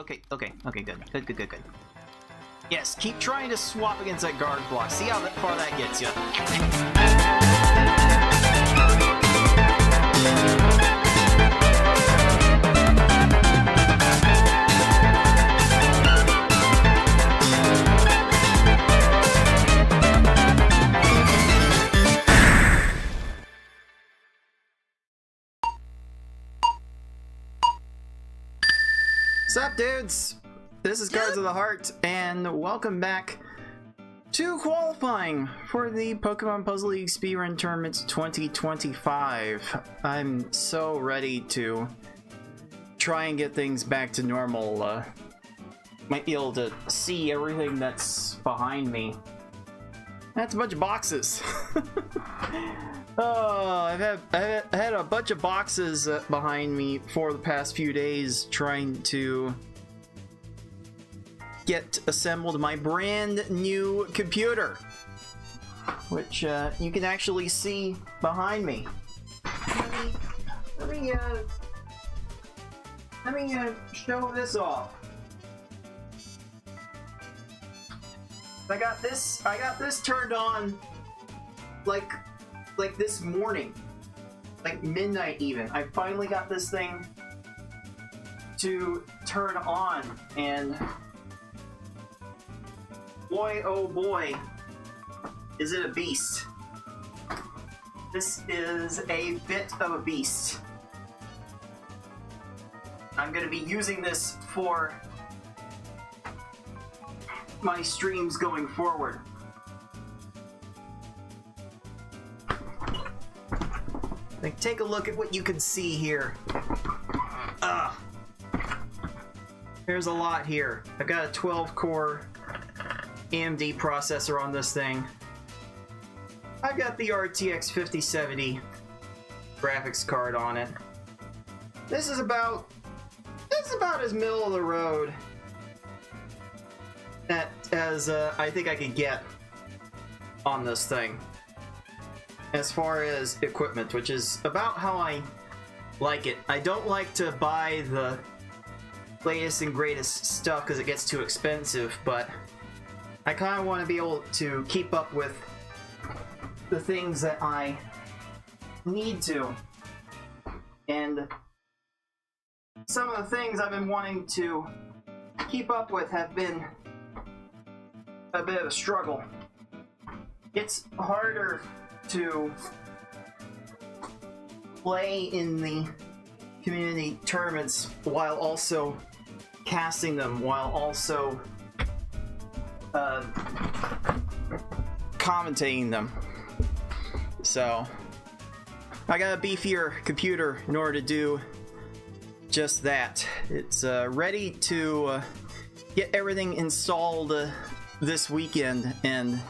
Okay, good. Yes, keep trying to swap against that guard block. See how far that gets you. Sup, dudes? This is Guards of the Heart, and welcome back to qualifying for the Pokemon Puzzle League Speedrun Tournament 2025. I'm so ready to try and get things back to normal. Might be able to see everything that's behind me. That's a bunch of boxes. Oh, I had a bunch of boxes behind me for the past few days trying to get assembled my brand new computer, which you can actually see behind me. Let me show this off. I got this turned on like this morning, like midnight even. I finally got this thing to turn on, and boy oh boy is it a beast. This is a bit of a beast. I'm gonna be using this for my streams going forward. Like, take a look at what you can see here. There's a lot here. I've got a 12-core AMD processor on this thing. I've got the RTX 5070 graphics card on it. This is about as middle of the road as I think I could get on this thing, as far as equipment, which is about how I like it. I don't like to buy the latest and greatest stuff because it gets too expensive, but I kind of want to be able to keep up with the things that I need to. And some of the things I've been wanting to keep up with have been a bit of a struggle. It's harder to play in the community tournaments while also casting them, while also commentating them. So I got a beefier computer in order to do just that. It's ready to get everything installed this weekend, and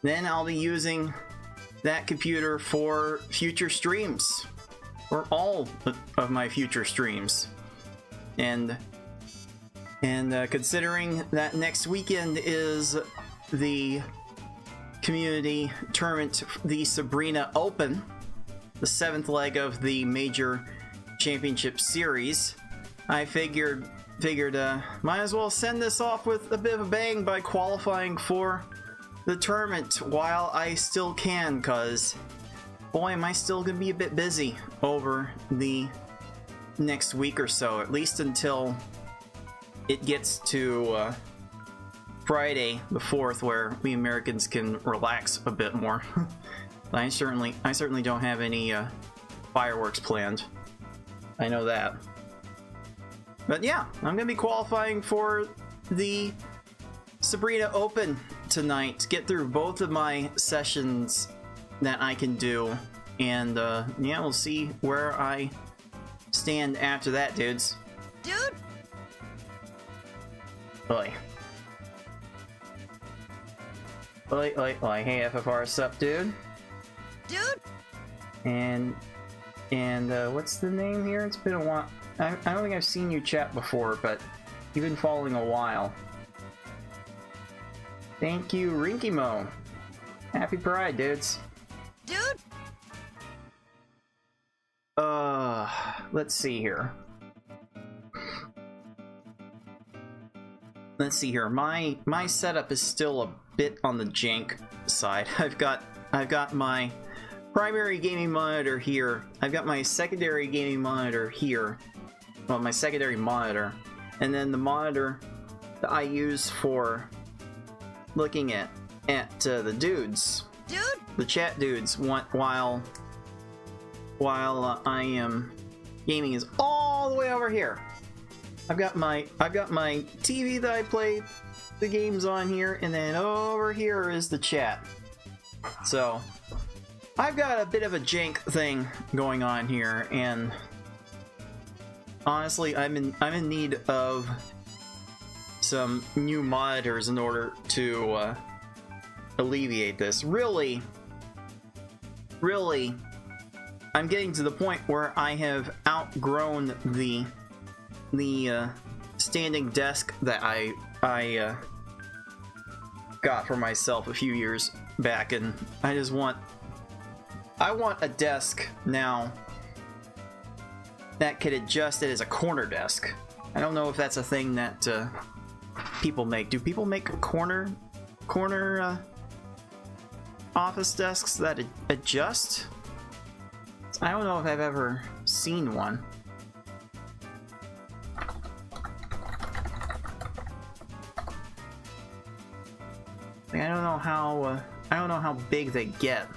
then I'll be using that computer for future streams, or all of my future streams. And considering that next weekend is the community tournament, the Sabrina Open, the 7th leg of the major championship series, I figured might as well send this off with a bit of a bang by qualifying for the tournament while I still can, cause boy am I still gonna be a bit busy over the next week or so, at least until it gets to Friday the 4th, where we Americans can relax a bit more. I certainly don't have any fireworks planned. I know that. But yeah, I'm gonna be qualifying for the Sabrina Open tonight. Get through both of my sessions that I can do, and yeah, we'll see where I stand after that, dudes. Dude! Oi. Oi. Hey, FFR, sup, dude? Dude! And what's the name here? It's been a while. I don't think I've seen you chat before, but you've been following a while. Thank you, Rinkimo. Happy Pride, dudes. Dude! Let's see here. let's see here. My setup is still a bit on the jank side. I've got my primary gaming monitor here. I've got my secondary gaming monitor here. Well, my secondary monitor, and then the monitor that I use for looking at the dudes, the chat dudes, while I am gaming is all the way over here. I've got my TV that I play the games on here, and then over here is the chat. So I've got a bit of a jank thing going on here, and honestly, I'm in need of some new monitors in order to alleviate this. Really, I'm getting to the point where I have outgrown the standing desk that I got for myself a few years back, and I want a desk now that could adjust it as a corner desk. I don't know if that's a thing that people make. Do people make corner office desks that adjust? I don't know if I've ever seen one. Like, I don't know how big they get.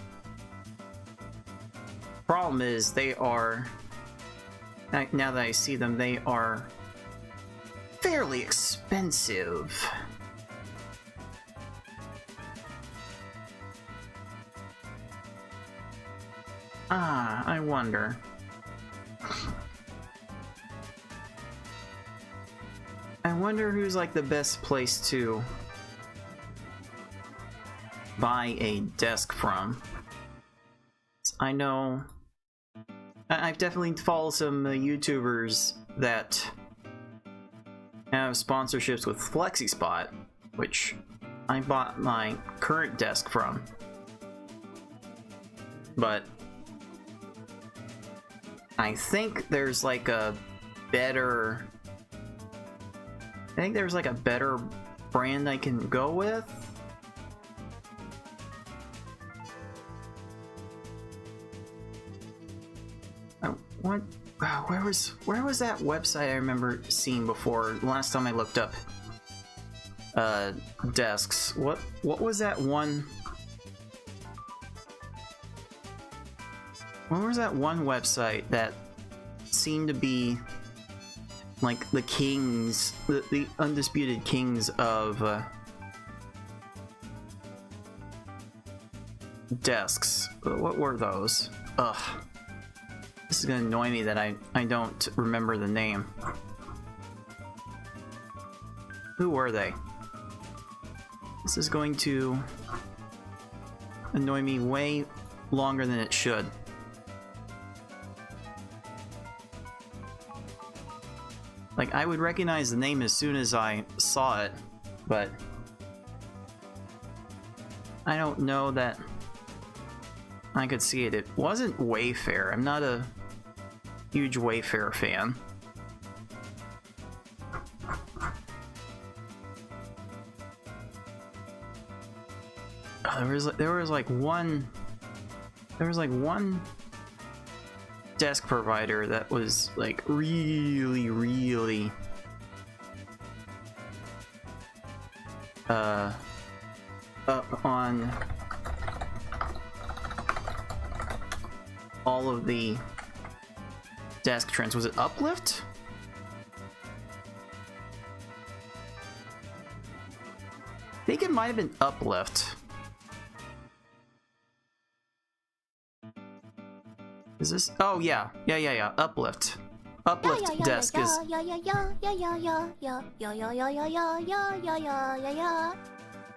Problem is, they are, now that I see them, they are fairly expensive. I wonder. I wonder who's like the best place to buy a desk from. I know I've definitely followed some YouTubers that have sponsorships with FlexiSpot, which I bought my current desk from. But I think there's like a better brand I can go with. Where was that website I remember seeing before? Last time I looked up desks. What was that one? What was that one website that seemed to be like the kings, the undisputed kings of desks? What were those? Ugh. This is gonna annoy me that I don't remember the name. Who were they? This is going to annoy me way longer than it should. Like, I would recognize the name as soon as I saw it, but I don't know that I could see it. It wasn't Wayfair. I'm not a huge Wayfair fan. There was like one desk provider that was like really up on all of the desk trends. Was it Uplift? I think it might have been Uplift. Is this? Oh yeah. Uplift. Uplift desk is.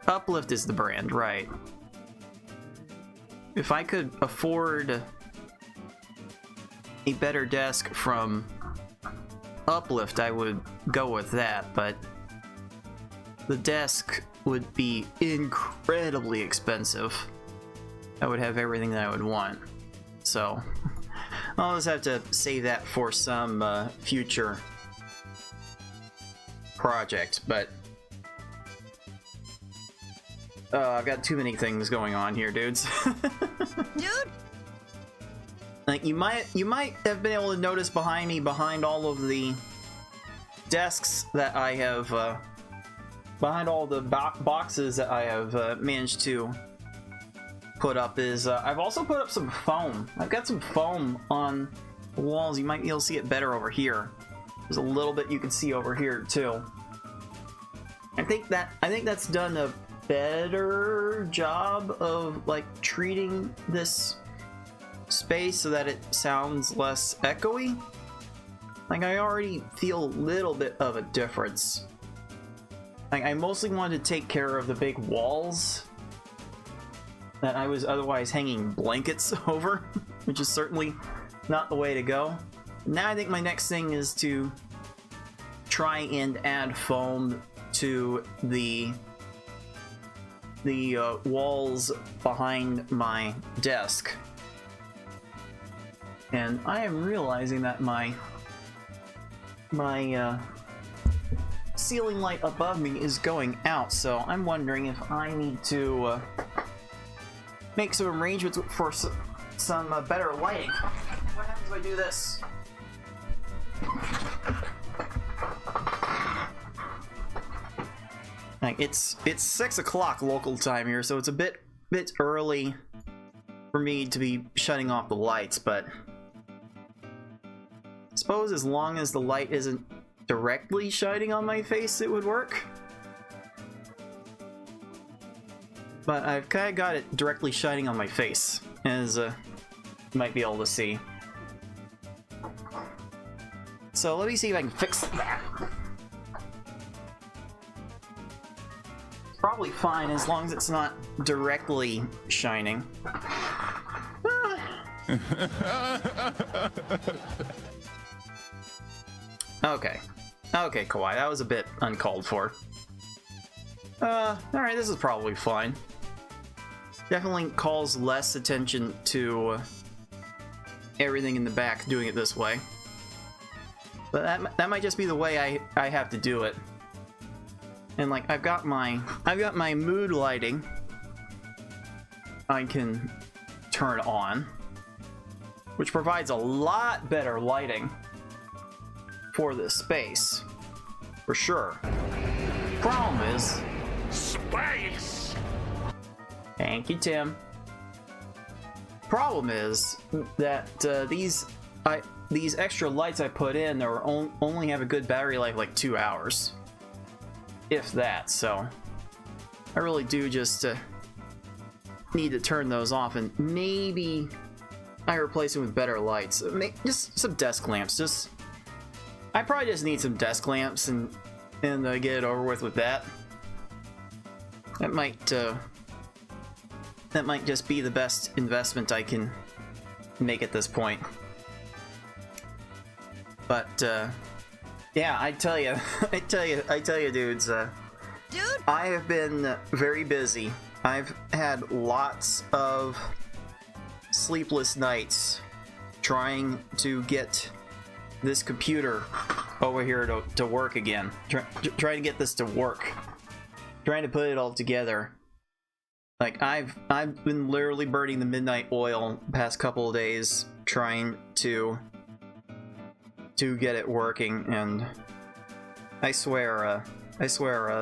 Uplift is the brand, right? If I could afford a better desk from Uplift, I would go with that, but the desk would be incredibly expensive. I would have everything that I would want. So I'll just have to save that for some future project. But I've got too many things going on here, dudes. Dude, Like you might have been able to notice behind me, behind all of the desks that I have, behind all the boxes that I have managed to put up is I've also put up some foam. I've got some foam on the walls. You might be able to see it better over here. There's a little bit you can see over here too. I think that's done a better job of like treating this space so that it sounds less echoey. Like I already feel a little bit of a difference. Like I mostly wanted to take care of the big walls that I was otherwise hanging blankets over, which is certainly not the way to go. Now I think my next thing is to try and add foam to the walls behind my desk. And I am realizing that my ceiling light above me is going out, so I'm wondering if I need to make some arrangements for some better lighting. What happens if I do this? Like it's 6 o'clock local time here, so it's a bit early for me to be shutting off the lights, but I suppose as long as the light isn't directly shining on my face, it would work. But I've kind of got it directly shining on my face, as you might be able to see. So let me see if I can fix that. It's probably fine as long as it's not directly shining. Okay, Kawaii, that was a bit uncalled for. Alright, this is probably fine. Definitely calls less attention to everything in the back doing it this way. But that might just be the way I have to do it. And like I've got my mood lighting I can turn on, which provides a lot better lighting for this space, for sure. Problem is space. Thank you, Tim. Problem is that these extra lights I put in only have a good battery life, like 2 hours, if that. So I really do just need to turn those off, and maybe I replace them with better lights. Just some desk lamps. I probably just need some desk lamps and get it over with that. That might just be the best investment I can make at this point. But yeah, I tell you, dudes. dude, I have been very busy. I've had lots of sleepless nights trying to get this computer over here to work again. Trying to get this to work. Trying to put it all together. Like I've been literally burning the midnight oil the past couple of days trying to get it working, and I swear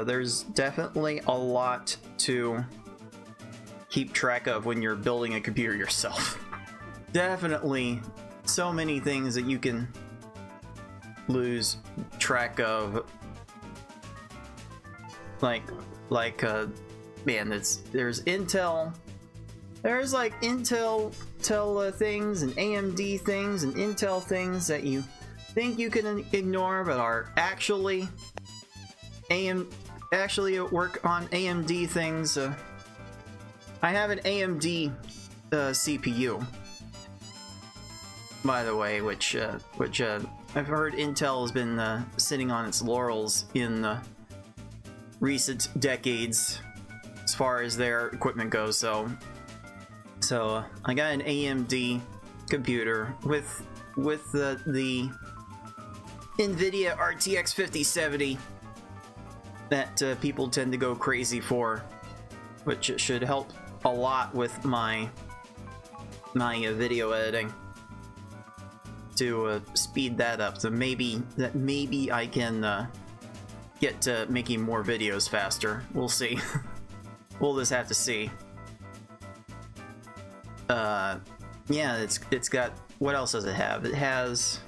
there's definitely a lot to keep track of when you're building a computer yourself. Definitely so many things that you can lose track of. Man, there's Intel. There's like Intel things and AMD things and Intel things that you think you can ignore, but are actually work on AMD things. I have an AMD CPU, by the way, which I've heard Intel has been sitting on its laurels in recent decades as far as their equipment goes. So I got an AMD computer with the NVIDIA RTX 5070 that people tend to go crazy for. which should help a lot with my video editing to speed that up. So maybe I can get to making more videos faster. We'll see. We'll just have to see. Yeah, it's got, what else does it have? It has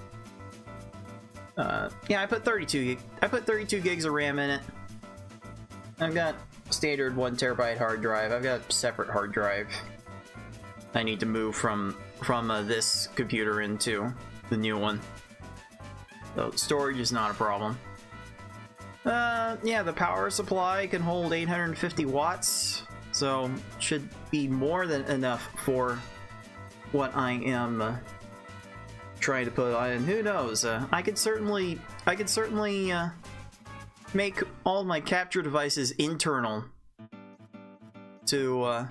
yeah, I put 32 gigs of RAM in it. I've got standard 1 terabyte hard drive. I've got a separate hard drive I need to move from this computer into the new one. So storage is not a problem. Yeah, the power supply can hold 850 watts, so should be more than enough for what I am trying to put on. And who knows? I could certainly make all my capture devices internal to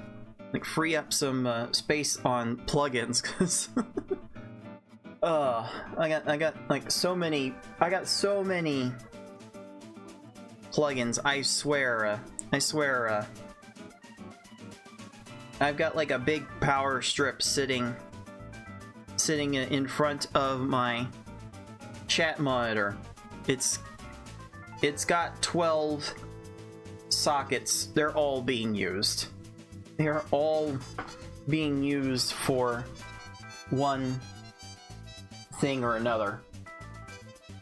like free up some space on plugins, because I got like so many plugins. I swear I've got like a big power strip sitting in front of my chat monitor. It's got 12 sockets. They're all being used. They're all being used for one thing or another.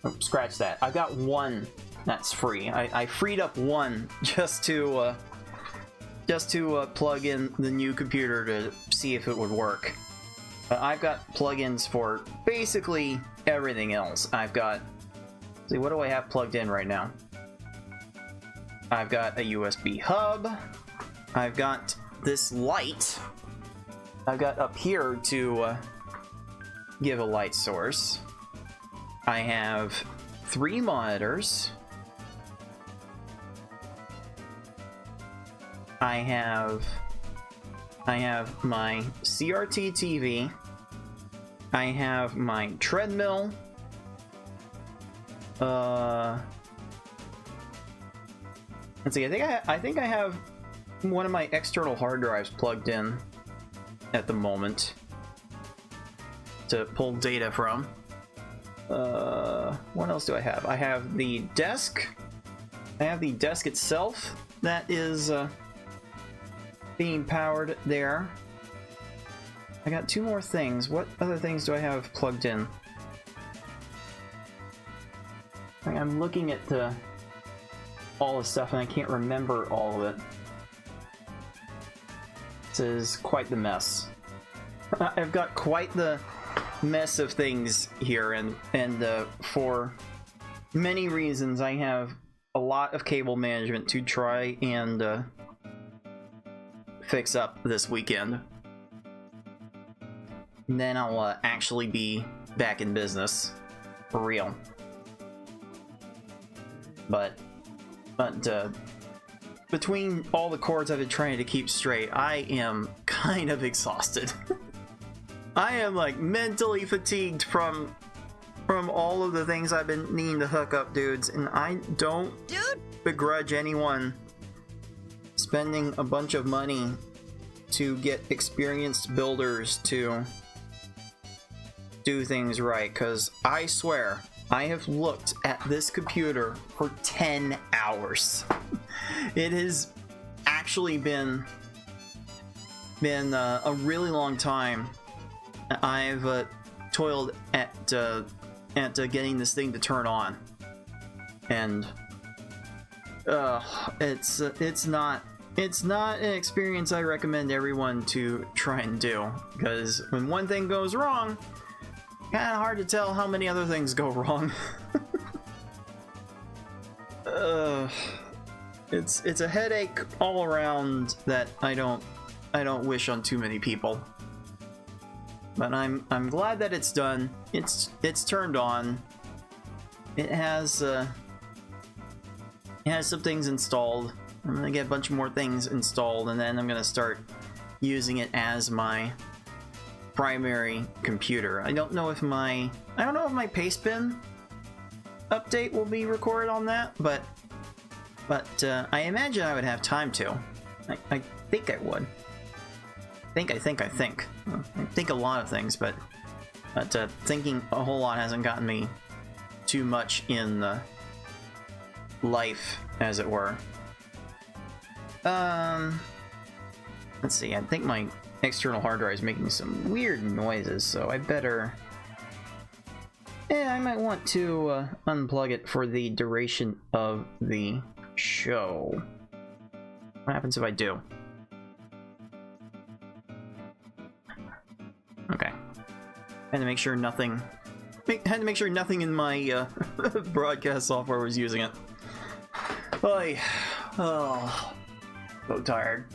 Oh, scratch that. I've got one that's free. I freed up one just to plug in the new computer to see if it would work. I've got plugins for basically everything else. I've got, see, what do I have plugged in right now? I've got a USB hub. I've got this light. I've got up here to give a light source. I have 3 monitors. I have my CRT TV. I have my treadmill. Let's see. I think I have one of my external hard drives plugged in at the moment to pull data from. What else do I have? I have the desk. I have the desk itself that is being powered there. I got 2 more things. What other things do I have plugged in? I'm looking at all the stuff and I can't remember all of it. This is quite the mess. I've got quite the mess of things here, and for many reasons I have a lot of cable management to try and fix up this weekend. And then I'll actually be back in business for real. But between all the cords I've been trying to keep straight, I am kind of exhausted. I am like mentally fatigued from all of the things I've been needing to hook up, dudes, and I don't begrudge anyone spending a bunch of money to get experienced builders to do things right, because I swear I have looked at this computer for 10 hours. It has actually been a really long time. I've toiled at getting this thing to turn on, and it's not an experience I recommend everyone to try and do, because when one thing goes wrong, kind of hard to tell how many other things go wrong. It's a headache all around that I don't wish on too many people. But I'm glad that it's done. It's turned on. It has some things installed. I'm gonna get a bunch more things installed, and then I'm gonna start using it as my primary computer. I don't know if my pastebin update will be recorded on that, but I imagine I would have time to. I think I would. I think a lot of things, but thinking a whole lot hasn't gotten me too much in life, as it were. Let's see, I think my external hard drive is making some weird noises, so I better... Yeah, I might want to unplug it for the duration of the show. What happens if I do? Okay. Had to make sure nothing... Had to make sure nothing in my broadcast software was using it. Oy. Oh, so tired.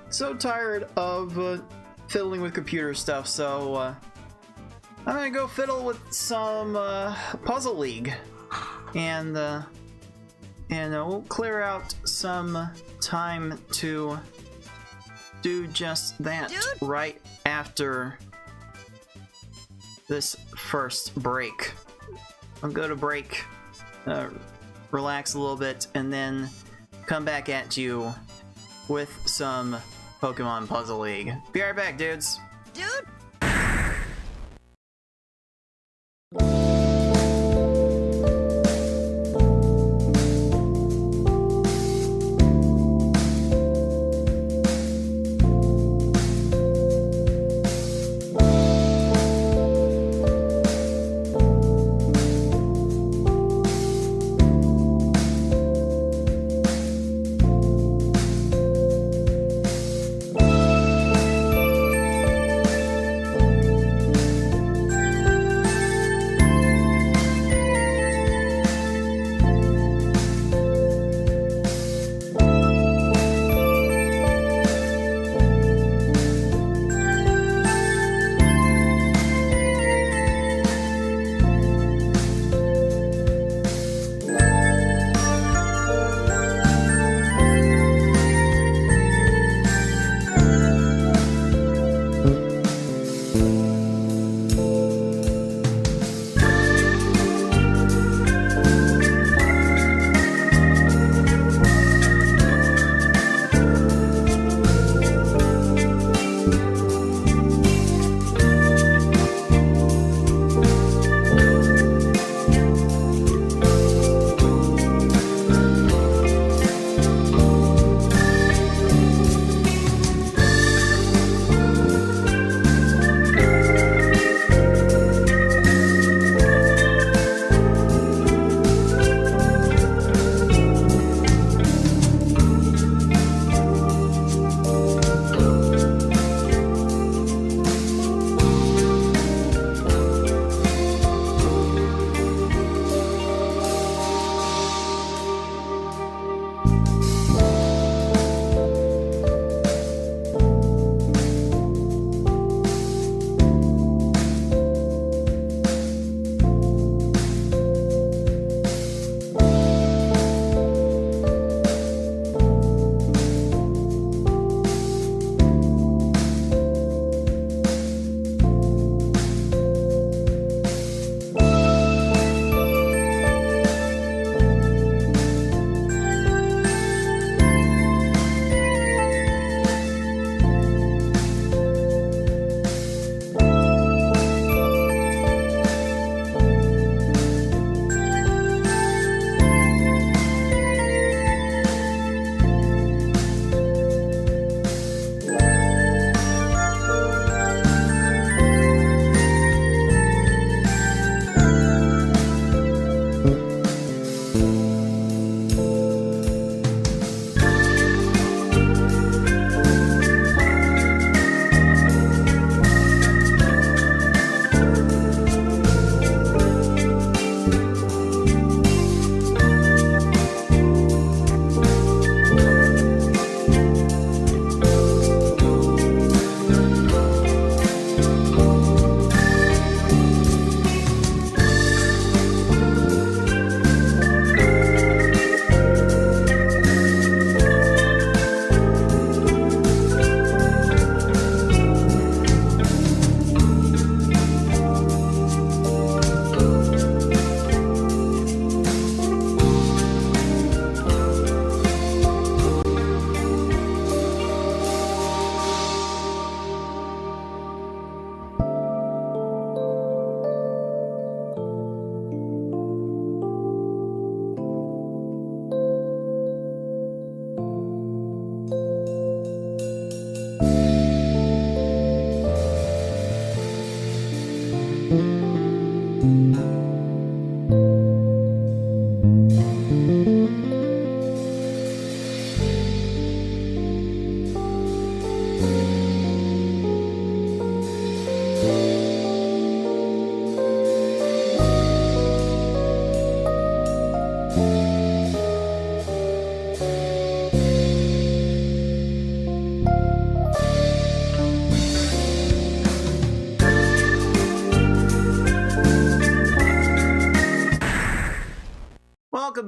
So tired of fiddling with computer stuff, so I'm gonna go fiddle with some Puzzle League, and we'll clear out some time to do just that. Dude? Right after this first break. I'll go to break, relax a little bit, and then come back at you with some Pokemon Puzzle League. Be right back, dudes. Dude?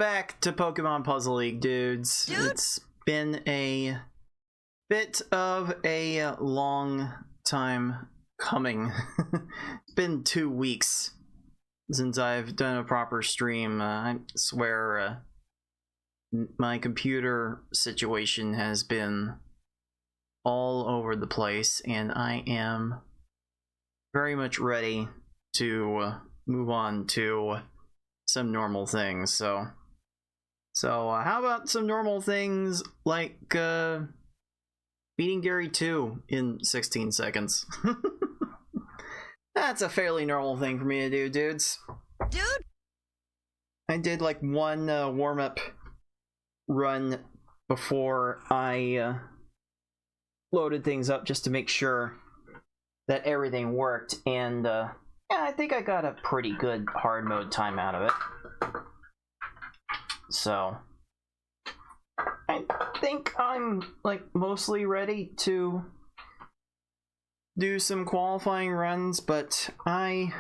back to Pokemon Puzzle League, dudes. It's been a bit of a long time coming. It's been 2 weeks since I've done a proper stream. I swear my computer situation has been all over the place, and I am very much ready to move on to some normal things. So how about some normal things like beating Gary 2 in 16 seconds? That's a fairly normal thing for me to do, dudes. Dude? I did like one warm-up run before I loaded things up just to make sure that everything worked, and yeah, I think I got a pretty good hard mode time out of it. So I think I'm like mostly ready to do some qualifying runs, but I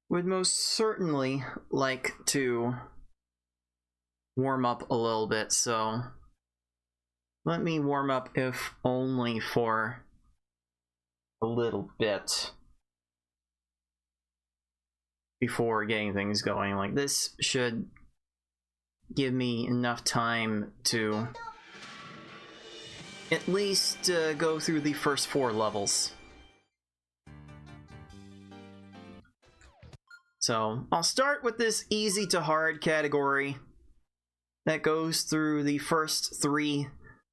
would most certainly like to warm up a little bit, so let me warm up if only for a little bit before getting things going. Like, this should give me enough time to at least go through the first 4 levels. So I'll start with this easy to hard category that goes through the first 3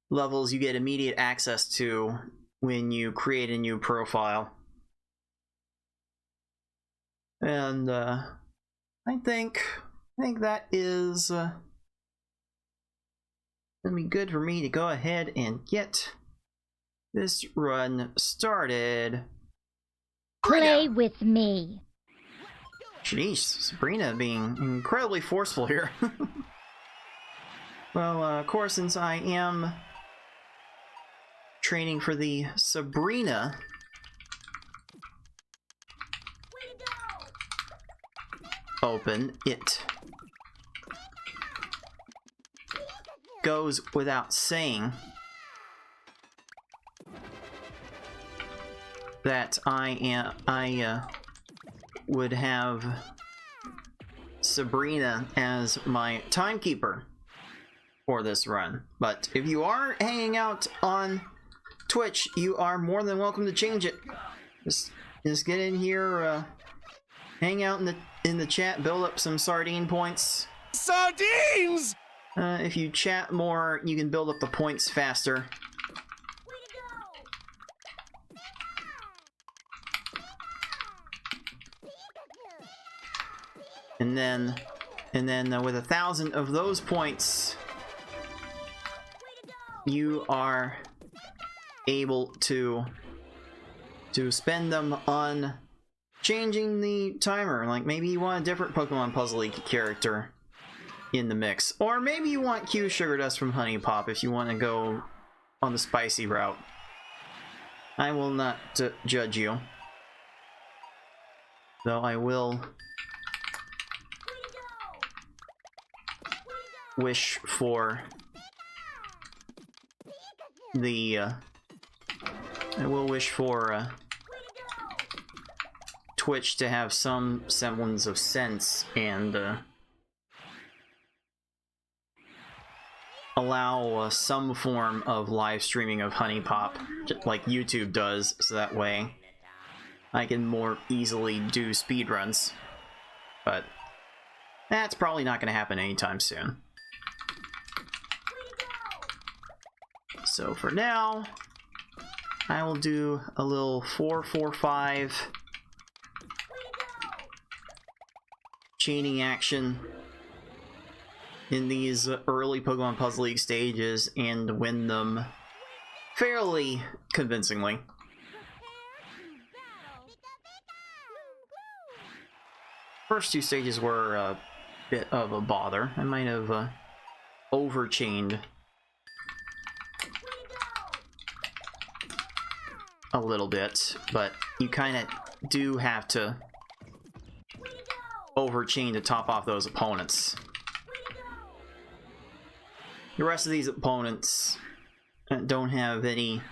levels you get immediate access to when you create a new profile. And I think that is gonna be good for me to go ahead and get this run started. Play with me. Jeez, Sabrina being incredibly forceful here. Well, of course, since I am training for the Sabrina Open, it goes without saying that I would have Sabrina as my timekeeper for this run. But if you are hanging out on Twitch, you are more than welcome to change it. Just get in here, hang out in the chat, build up some sardine points. Sardines! If you chat more, you can build up the points faster. And then with 1,000 of those points, you are able to spend them on changing the timer. Like, maybe you want a different Pokemon Puzzle League character in the mix, or maybe you want Q Sugar Dust from Honey Pop if you want to go on the spicy route. I will not judge you, though I will wish for the Twitch to have some semblance of sense and allow some form of live streaming of Honey Pop, just like YouTube does, so that way I can more easily do speedruns. But that's probably not going to happen anytime soon. So for now, I will do a little 4-4-5 chaining action in these early Pokemon Puzzle League stages and win them fairly convincingly. First 2 stages were a bit of a bother. I might have overchained a little bit, but you kind of do have to overchain to top off those opponents. the rest of these opponents don't have any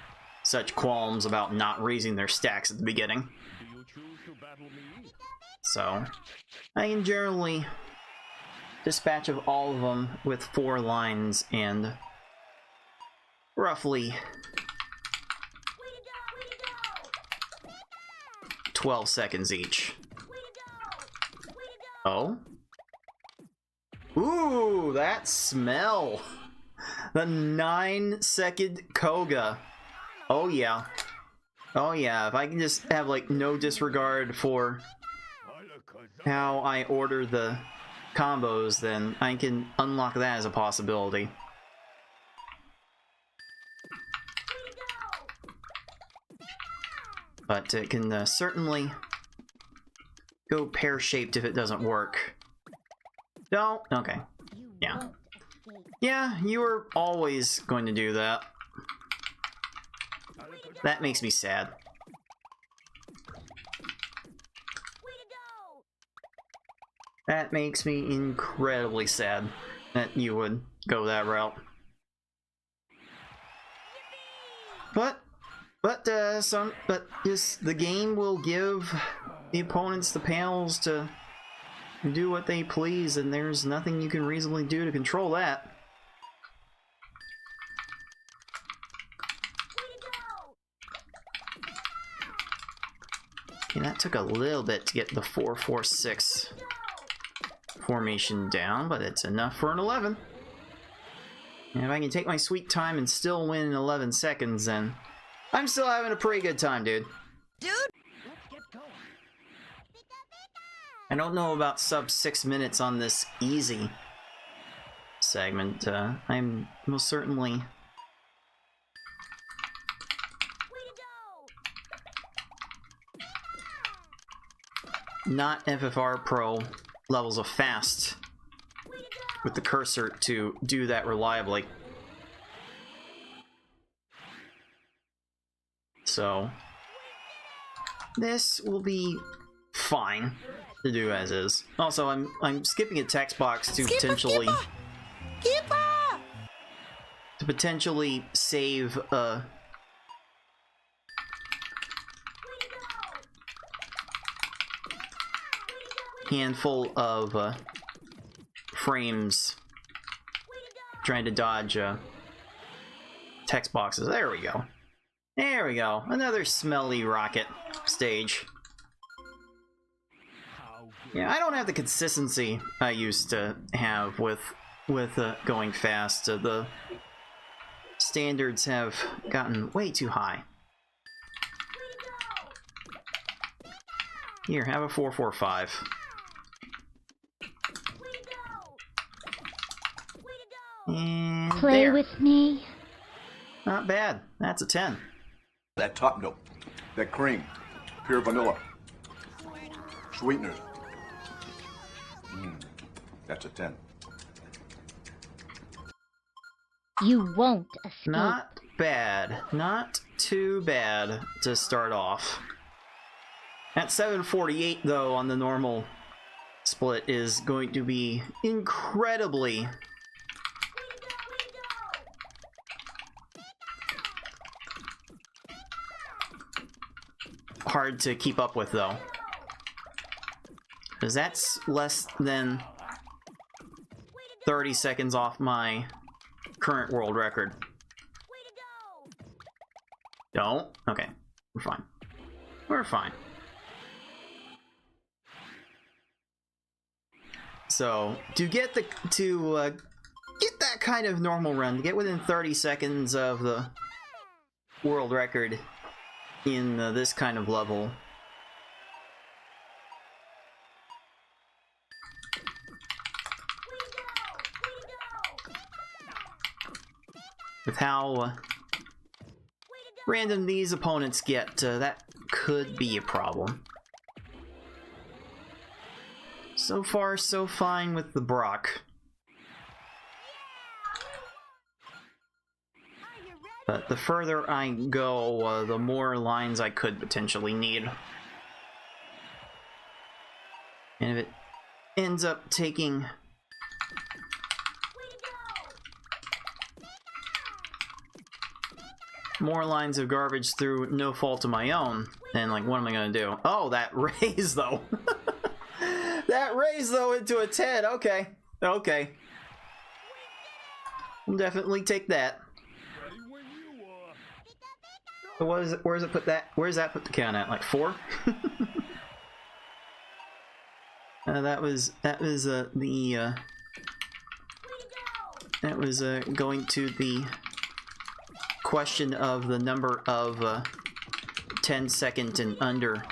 such qualms about not raising their stacks at the beginning. So, I can generally dispatch of all of them with 4 lines and roughly 12 seconds each. Oh? Ooh, that smell! The 9-second Koga. Oh yeah. Oh yeah, if I can just have like no disregard for how I order the combos, then I can unlock that as a possibility. But it can certainly go pear-shaped if it doesn't work. Don't? Okay. Yeah. Yeah, you were always going to do that. That makes me sad. That makes me incredibly sad that you would go that route. But just the game will give the opponents the panels to do what they please, and there's nothing you can reasonably do to control that. Okay, that took a little bit to get the 4-4-6 formation down, but it's enough for an 11. And if I can take my sweet time and still win in 11 seconds, then I'm still having a pretty good time, dude. Dude! I don't know about sub 6 minutes on this easy segment. I'm most certainly not FFR Pro levels of fast with the cursor to do that reliably. So this will be fine to do as is. Also, I'm skipping a text box to potentially save a handful of frames trying to dodge text boxes. There we go. There we go. Another smelly rocket stage. Yeah, I don't have the consistency I used to have with going fast. The standards have gotten way too high. Here, have a 4-4-5. And Play there. with me. Not bad. That's a 10. That top note, that cream, pure vanilla, sweeteners. That's a 10. You won't escape. Not bad. Not too bad to start off. At 748, though, on the normal split is going to be incredibly hard to keep up with, though. Because that's less than 30 seconds off my current world record. Don't? Okay. We're fine. We're fine. So, to get that kind of normal run, to get within 30 seconds of the world record in this kind of level, with how random these opponents get, that could be a problem. So far, so fine with the Brock. But the further I go, the more lines I could potentially need. And if it ends up taking more lines of garbage through no fault of my own. And like, what am I gonna do? Oh, that raise though. That raise though into a 10. Okay. Okay. I'll definitely take that. So what is it? Where does it put that? Where does that put the count at? Like 4? That was going to the question of the number of 10-second and under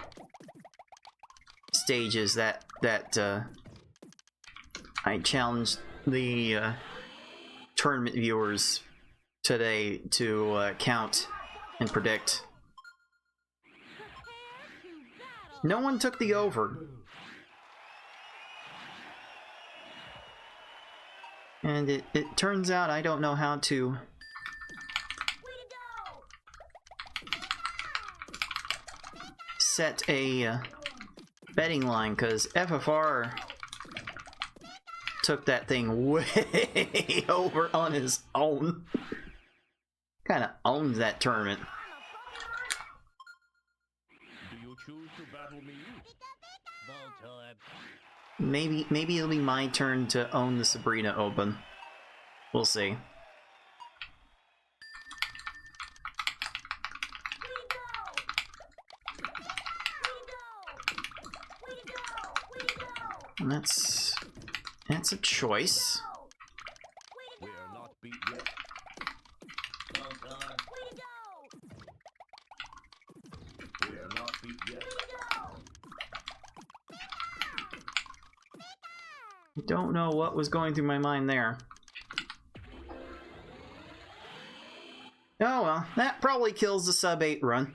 stages that I challenged the tournament viewers today to count and predict. No one took the over. And it turns out I don't know how to set a betting line, because FFR took that thing way over on his own. Kind of owns that tournament. Do you choose to battle me? Maybe it'll be my turn to own the Sabrina Open. We'll see. That's a choice. We are not beat yet. We are not beat yet. I don't know what was going through my mind there. Oh well, that probably kills the sub 8 run.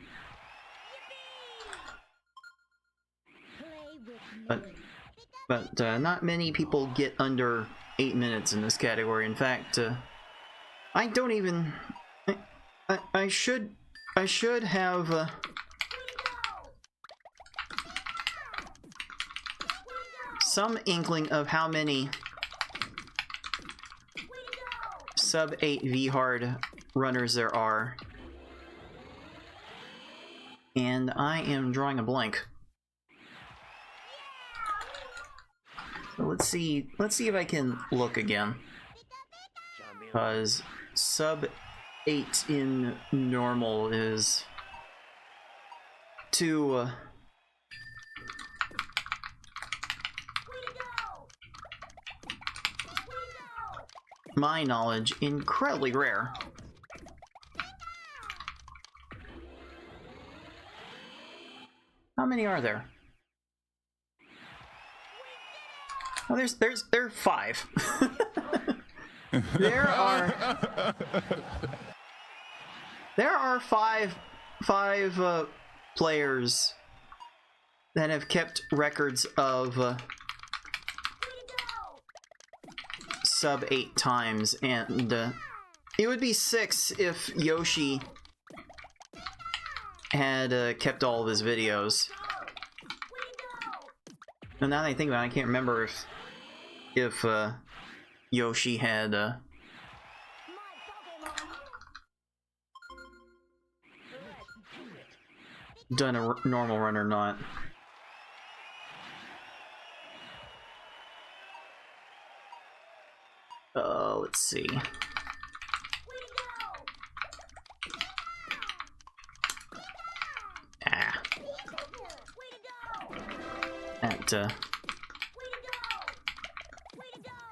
But not many people get under 8 minutes in this category. In fact, I don't even. I should have. Some inkling of how many sub 8 V-hard runners there are, and I am drawing a blank. So let's see if I can look again, because sub 8 in normal is to my knowledge, incredibly rare. How many are there? Oh, there are 5. There are five players that have kept records of sub 8 times, and it would be 6 if Yoshi had kept all of his videos. And now that I think about it, I can't remember if Yoshi had done a normal run or not. Let's see.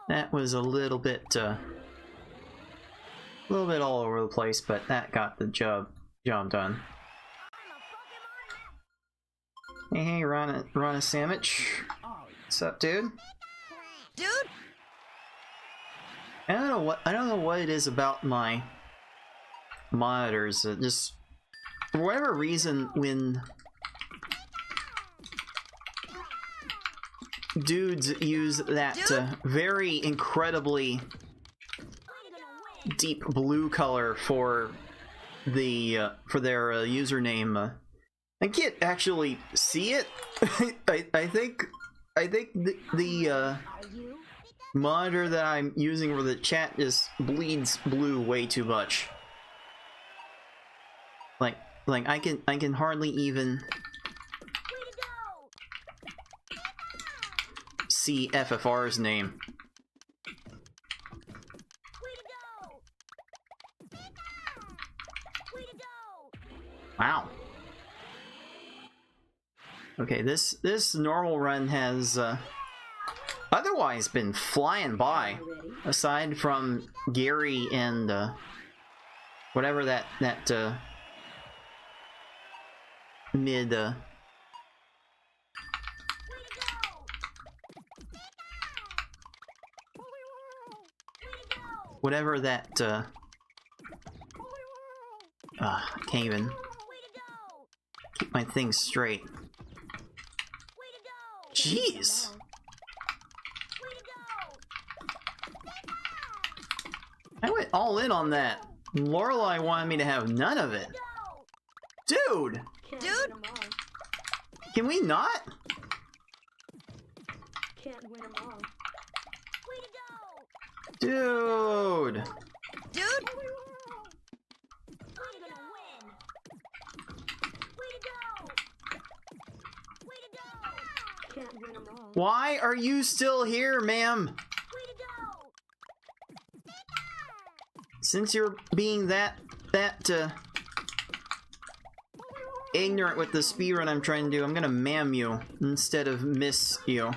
That was a little bit all over the place, but that got the job done. Hey, Rana Sandwich. What's up, dude? Dude? I don't know what it is about my monitors. Just for whatever reason, when Doods use that very incredibly deep blue color for the for their username, I can't actually see it. I think the monitor that I'm using for the chat just bleeds blue way too much. Like I can hardly even see FFR's name. Wow. Okay, this normal run has otherwise been flying by, aside from Gary and whatever that mid whatever that can't even keep my things straight. Jeez. I went all in on that. Lorelai wanted me to have none of it. Dude! Dude? Can we not? Can't win them all. Dude! Dude? Can't win them all. Why are you still here, ma'am? Since you're being that ignorant with the speedrun I'm trying to do, I'm gonna ma'am you instead of miss you.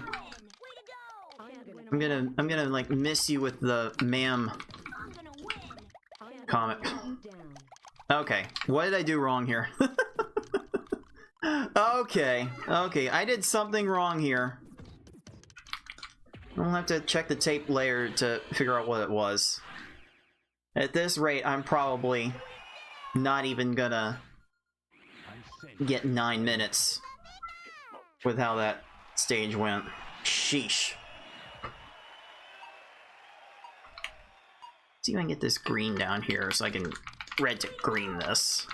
I'm gonna like miss you with the ma'am comment. Okay, what did I do wrong here? Okay, I did something wrong here. I'll have to check the tape later to figure out what it was. At this rate, I'm probably not even gonna get 9 minutes with how that stage went. Sheesh. See if I can get this green down here so I can red to green this.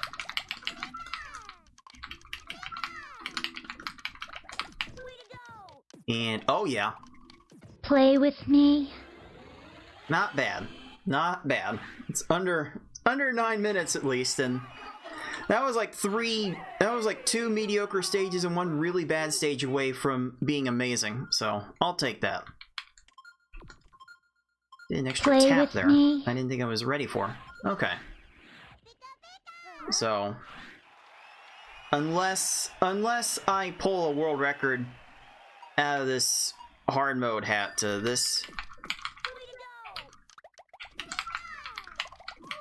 And oh yeah, Play with me. not bad, not bad. It's under 9 minutes at least, and that was like two mediocre stages and one really bad stage away from being amazing. So I'll take that. Did an extra Play tap with there. me. I didn't think I was ready for. Okay. So unless I pull a world record out of this hard mode hat, this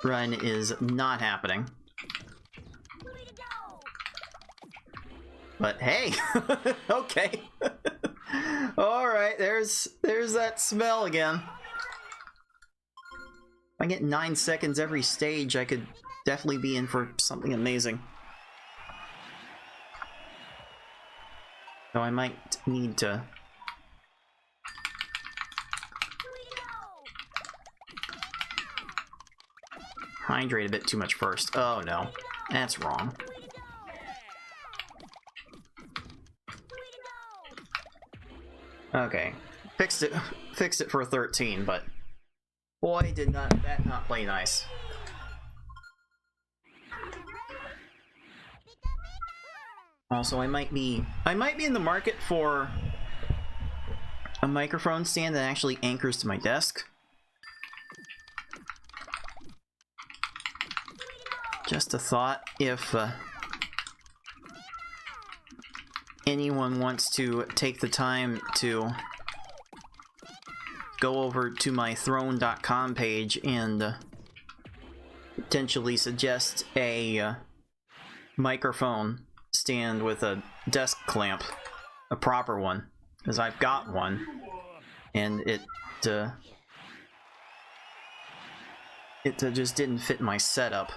run is not happening. But hey, okay. All right, there's that smell again. If I get 9 seconds every stage, I could definitely be in for something amazing. So I might need to hydrate a bit too much first. Oh no, that's wrong. Okay, fixed it for 13, but boy, did that not play nice. Also, I might be in the market for a microphone stand that actually anchors to my desk. Just a thought, if anyone wants to take the time to go over to my throne.com page and potentially suggest a microphone stand with a desk clamp, a proper one, because I've got one, and it just didn't fit my setup.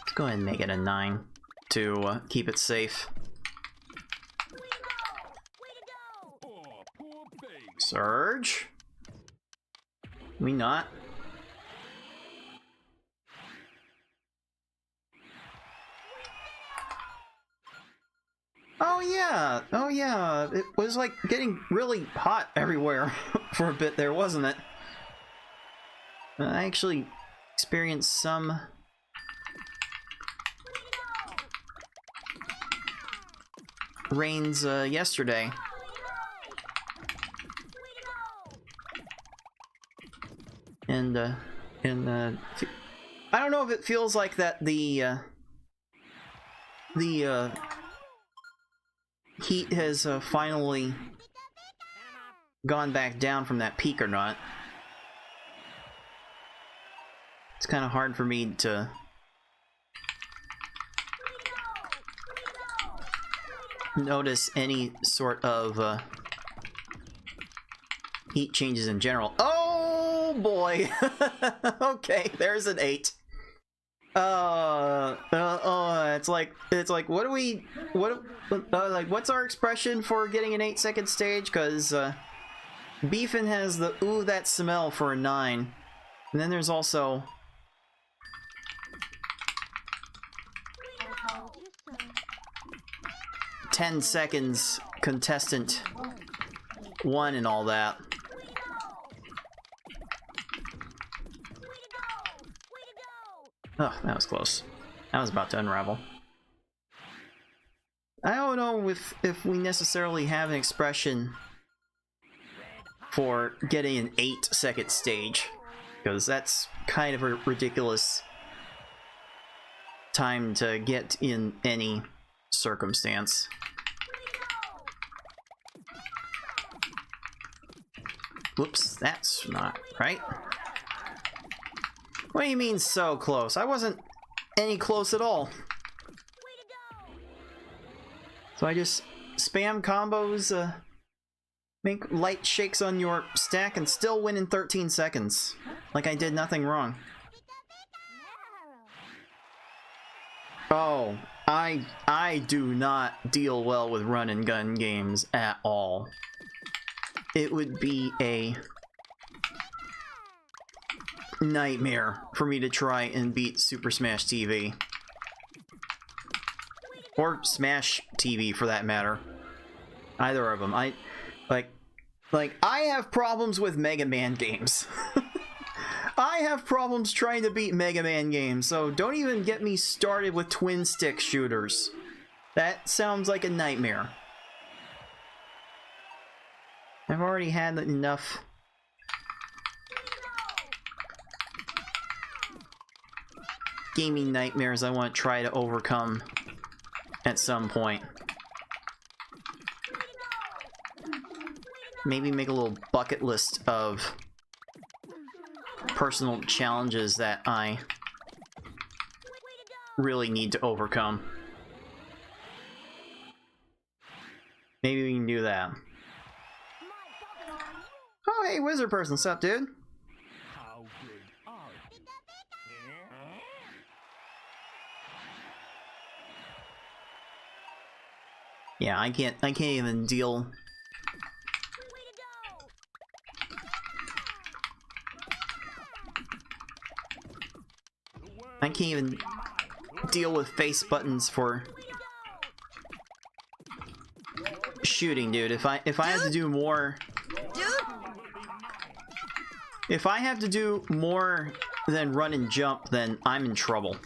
Let's go ahead and make it a 9 to keep it safe. Surge? We not? Oh Oh yeah, it was like getting really hot everywhere for a bit there, wasn't it? I actually experienced some rains yesterday. And I don't know if it feels like that the heat has finally gone back down from that peak or not. It's kind of hard for me to notice any sort of heat changes in general. Oh boy! Okay, there's an 8. It's like, what do we, like, what's our expression for getting an 8-second stage? Because Beefin has the ooh that smell for a 9, and then there's also 10 seconds contestant 1 and all that. Oh, that was close. That was about to unravel. I don't know if we necessarily have an expression for getting an 8-second stage, because that's kind of a ridiculous time to get in any circumstance. Whoops, that's not right. What do you mean so close? I wasn't any close at all. So I just spam combos, make light shakes on your stack and still win in 13 seconds. Like I did nothing wrong. Oh, I do not deal well with run and gun games at all. It would be a nightmare for me to try and beat Super Smash TV. Or Smash TV for that matter. Either of them. I have problems with Mega Man games. I have problems trying to beat Mega Man games, so don't even get me started with twin stick shooters. That sounds like a nightmare. I've already had enough gaming nightmares I want to try to overcome at some point. Maybe make a little bucket list of personal challenges that I really need to overcome. Maybe we can do that. Oh, hey, wizard person, what's up, dude? How good are you? Yeah, I can't even deal. I can't even deal with face buttons for shooting, dude. If I have to do more, if I have to do more than run and jump, then I'm in trouble.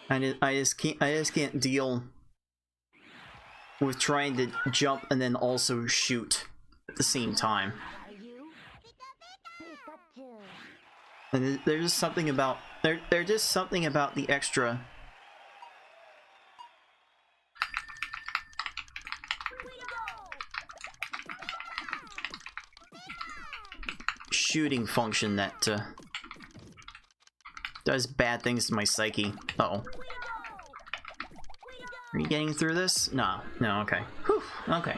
I just can't deal with trying to jump and then also shoot at the same time. And there's just something about there's just something about the extra shooting function that does bad things to my psyche. Uh-oh. Are you getting through this? No, okay. Whew, okay.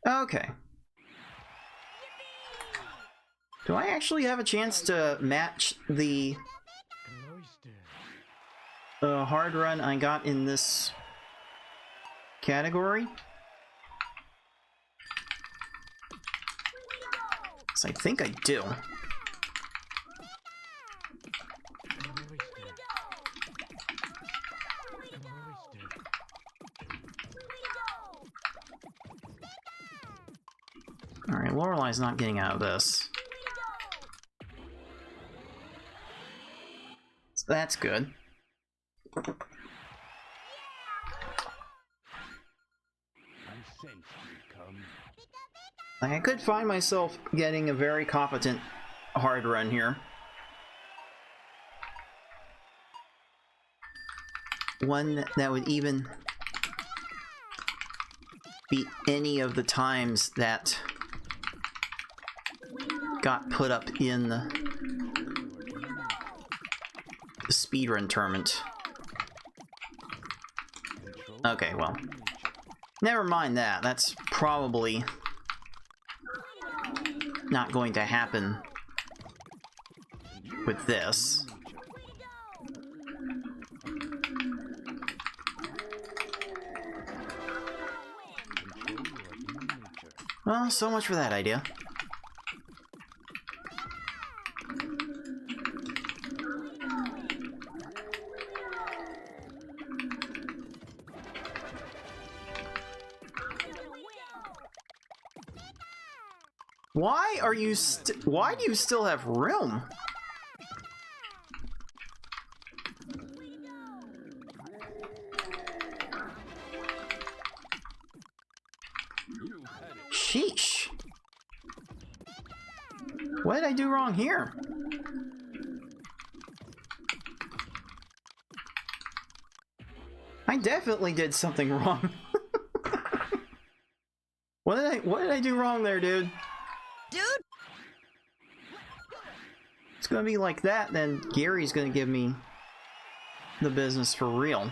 Okay. Do I actually have a chance to match the hard run I got in this category? So I think I do. Alright, Lorelai's not getting out of this. So that's good. I sensed you come. Like, I could find myself getting a very competent hard run here. One that would even beat any of the times that got put up in the speedrun tournament. Okay, well, never mind that. That's probably not going to happen with this. Well, so much for that idea. Why are you why do you still have room? Sheesh. What did I do wrong here? I definitely did something wrong. What did I do wrong there, dude? Dude, It's gonna be like that, then Gary's gonna give me the business for real.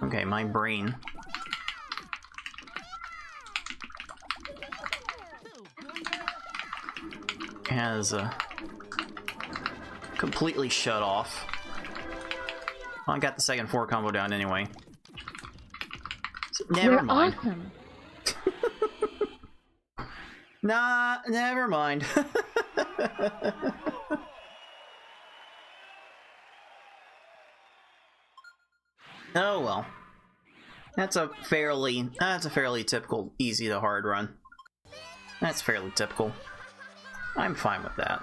Okay, my brain. Has completely shut off. Well, I got the second 4 combo down anyway. So, never We're mind. awesome. Nah, never mind. Oh well. That's a fairly typical easy to hard run. That's fairly typical. I'm fine with that.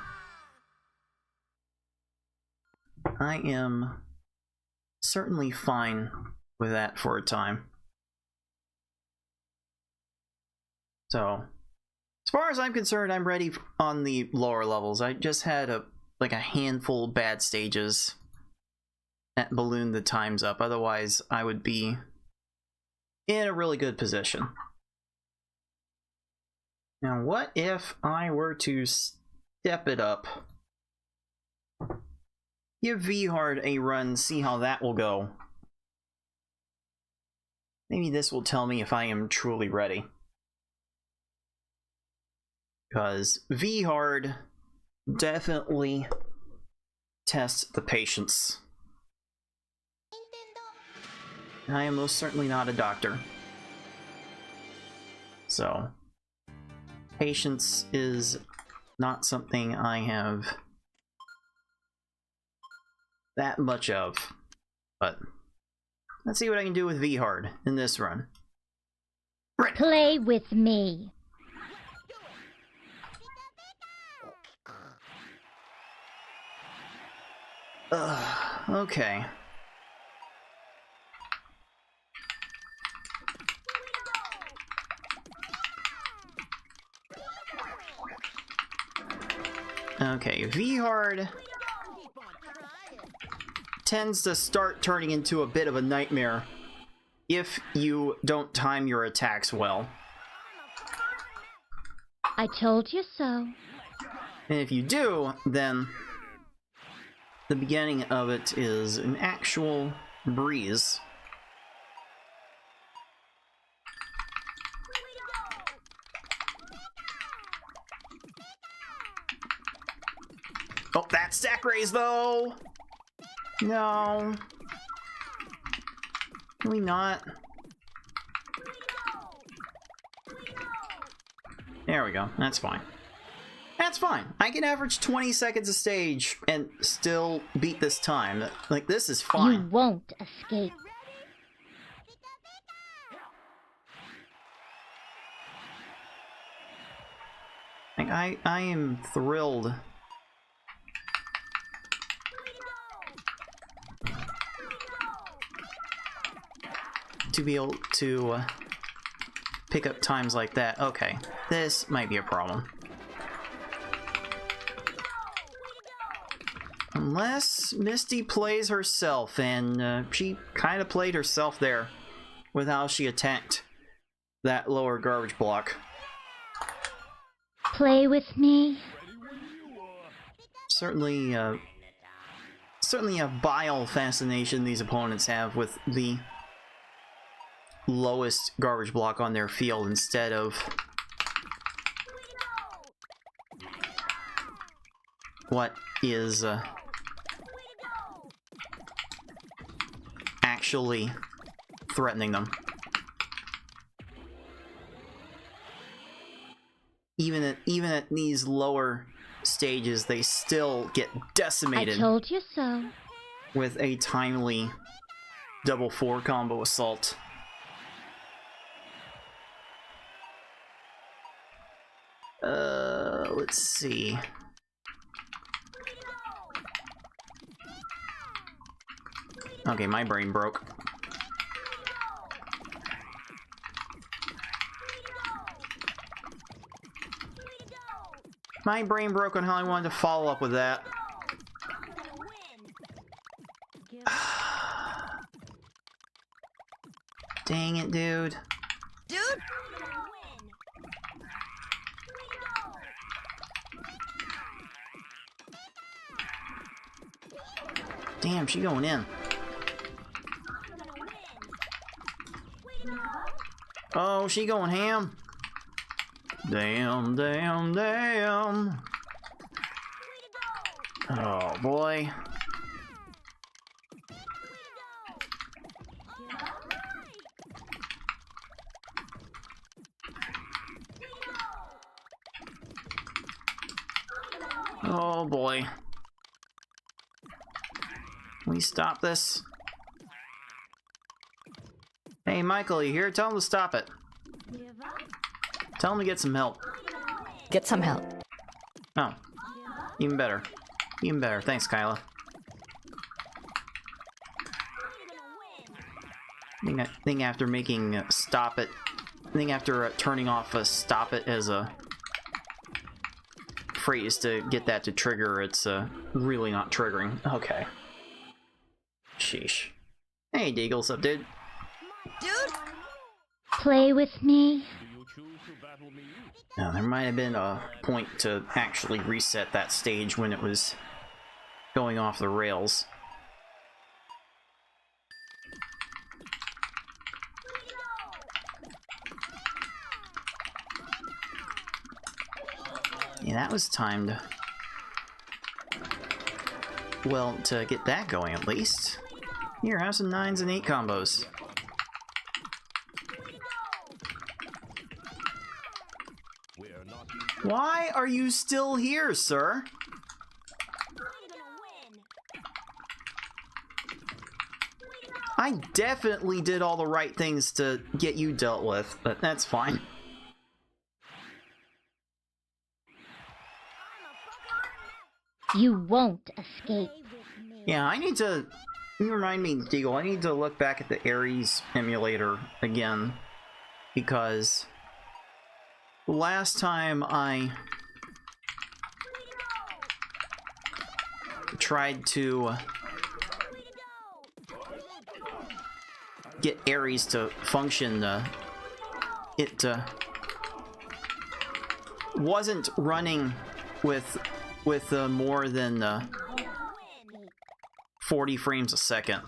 I am certainly fine with that for a time. So, as far as I'm concerned, I'm ready on the lower levels. I just had a handful of bad stages that ballooned the times up. Otherwise, I would be in a really good position. Now, what if I were to step it up? Give V-Hard a run, see how that will go. Maybe this will tell me if I am truly ready. Because V-Hard definitely tests the patience. I am most certainly not a doctor. So, patience is not something I have that much of. But, let's see what I can do with V-Hard in this run. Right. Play with me. Okay. Okay, V-Hard tends to start turning into a bit of a nightmare if you don't time your attacks well. I told you so. And if you do, then the beginning of it is an actual breeze. Oh, that stack raise though! No. Can we not? There we go. That's fine. That's fine. I can average 20 seconds a stage and still beat this time. Like, this is You fine. won't escape. Like, I am thrilled to be able to pick up times like that. Okay, this might be a problem. Unless Misty plays herself, and she kind of played herself there with how she attacked that lower garbage block. Play with me. Certainly a bile fascination these opponents have with the lowest garbage block on their field instead of what is actually threatening them. Even at these lower stages, they still get I decimated told you so. with a timely double 4 combo assault. Let's see. Okay, my brain broke. My brain broke on how I wanted to follow up with that. Dang it, dude. Dude. Damn, she going in. Oh, she going ham. Damn, damn, damn. Oh, boy. Oh, boy. Can we stop this? Hey, Michael, you here? Tell him to stop it. Tell him to get some help. Get some help. Oh. Even better. Even better. Thanks, Kyla. I think after making stop it... I think after turning off a stop it as a phrase to get that to trigger, it's really not triggering. Okay. Sheesh. Hey, Deagle, what's up, dude? Dude. Play with me. Do you choose to battle me? Now, there might have been a point to actually reset that stage when it was going off the rails. Yeah, that was timed. Well, to get that going at least. Here, have some 9s and 8 combos. We're not. Why are you still here, sir? I definitely did all the right things to get you dealt with, but that's fine. You won't escape. Yeah, I need to... You remind me, Deagle, I need to look back at the Ares emulator again, because last time I tried to get Ares to function, it wasn't running with more than 40 frames a second.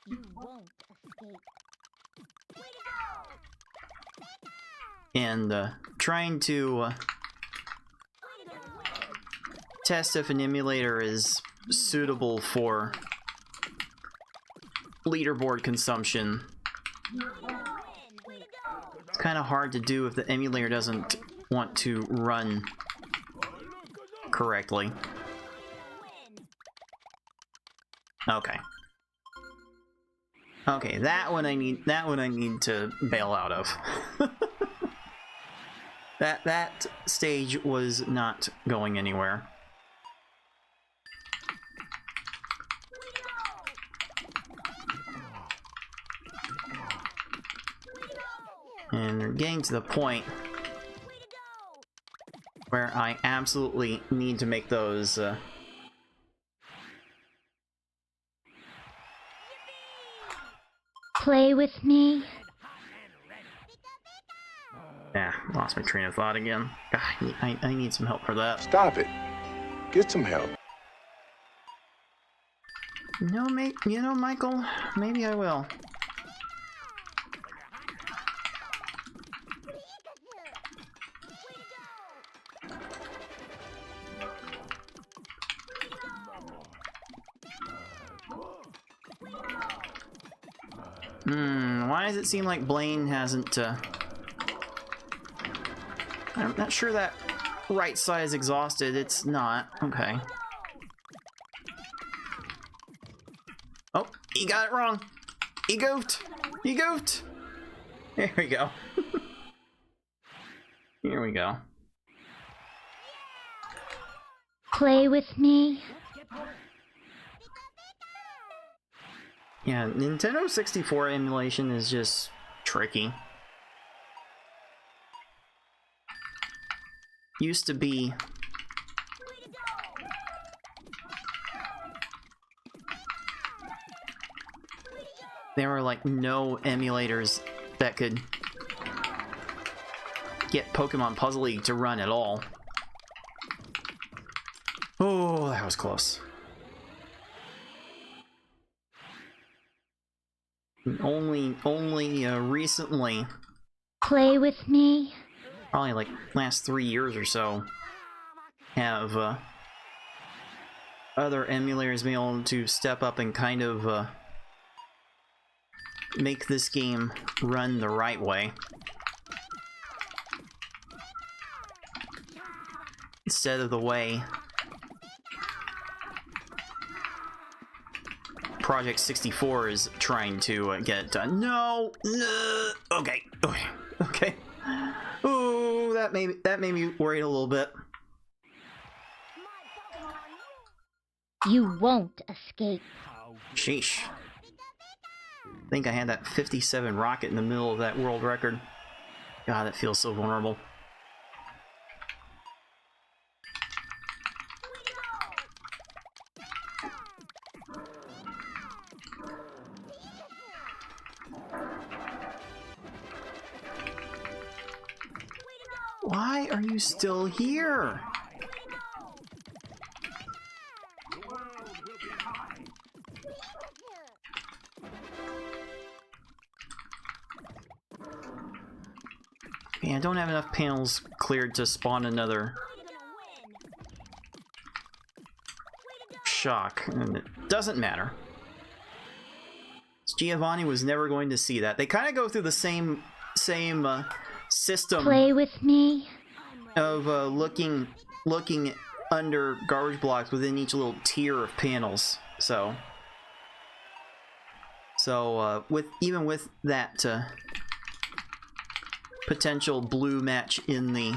You won't escape. And trying to test if an emulator is suitable for leaderboard consumption. It's kind of hard to do if the emulator doesn't want to run correctly. Okay. Okay, that one I need to bail out of. That stage was not going anywhere. And we're getting to the point where I absolutely need to make those Play with me. yeah, lost my train of thought again. God, I need some help for that. Stop it. Get some help. No, mate. You know, Michael, maybe I will. Why does it seem like Blaine hasn't, I'm not sure that right side is exhausted. It's not. Okay. Oh, he got it wrong. He goofed. He goofed. There we go. Here we go. Play with me. Yeah, Nintendo 64 emulation is just tricky. Used to be there were like no emulators that could get Pokemon Puzzle League to run at all. Oh, that was close. Only recently, Play with me. probably like last 3 years or so, have other emulators been able to step up and kind of make this game run the right way. Instead of the way Project 64 is trying to get it done. No! Okay. Okay. Okay. Ooh, that made me worried a little bit. You won't escape. Sheesh. I think I had that 57 rocket in the middle of that world record. God, that feels so vulnerable. Why are you still here? Okay, I don't have enough panels cleared to spawn another shock, and it doesn't matter. Giovanni was never going to see that. They kind of go through the same system. Play with me. Of looking under garbage blocks within each little tier of panels. So even with that potential blue match in the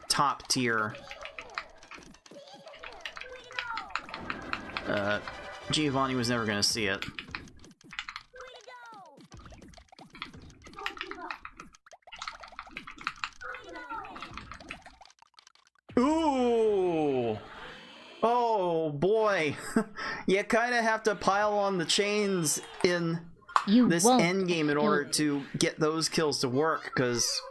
top tier, Giovanni was never going to see it. Ooh! Oh boy! You kind of have to pile on the chains in this end game in order to get those kills to work, because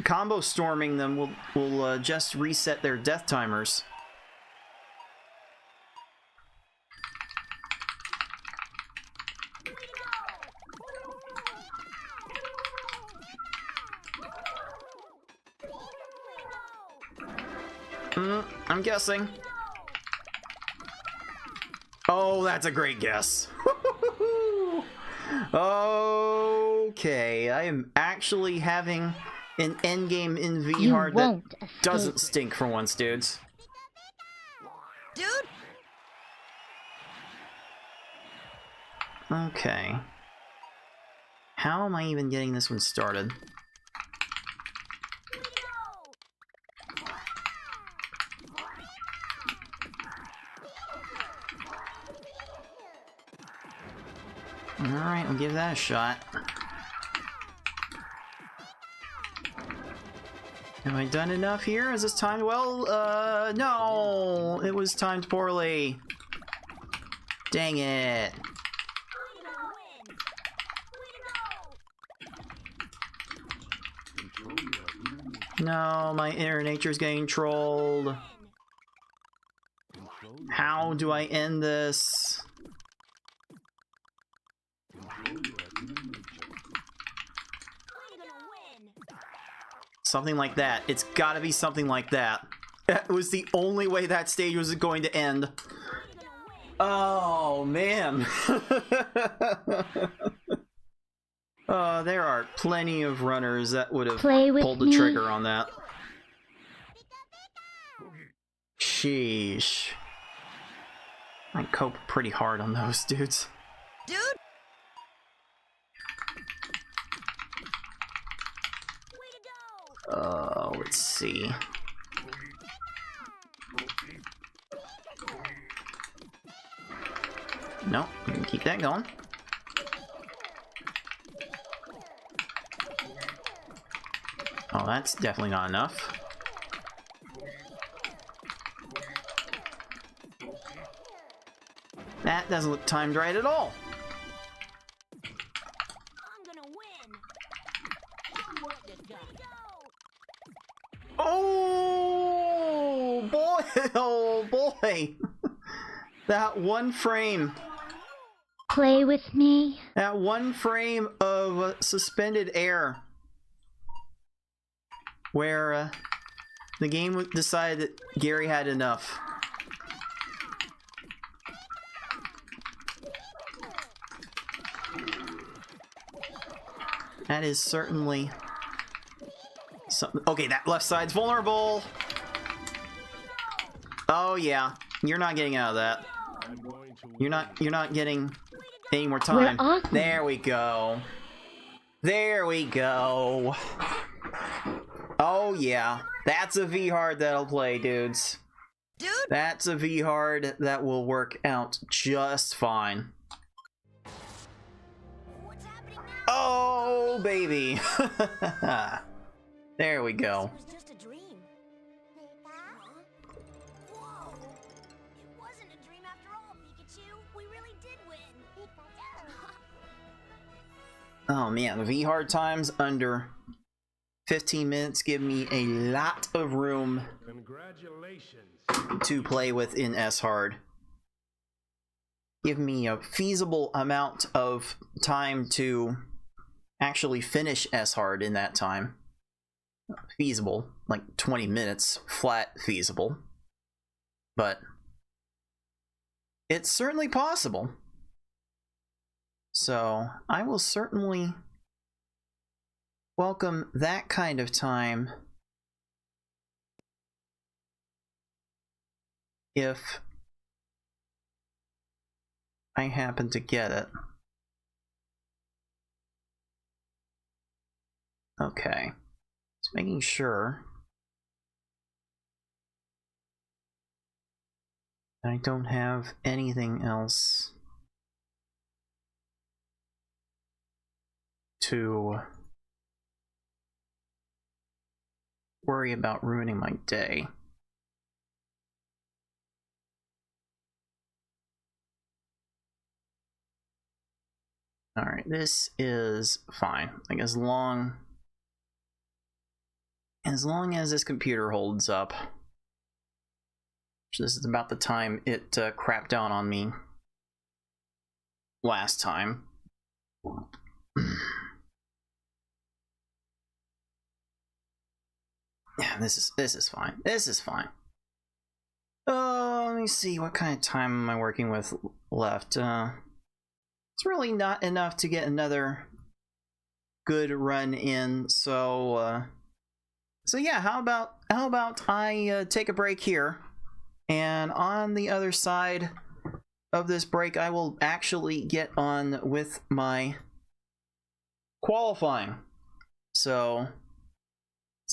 combo storming them will just reset their death timers. I'm guessing. Oh, that's a great guess. Oh Okay, I am actually having an endgame in V You hard that won't escape. doesn't stink for once, dudes. Dude, Okay. How am I even getting this one started? Alright, I'll give that a shot. Have I done enough here? Is this timed well? No! It was timed poorly. Dang it. No, my inner nature's getting trolled. How do I end this? Something like that. It's gotta be something like that. That was the only way that stage was going to end. Oh, man. There are plenty of runners that would have pulled the trigger on that. Sheesh. I cope pretty hard on those dudes. dude, Let's see. Nope, we can keep that going. Oh, that's definitely not enough. That doesn't look timed right at all. I'm gonna win. Oh boy! Oh boy! That one frame. Play with me. That one frame of suspended air. Where the game decided that Gary had enough. That is certainly something. Okay, that left side's vulnerable. Oh yeah, you're not getting out of that. You're not getting any more time. We're awesome. There we go. There we go. Oh yeah, that's a V hard that'll play, dudes. Dude, That's a V hard that will work out just fine. what's happening now? Oh baby. There we go. It was just a dream. Whoa! It wasn't a dream after all, Pikachu. We really did win. Oh man, V hard times under 15 minutes give me a lot of room Congratulations. to play with in S hard. Give me a feasible amount of time to actually finish S hard in that time. Feasible, like 20 minutes, flat feasible. But it's certainly possible. So I will certainly welcome that kind of time if I happen to get it. Okay, just making sure I don't have anything else to worry about ruining my day. Alright, this is fine. Like as long as this computer holds up. This is about the time it crapped down on me last time. Yeah, this is fine. This is fine. Oh, let me see. What kind of time am I working with left? It's really not enough to get another good run in. So yeah, how about I take a break here, and on the other side of this break, I will actually get on with my qualifying. So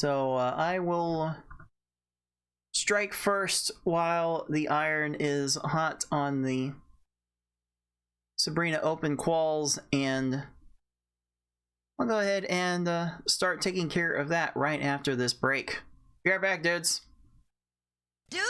I will strike first while the iron is hot on the Sabrina Open quals, and I'll go ahead and start taking care of that right after this break. Be right back, dudes. Dude!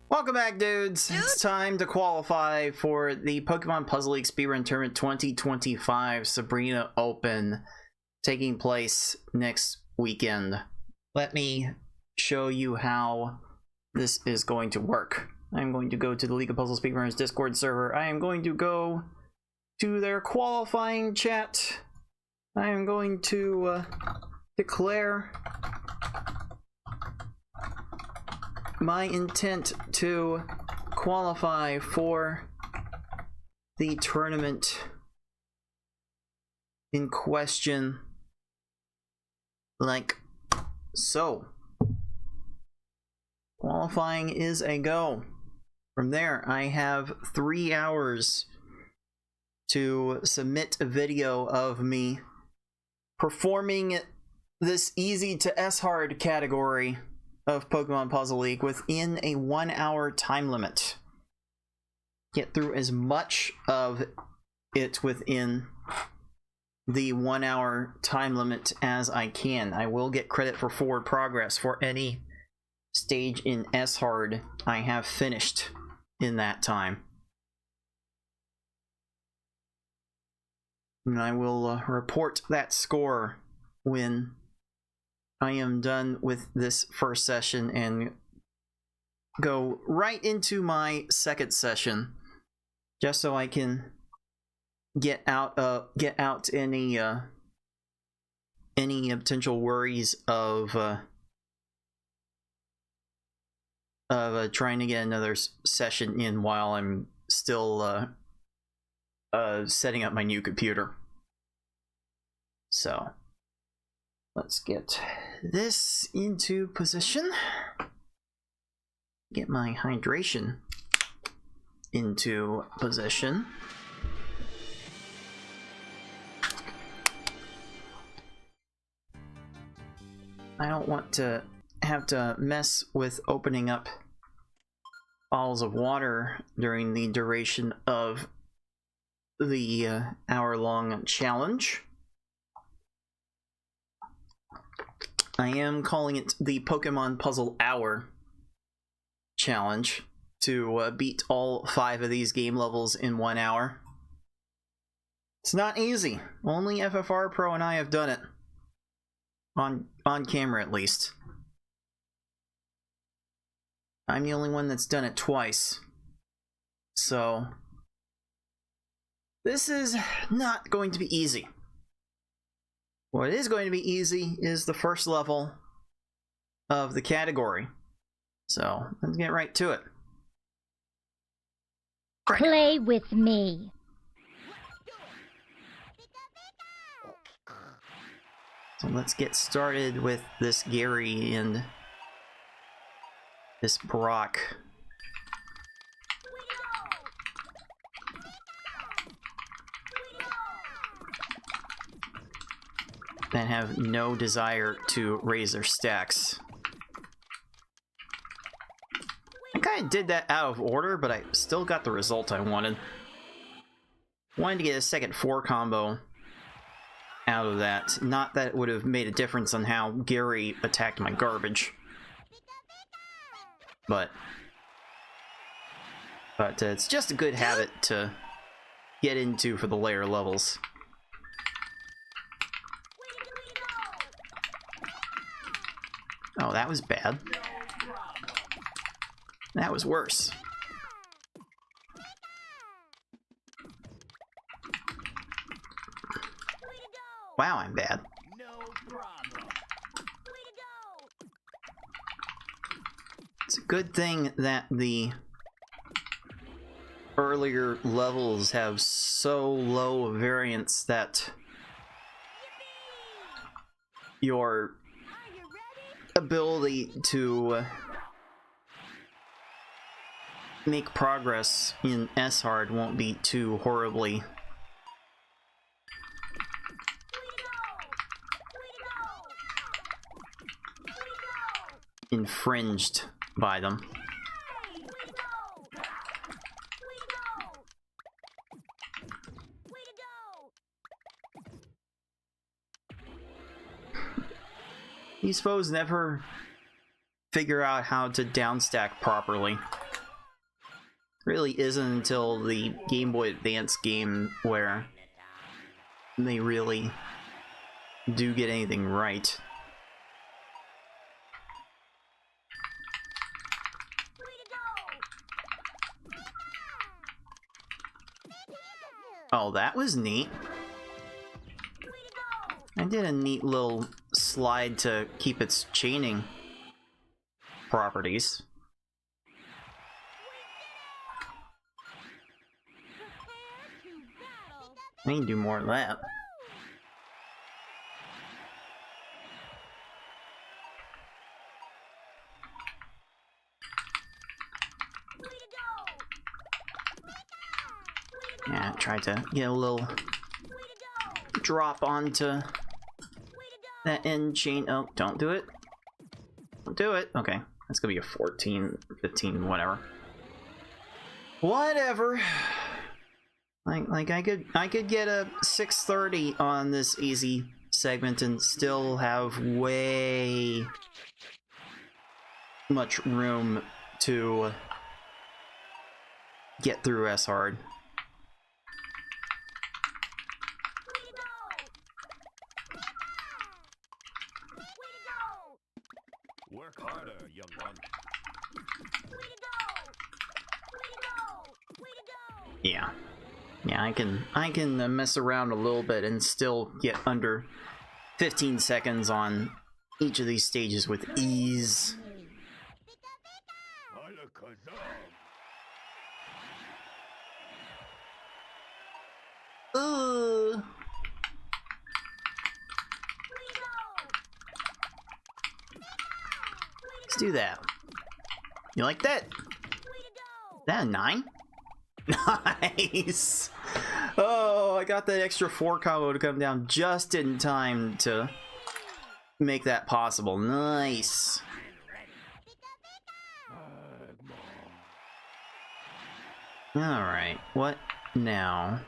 Welcome back, dudes. It's time to qualify for the Pokemon Puzzle League Speedrun Tournament 2025 Sabrina Open, taking place next weekend. Let me show you how this is going to work. I'm going to go to the League of Puzzle Speedrunners Discord server. I am going to go to their qualifying chat, I am going to declare my intent to qualify for the tournament in question, like so. Qualifying is a go. From there, I have 3 hours to submit a video of me performing this easy to S hard category of Pokemon Puzzle League within a 1 hour time limit. Get through as much of it within the 1 hour time limit as I can. I will get credit for forward progress for any stage in S hard I have finished in that time. And I will report that score when I am done with this first session and go right into my second session, just so I can get out any potential worries of trying to get another session in while I'm still setting up my new computer. So let's get this into position. Get my hydration into position. I don't want to have to mess with opening up bottles of water during the duration of the hour-long challenge. I am calling it the Pokemon Puzzle Hour Challenge to beat all 5 of these game levels in 1 hour. It's not easy. Only FFR Pro and I have done it. On camera, at least. I'm the only one that's done it twice. So this is not going to be easy. What is going to be easy is the first level of the category. So let's get right to it. Play with me. So let's get started with this Gary and this Brock. That have no desire to raise their stacks. I kind of did that out of order, but I still got the result I wanted. Wanted to get a second 4 combo out of that. Not that it would have made a difference on how Gary attacked my garbage. But it's just a good habit to get into for the later levels. Oh, that was bad. That was worse. Wow, I'm bad. It's a good thing that the earlier levels have so low variance that your ability to make progress in S hard won't be too horribly infringed by them. These foes never figure out how to downstack properly. Really isn't until the Game Boy Advance game where they really do get anything right. Oh, that was neat. I did a neat little slide to keep its chaining properties. I need to do more of that. Yeah, try to get a little drop onto that end chain. Oh, don't do it. Don't do it. Okay, that's gonna be a 14, 15, whatever. Whatever. Like I could get a 630 on this easy segment and still have way much room to get through S hard. Work harder, young one. Yeah. Yeah, I can mess around a little bit and still get under 15 seconds on each of these stages with ease. Let's do that. You like that? Is that a 9? Nice! Oh, I got that extra 4 combo to come down just in time to make that possible. Nice! Alright, what now?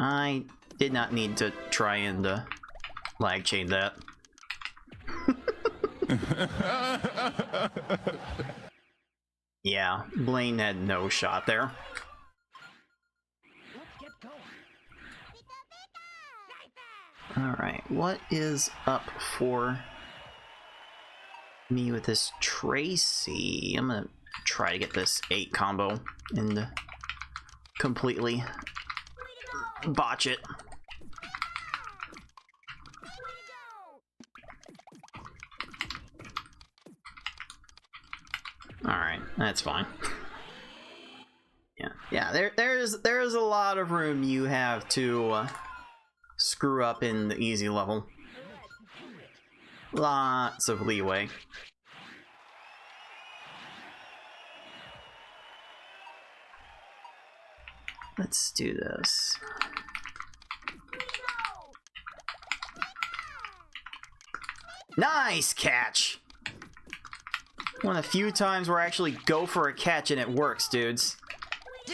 I did not need to try and lag chain that. Yeah, Blaine had no shot there. Alright, what is up for me with this Tracy? I'm gonna try to get this 8 combo and completely botch it. Alright, that's fine. Yeah, there's a lot of room you have to screw up in the easy level. Lots of leeway. Let's do this. Nice catch! One of the few times where I actually go for a catch and it works, dudes.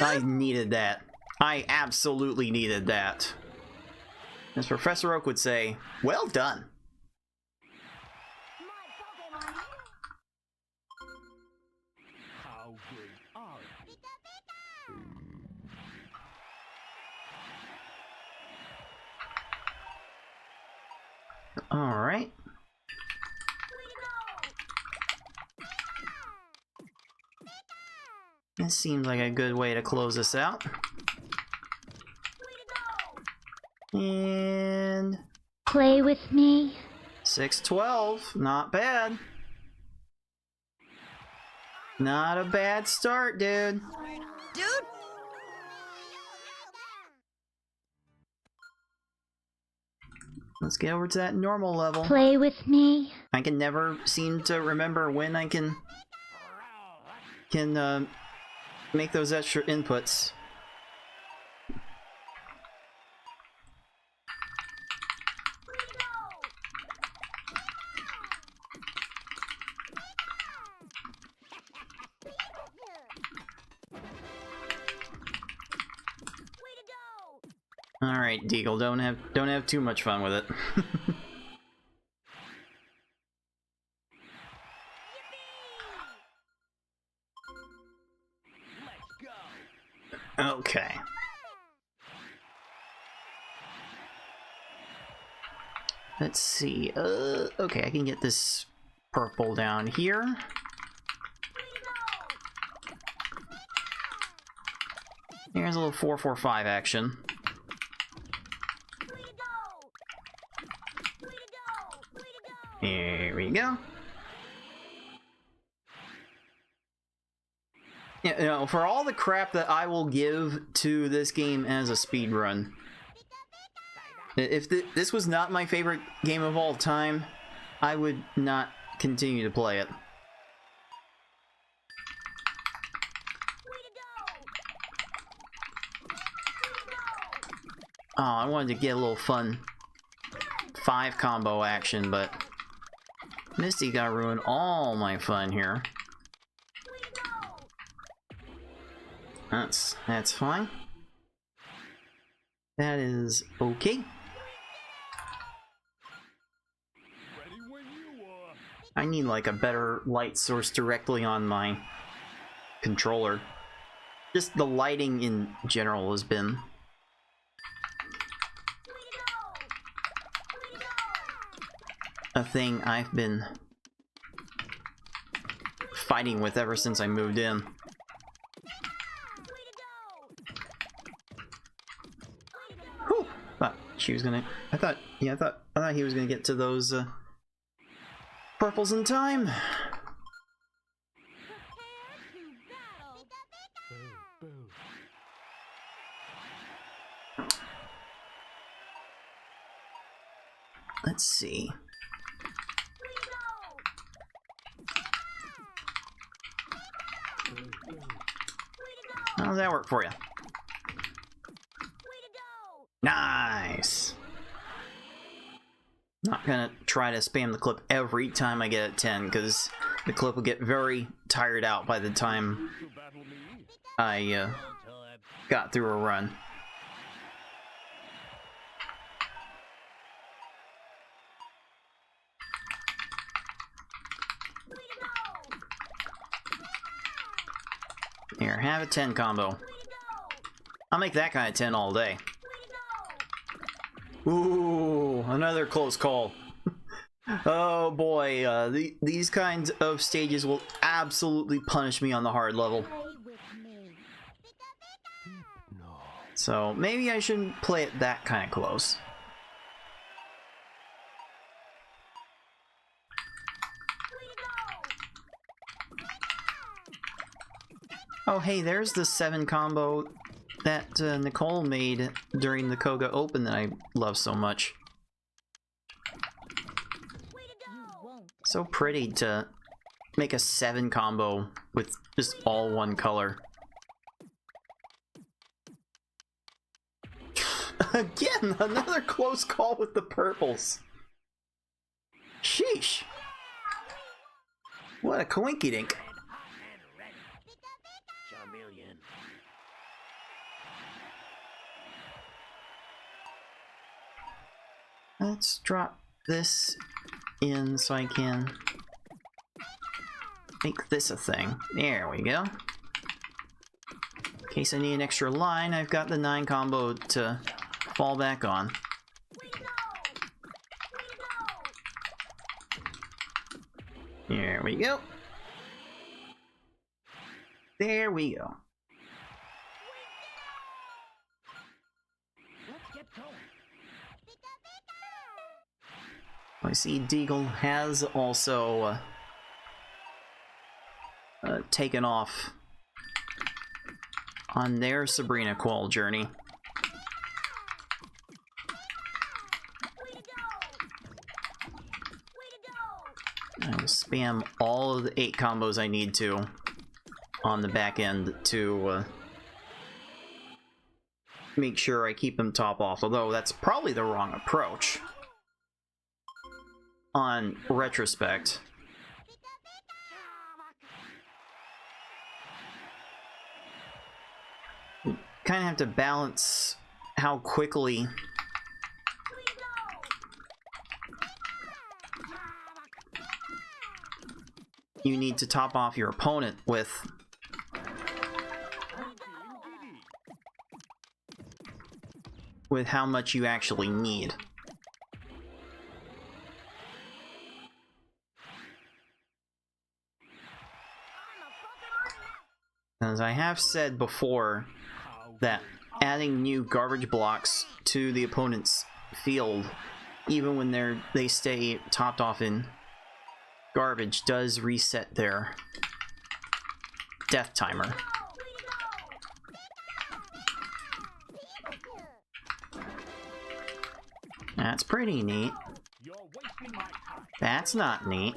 I needed that. I absolutely needed that. As Professor Oak would say, well done. How good are you? Alright. This seems like a good way to close this out. And Play with me. 6-12, not bad. Not a bad start, dude. Let's get over to that normal level. Play with me. I can never seem to remember when I can make those extra inputs. All right, Deagle, don't have too much fun with it. Okay. Let's see. Okay, I can get this purple down here. Here's a little 4-4-5 action. Here we go. Yeah, you know, for all the crap that I will give to this game as a speedrun, if this was not my favorite game of all time, I would not continue to play it. Oh, I wanted to get a little fun 5 combo action, but Misty got ruined all my fun here. That's fine. That is okay. I need like a better light source directly on my controller. Just the lighting in general has been a thing I've been fighting with ever since I moved in. Whew! Thought she was gonna. I thought he was gonna get to those purples in time. Let's see. How does that work for you? Nice! Not gonna try to spam the clip every time I get at 10, because the clip will get very tired out by the time I got through a run. Here, have a 10 combo. I'll make that kind of 10 all day. Ooh, another close call. Oh boy, these kinds of stages will absolutely punish me on the hard level. So maybe I shouldn't play it that kind of close. Oh hey, there's the 7 combo that Nicole made during the Koga Open that I love so much. So pretty to make a 7 combo with just all one color. Again, another close call with the purples. Sheesh. What a coinky-dink. Let's drop this in so I can make this a thing. There we go. In case I need an extra line, I've got the 9 combo to fall back on. There we go. There we go. I see Deagle has also taken off on their Sabrina qual journey. I will spam all of the 8 combos I need to on the back end to make sure I keep them top off, although that's probably the wrong approach on retrospect. You kind of have to balance how quickly you need to top off your opponent with how much you actually need. As I have said before, that adding new garbage blocks to the opponent's field, even when they stay topped off in garbage, does reset their death timer. That's pretty neat. That's not neat.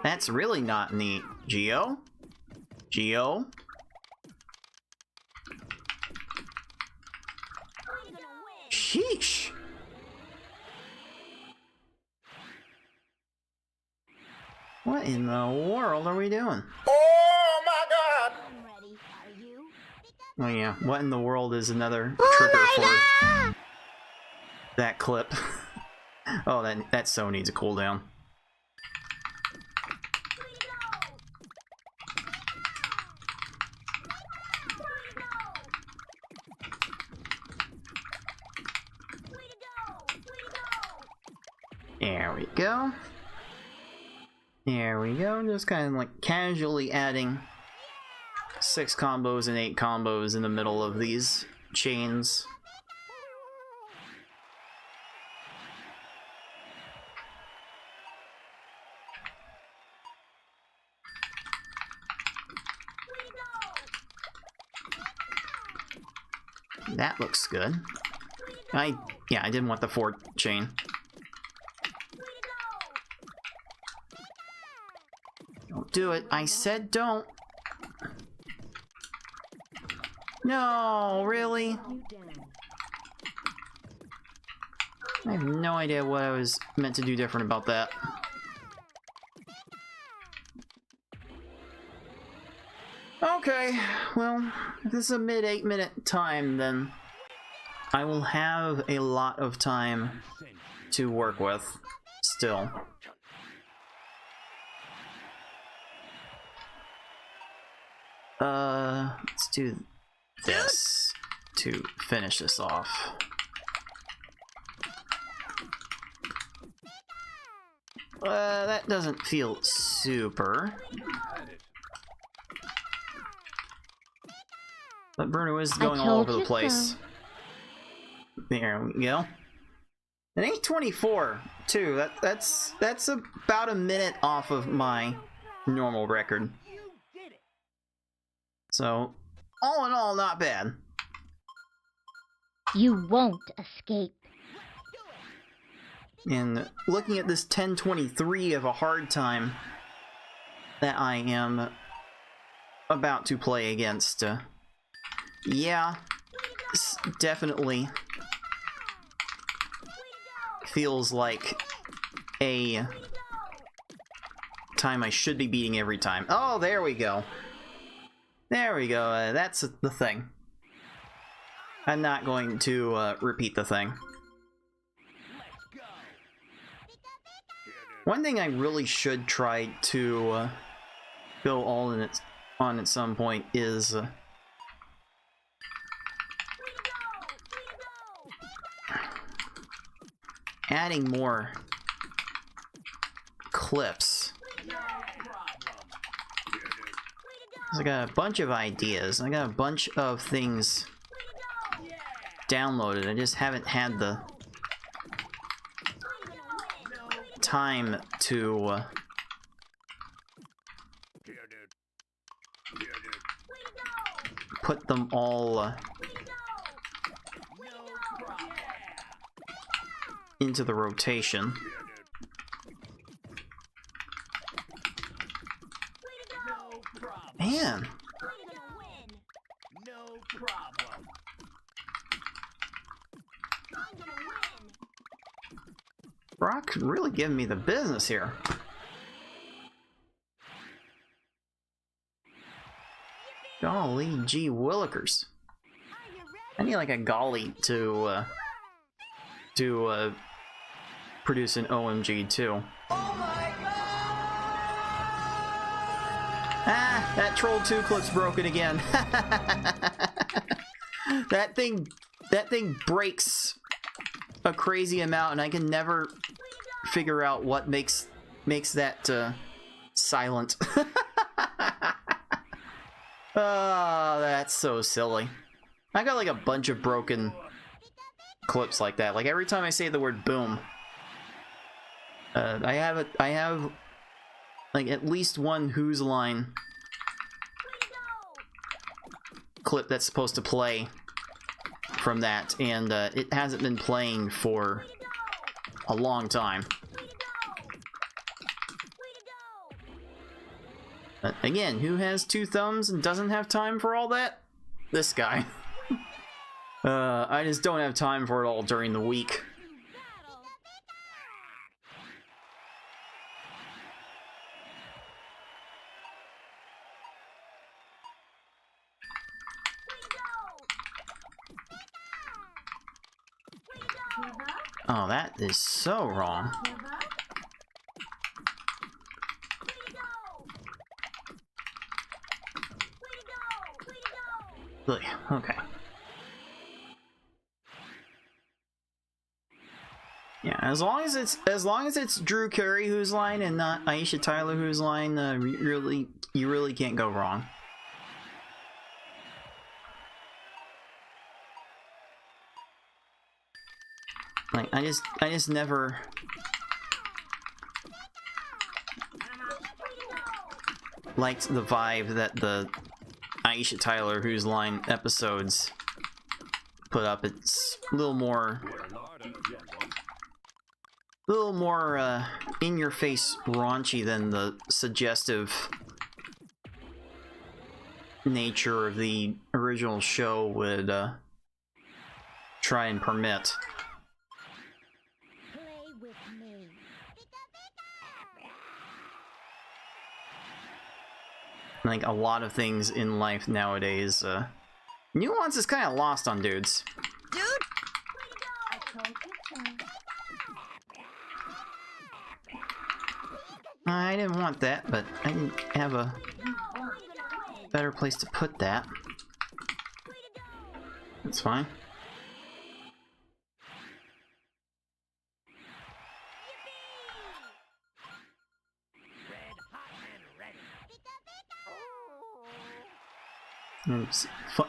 That's really not neat. Geo? Geo? Sheesh! What in the world are we doing? Oh my God! I'm ready. Are you? Oh yeah, what in the world is another trigger for that clip? Oh, that so needs a cooldown. There we go. There we go. Just kind of like casually adding 6 combos and 8 combos in the middle of these chains. That looks good. I didn't want the 4 chain. Don't do it. I said don't. No, really? I have no idea what I was meant to do different about that. Okay, well, if this is a mid 8-minute time, then I will have a lot of time to work with still. Let's do this to finish this off. That doesn't feel super. But Bruno is going all over the place. There we go. An 8:24 too. That's about a minute off of my normal record. So, all in all, not bad. You won't escape. And looking at this 10:23 of a hard time that I am about to play against, yeah, this definitely feels like a time I should be beating every time. Oh, there we go. There we go. That's the thing. I'm not going to repeat the thing. One thing I really should try to go all in on at some point is adding more clips. I got a bunch of ideas. I got a bunch of things downloaded. I just haven't had the time to put them all into the rotation. Man. Brock really giving me the business here. Golly gee willikers. I need like a golly to produce an OMG too. Ah, that Troll 2 clip's broken again. That thing breaks a crazy amount, and I can never figure out what makes that silent. Oh, that's so silly. I got like a bunch of broken clips like that. Like every time I say the word boom, I have like at least one Who's Line clip that's supposed to play from that, and it hasn't been playing for a long time. But again, who has two thumbs and doesn't have time for all that? This guy. I just don't have time for it all during the week. Oh, that is so wrong. Really? Okay. Yeah, as long as it's Drew Carey Who's Line and not Aisha Tyler Who's Line, you really can't go wrong. Like I just never liked the vibe that the Aisha Tyler Who's Line episodes put up. It's a little more in your face raunchy than the suggestive nature of the original show would try and permit. Like a lot of things in life nowadays, nuance is kind of lost on Dudes. Dude! I didn't want that, but I didn't have a better place to put that. That's fine.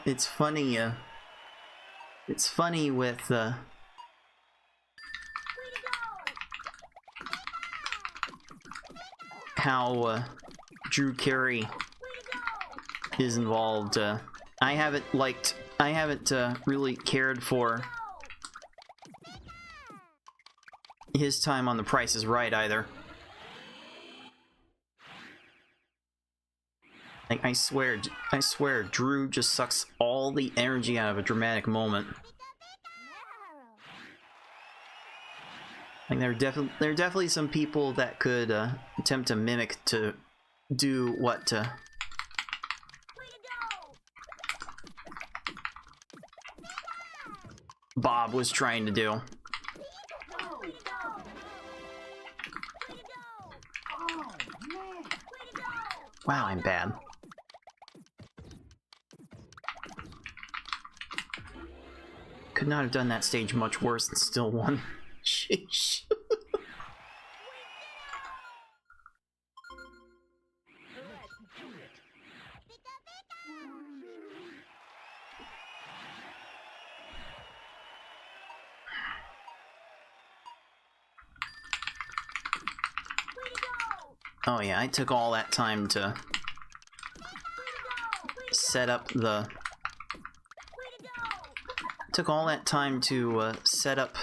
It's funny. It's funny with how Drew Carey is involved. I haven't really cared for his time on The Price is Right either. Like, I swear, Drew just sucks all the energy out of a dramatic moment. Like, there are definitely some people that could attempt to mimic to do what Bob was trying to do. Wow, I'm bad. Could not have done that stage much worse and still won. Sheesh. Oh yeah, I took all that time to set up the... set up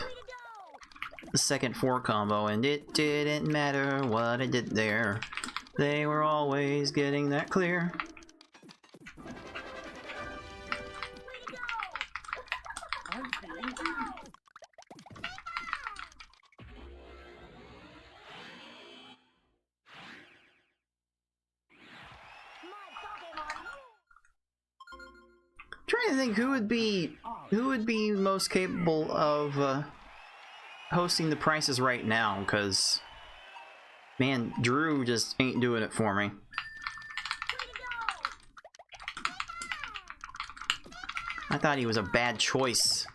the second 4 combo, and it didn't matter what I did there. They were always getting that clear. Trying to think who would be most capable of hosting The Price is Right now, because man, Drew just ain't doing it for me. I thought he was a bad choice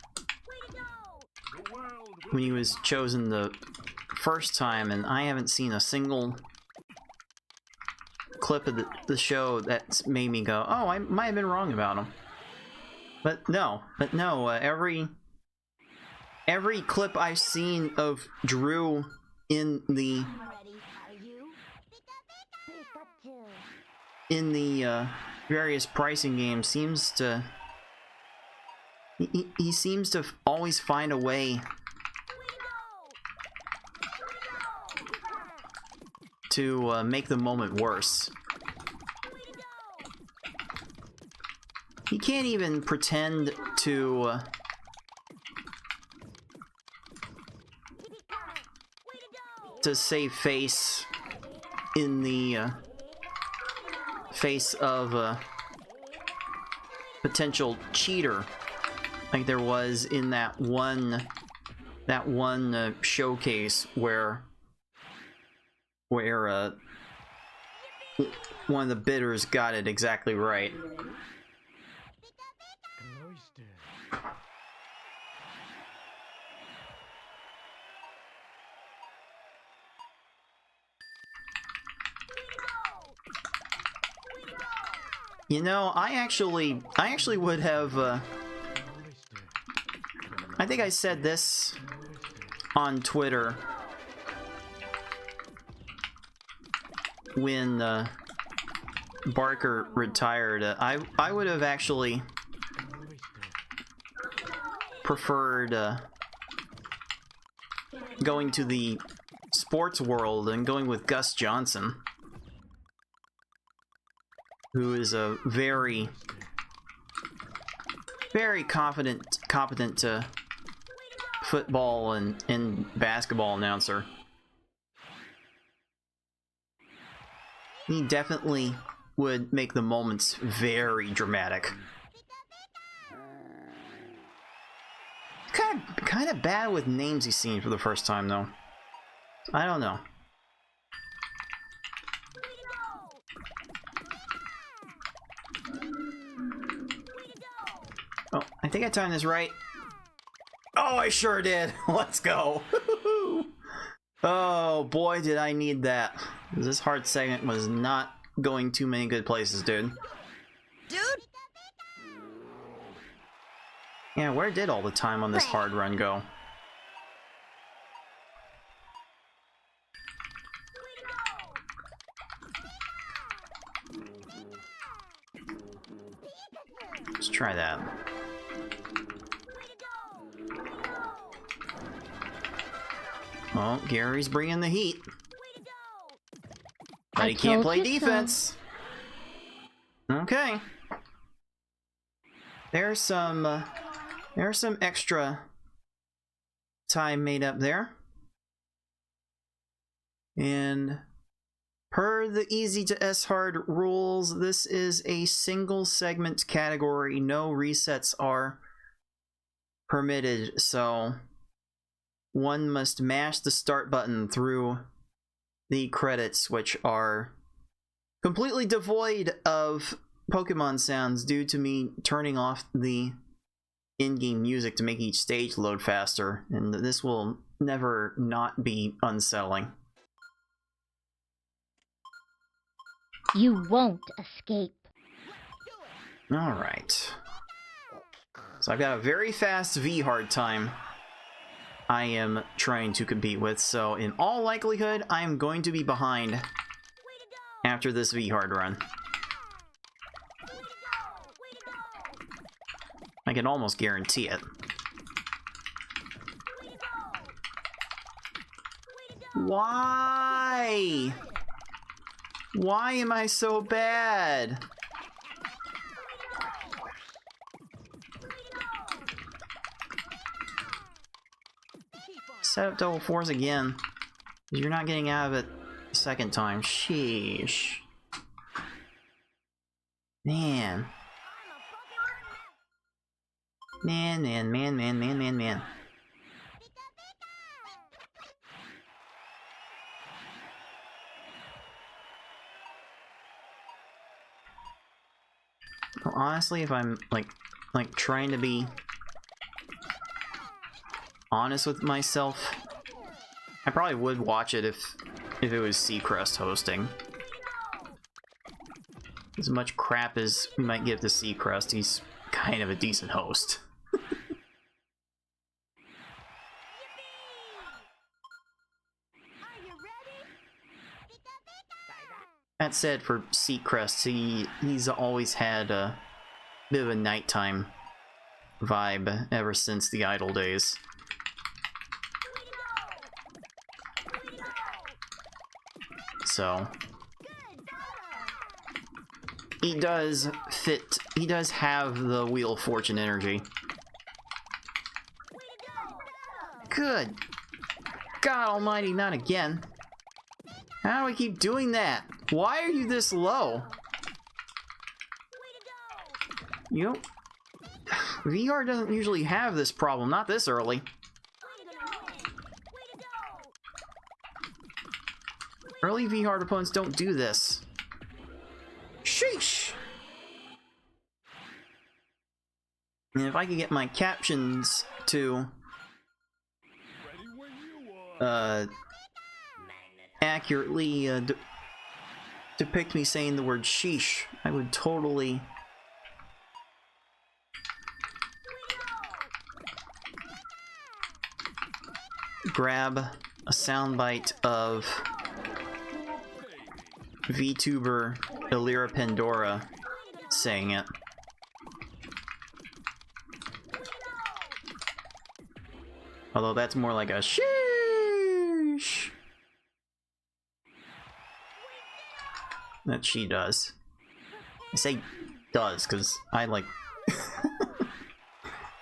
when he was chosen the first time, and I haven't seen a single clip of the show that's made me go, oh, I might have been wrong about him. But no, every clip I've seen of Drew in the various pricing games seems to he seems to always find a way to make the moment worse. He can't even pretend to save face in the face of a potential cheater, like there was in that one showcase where one of the bidders got it exactly right. You know, I actually would have, I think I said this on Twitter when Barker retired. I would have actually preferred going to the sports world and going with Gus Johnson, who is a very competent football and basketball announcer. He definitely would make the moments very dramatic. Kind of bad with names he's seen for the first time, though. I don't know. Oh, I think I timed this right. Oh, I sure did. Let's go. Oh, boy, did I need that. This hard segment was not going too many good places, dude. Dude! Yeah, where did all the time on this hard run go? Let's try that. Oh, Gary's bringing the heat. But he can't play defense. Okay. There's some extra time made up there. And per the easy to S hard rules, this is a single segment category. No resets are permitted, so one must mash the start button through the credits, which are completely devoid of Pokemon sounds due to me turning off the in-game music to make each stage load faster, and this will never not be unsettling. You won't escape. Alright. So I've got a very fast V-hard time I am trying to compete with, so in all likelihood, I am going to be behind after this V-hard run. I can almost guarantee it. Why? Why am I so bad? Set up double fours again. You're not getting out of it the second time. Sheesh. Man. Man. Well, honestly, if I'm like trying to be honest with myself, I probably would watch it if it was Seacrest hosting. As much crap as we might give to Seacrest, he's kind of a decent host. That said, for Seacrest, he's always had a bit of a nighttime vibe ever since the Idle days. So he does have the Wheel of Fortune energy. Good God almighty, not again. How do I keep doing that? Why are you this low? You know, VR doesn't usually have this problem, not this early. Early VR opponents don't do this. Sheesh! And if I could get my captions to accurately depict me saying the word sheesh, I would totally grab a soundbite of VTuber Illyra Pandora saying it. Although that's more like a sheesh that she does. I say does because I like.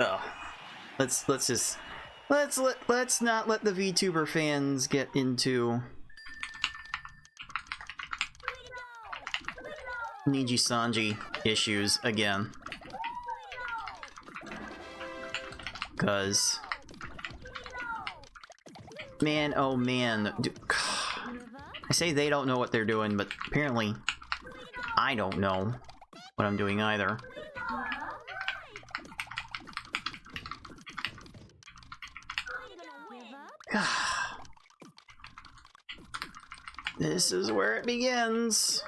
Oh, let's not let the VTuber fans get into Niji Sanji issues again, cause man, oh man, I say they don't know what they're doing, but apparently I don't know what I'm doing either. This is where it begins.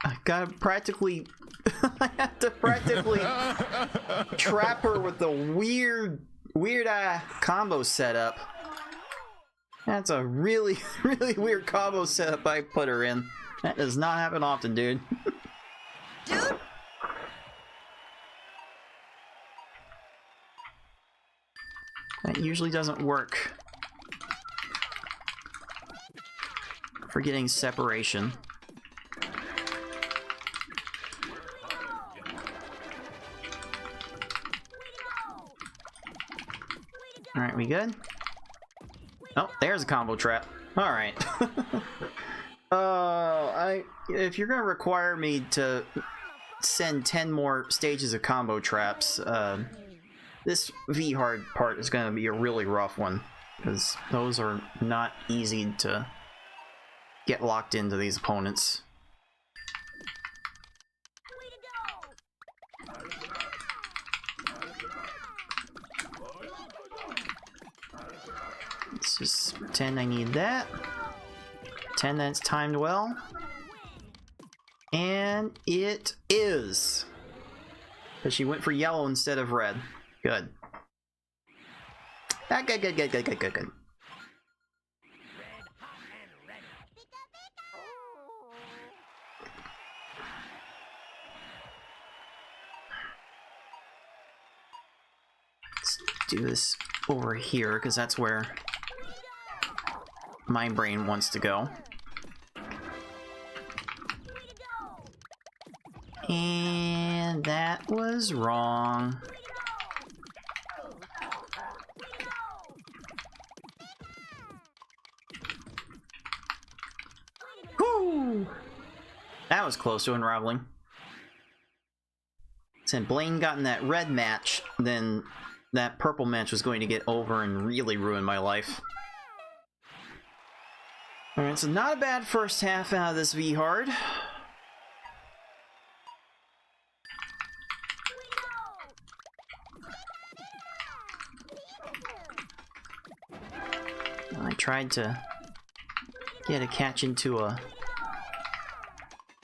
I gotta practically I have to practically trap her with the weird combo setup. That's a really weird combo setup I put her in. That does not happen often, dude. Dude! That usually doesn't work for getting separation. Alright, we good? Oh, there's a combo trap. Alright. If you're gonna require me to send 10 more stages of combo traps, this V-hard part is gonna be a really rough one, because those are not easy to get locked into these opponents. Let's just pretend I need that. Pretend that it's timed well. And it is. But she went for yellow instead of red. Good. Ah, good. Let's do this over here, because that's where my brain wants to go. And that was wrong. Whoo! That was close to unraveling. Since Blaine got in that red match, then that purple match was going to get over and really ruin my life. Alright, so not a bad first half out of this V-hard. tried to get a catch into a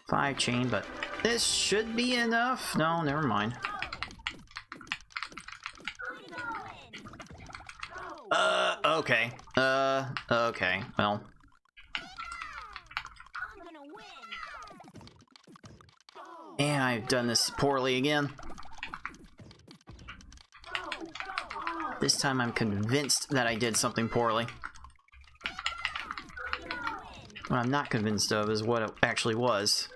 5 chain, but this should be enough. No, never mind. Okay. Okay. Well. And I've done this poorly again. This time I'm convinced that I did something poorly. What I'm not convinced of is what it actually was.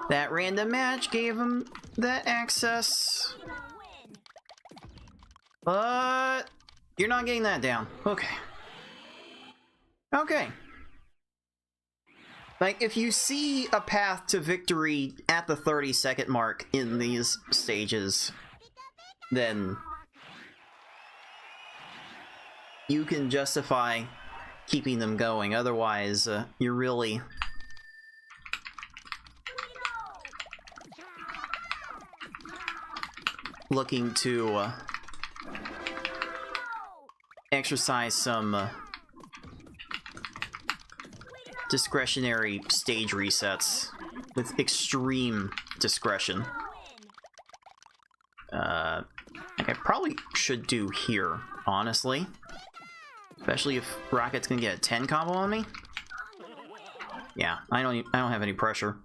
That random match gave him that access. But you're not getting that down. Okay. Okay. Like, if you see a path to victory at the 30-second mark in these stages, then you can justify keeping them going. Otherwise, you're really looking to exercise some discretionary stage resets with extreme discretion. Like I probably should do here, honestly. Especially if Rocket's gonna get a 10 combo on me. Yeah, I don't have any pressure.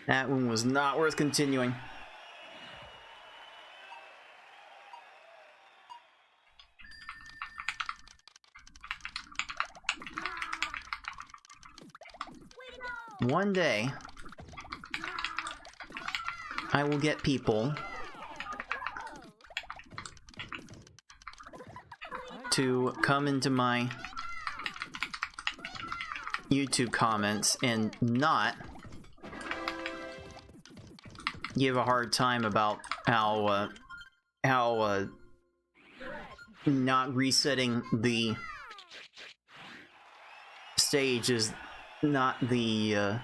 That one was not worth continuing. One day, I will get people to come into my YouTube comments and not give a hard time about how not resetting the stage is not the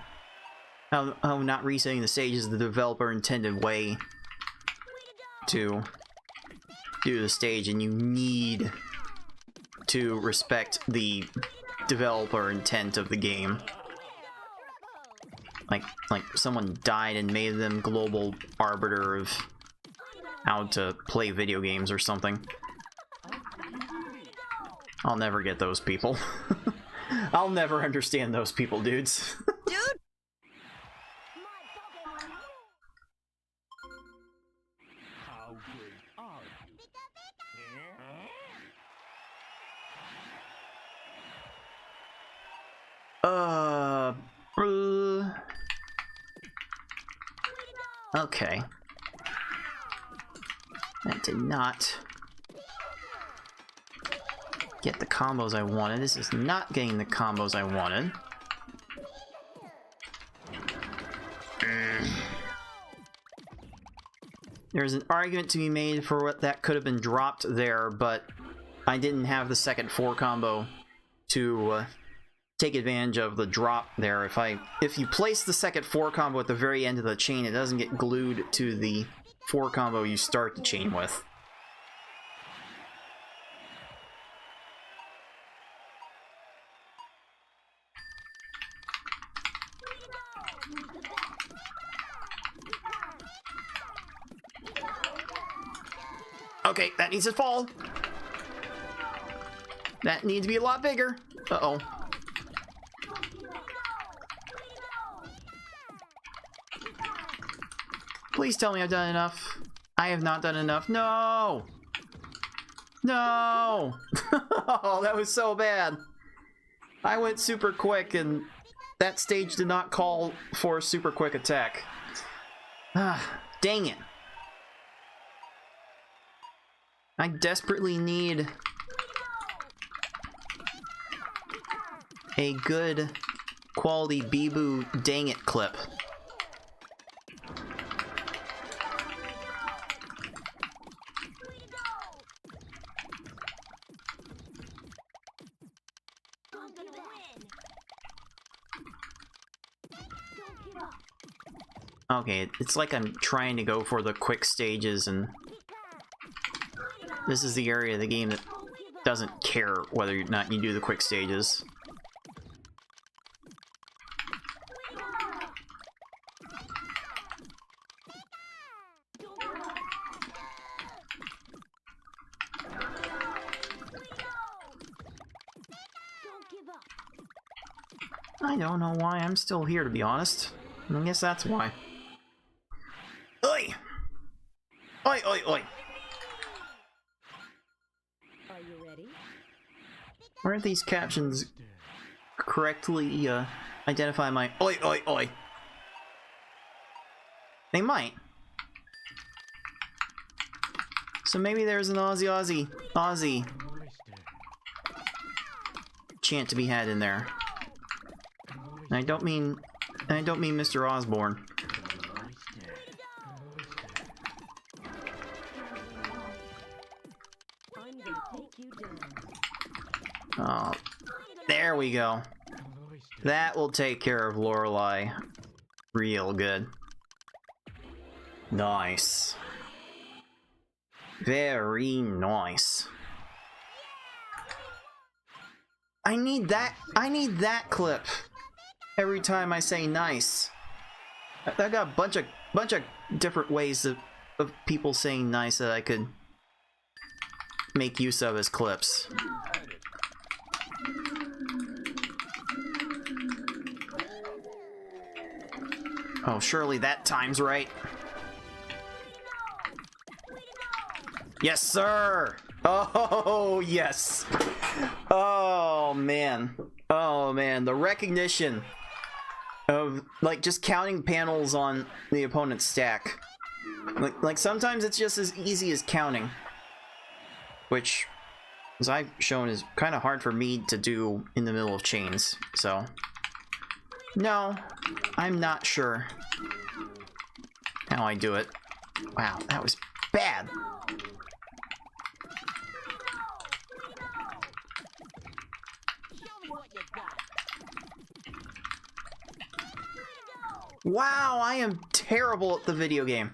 how not resetting the stage is the developer intended way to do the stage, and you need to respect the developer intent of the game. Like someone died and made them global arbiter of how to play video games or something. I'll never get those people. I'll never understand those people, dudes. Dude! How good are Okay. That did not get the combos I wanted. This is not getting the combos I wanted. There's an argument to be made for what that could have been dropped there, but I didn't have the second 4 combo to take advantage of the drop there. If you place the second 4 combo at the very end of the chain, it doesn't get glued to the 4 combo you start the chain with. Okay, that needs to fall. That needs to be a lot bigger. Uh-oh. Please tell me I've done enough. I have not done enough. No! No! Oh, that was so bad. I went super quick and that stage did not call for a super quick attack. Ah, dang it. I desperately need a good quality Bee-Boo dang it clip. Okay, it's like I'm trying to go for the quick stages and This is the area of the game that doesn't care whether or not you do the quick stages. I don't know why I'm still here, to be honest. I guess that's why. Oi! Oi, oi, oi! Are you ready? Aren't these captions correctly identify my oi, oi, oi? They might. So maybe there's an Aussie chant to be had in there. And I don't mean Mr. Osborne. Oh, there we go. That will take care of Lorelei real good. Nice. Very nice. I need that clip every time I say nice. I got a bunch of different ways of people saying nice that I could make use of as clips. Oh, surely that time's right. Yes, sir! Oh, yes! Oh, man. Oh, man. The recognition of, like, just counting panels on the opponent's stack. Like sometimes it's just as easy as counting. Which, as I've shown, is kind of hard for me to do in the middle of chains, so... No, I'm not sure how I do it. Wow, that was bad. Wow, I am terrible at the video game.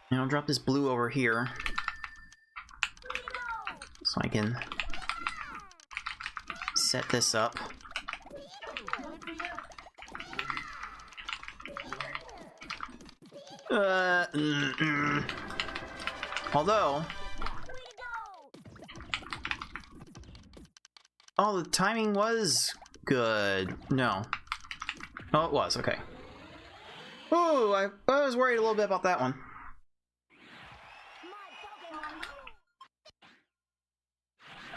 And I'll drop this blue over here so I can set this up. Although, oh, the timing was good. No. Oh, it was. Okay. Ooh, I was worried a little bit about that one.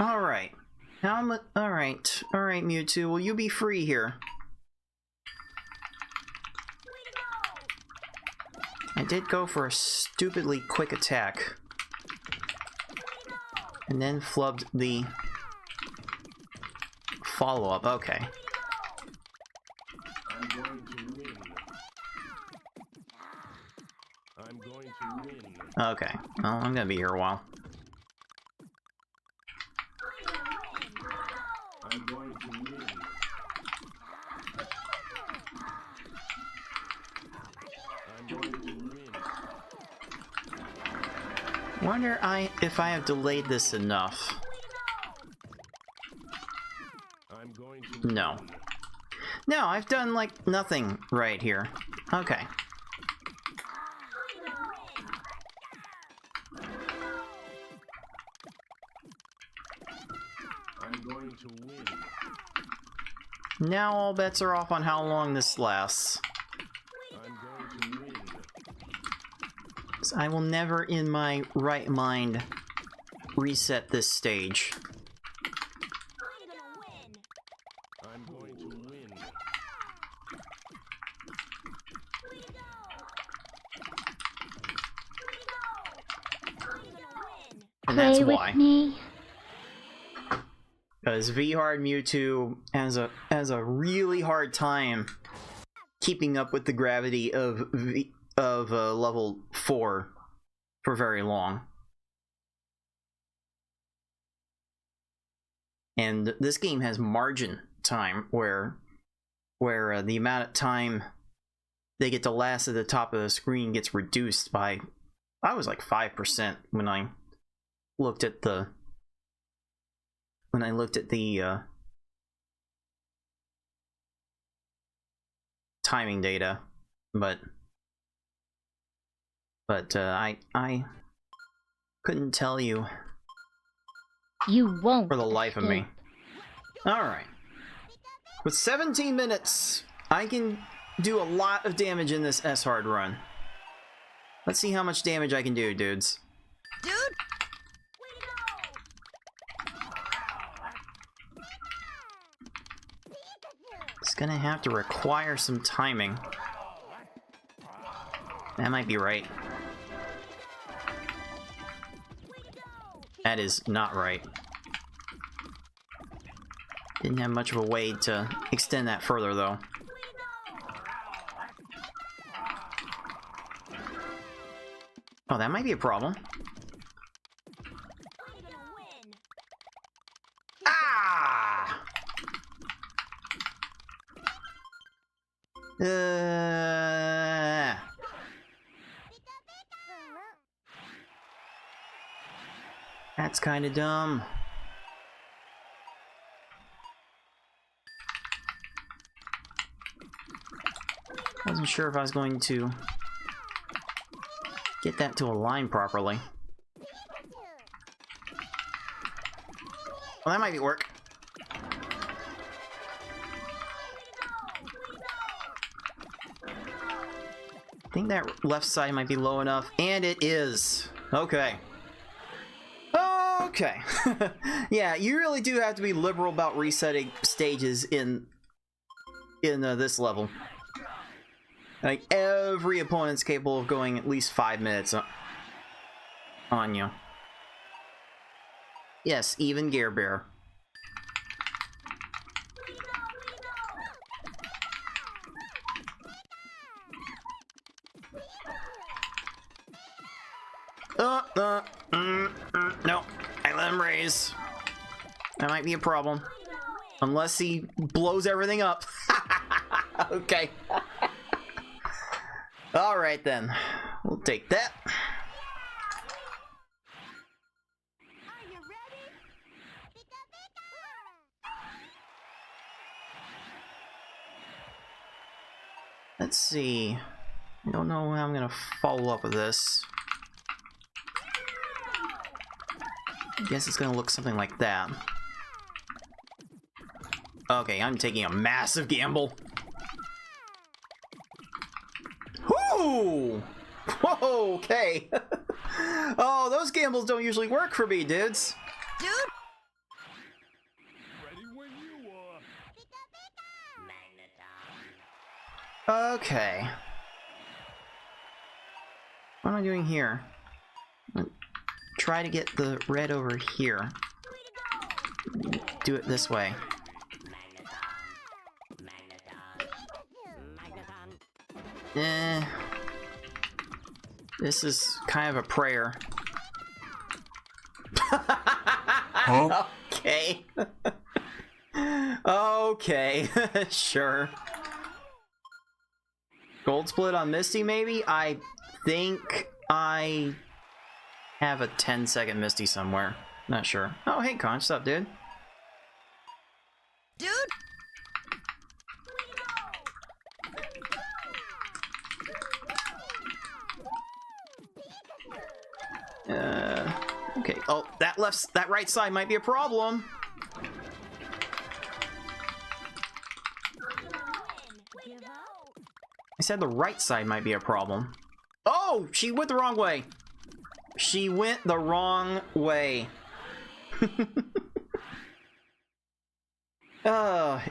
Alright. Alright, Mewtwo, will you be free here? I did go for a stupidly quick attack. And then flubbed the follow-up. Okay. I'm going to win. I'm going to win. Okay. Well, I'm gonna be here a while. I'm going to win. I'm going to win. Wonder if I have delayed this enough. I'm going to No. No, I've done, like, nothing right here. Okay. I'm going to win. Now all bets are off on how long this lasts. I'm going to win. 'Cause I will never in my right mind reset this stage. I'm going to win. And that's Play why. with me. Because V-Hard Mewtwo has a really hard time keeping up with the gravity of level 4 for very long. And this game has margin time, where the amount of time they get to last at the top of the screen gets reduced by, I was like 5% when I looked at the timing data, but I couldn't tell you You won't for the life of me. escape. Alright. With 17 minutes, I can do a lot of damage in this S-Hard run. Let's see how much damage I can do, dudes. Dude, It's gonna have to require some timing. That might be right. That is not right. Didn't have much of a way to extend that further, though. Oh, that might be a problem. Ah! That's kind of dumb. Wasn't sure if I was going to get that to align properly. Well, that might work. I think that left side might be low enough, and it is. Okay. Okay. Yeah, you really do have to be liberal about resetting stages in this level. Like, every opponent's capable of going at least 5 minutes on you. Yes, even Gear Bear. No, I let him raise. That might be a problem. Unless he blows everything up. Okay. Alright then. We'll take that. Let's see. I don't know how I'm gonna follow up with this. I guess it's gonna look something like that. Okay, I'm taking a massive gamble. Whoo! Whoa, okay. Oh, those gambles don't usually work for me, dudes. dude, Ready when you are. Okay. What am I doing here? Try to get the red over here. Do it this way. This is kind of a prayer. Huh? Okay. Okay, sure. Gold split on Misty, maybe? I think I have a 10-second Misty somewhere. Not sure. Oh, hey, Conch. What's up, dude? dude, Okay. Oh, that right side might be a problem. I said the right side might be a problem. Oh, she went the wrong way. She went the wrong way.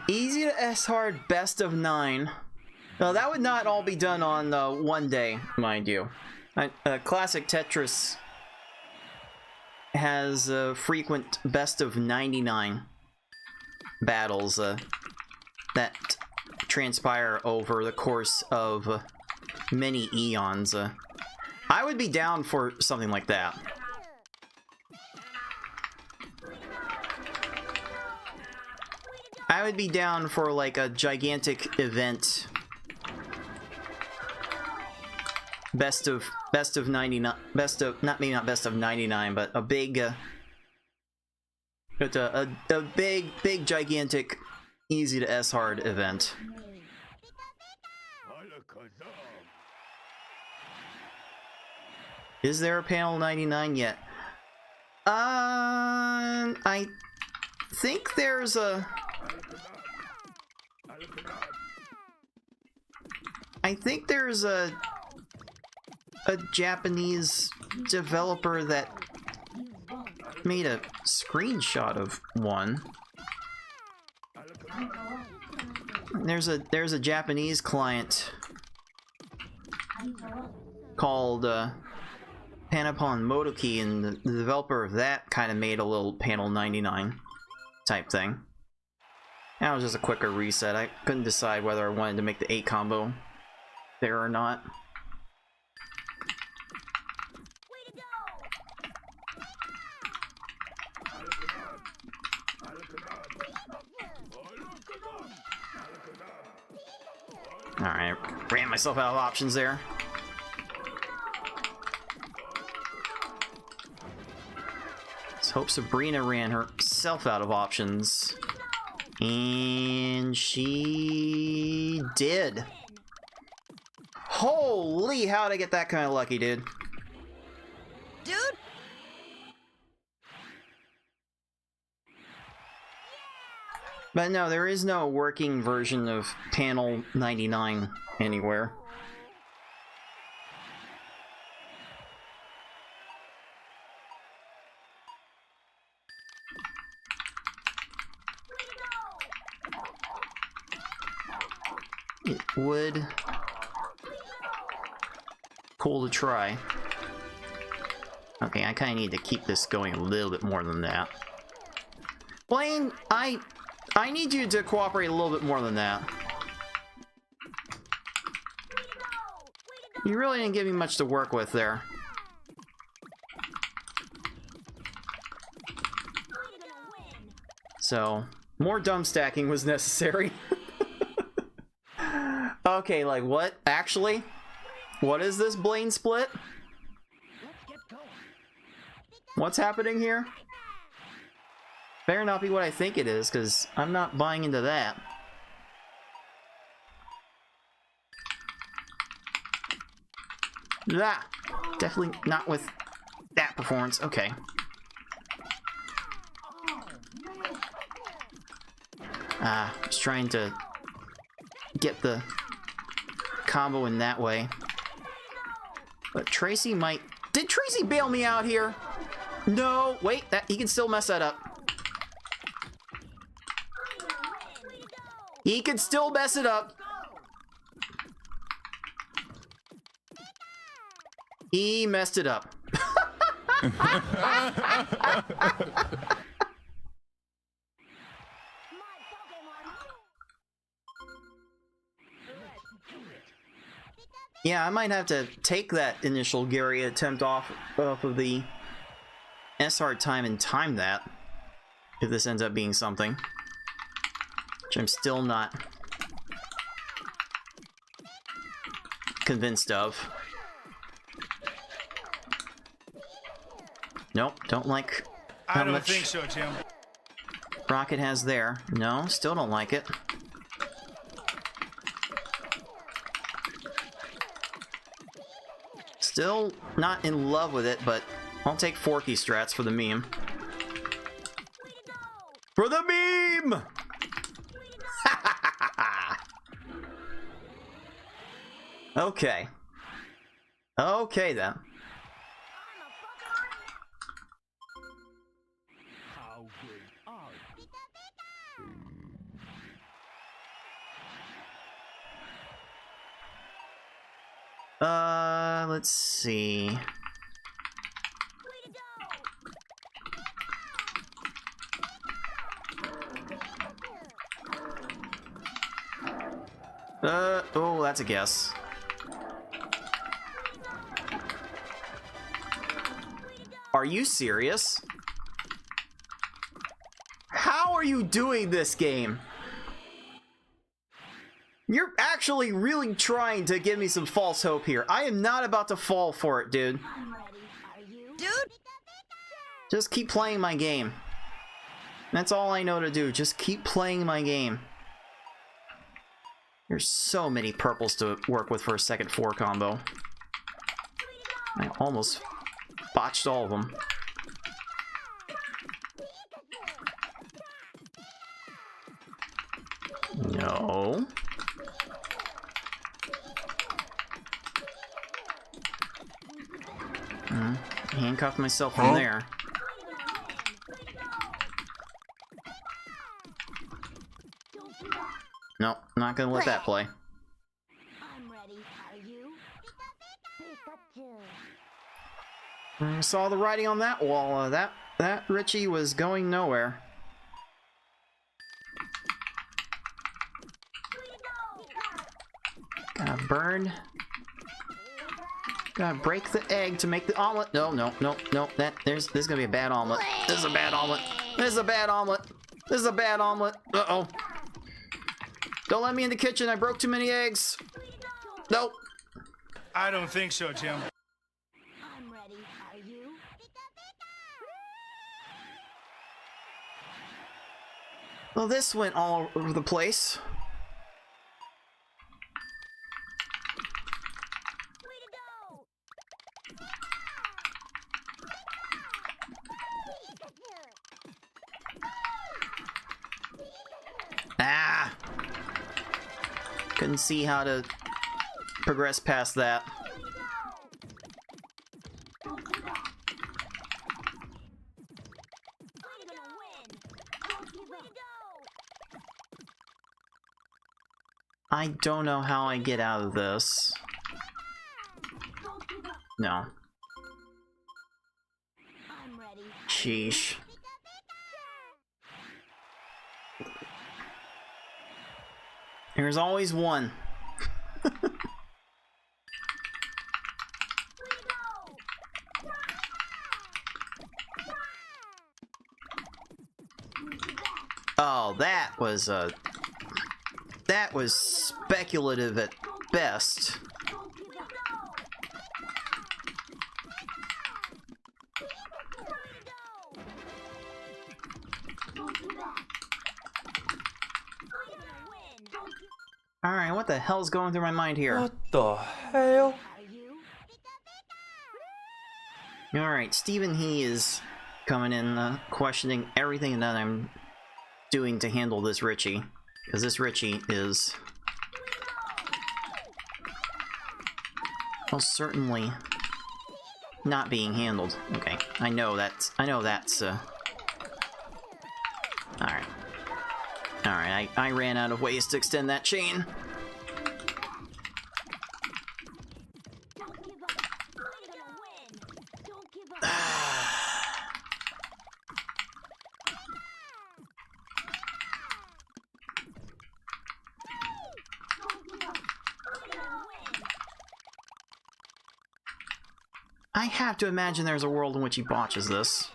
Easy to S-hard, best of 9. Now, that would not all be done on one day, mind you. Classic Tetris has frequent best of 99 battles that transpire over the course of many eons. I would be down for something like that. I would be down for like a gigantic event. Best of 99, not best of 99, but a big but a big gigantic easy to S hard event. Is there a panel 99 yet? I think there's a Japanese developer that made a screenshot of one. There's a Japanese client called Panapon Motoki, and the developer of that kind of made a little panel 99 type thing. That was just a quicker reset. I couldn't decide whether I wanted to make the 8 combo there or not. Alright, ran myself out of options there. Let's hope Sabrina ran herself out of options. And she did. Holy, how'd I get that kind of lucky, dude? Dude? But no, there is no working version of panel 99 anywhere. It would cool to try. Okay, I kind of need to keep this going a little bit more than that. Blaine, I need you to cooperate a little bit more than that. You really didn't give me much to work with there. So, more dumb stacking was necessary. Okay, like what? Actually? What is this Blaine split? What's happening here? Better not be what I think it is, because I'm not buying into that. Ah, definitely not with that performance. Okay. Just trying to get the combo in that way. But Tracy might... Did Tracy bail me out here? No, wait, that he can still mess that up. He can still mess it up. He messed it up. Yeah, I might have to take that initial Gary attempt off of the S-hard time and time that, if this ends up being something. Which I'm still not convinced of. Nope, don't like how I don't much think so, Tim. Rocket has there. No, still don't like it. Still not in love with it, but I'll take Forky strats for the meme. For the meme! Okay. Okay then. How good are you? Let's see. Oh, that's a guess. Are you serious? How are you doing this game? You're actually really trying to give me some false hope here. I am not about to fall for it, dude. I'm ready. Are you? Dude? Just keep playing my game. That's all I know to do. Just keep playing my game. There's so many purples to work with for a second 4 combo. I almost botched all of them. No. Handcuffed myself from there. No, not gonna let that play. I'm ready. Are you? I saw the writing on that wall. That Richie was going nowhere. Gotta burn. Gotta break the egg to make the omelet. No, no, no, no. This is gonna be a bad omelet. This is a bad omelet. This is a bad omelet. This is a bad omelet. Uh-oh. Don't let me in the kitchen. I broke too many eggs. Nope. I don't think so, Tim. I'm ready. Are you? Well, this went all over the place. Way to go! Ah! Couldn't see how to progress past that. I don't know how I get out of this. No. I'm ready. Sheesh. There's always one. Oh, that was speculative at best. Alright, what the hell's going through my mind here? What the hell? Alright, Stephen He is coming in, questioning everything that I'm doing to handle this Richie. Because this Richie is most certainly not being handled. Okay, I know that's, alright. Alright, I ran out of ways to extend that chain. I have to imagine there's a world in which he botches this.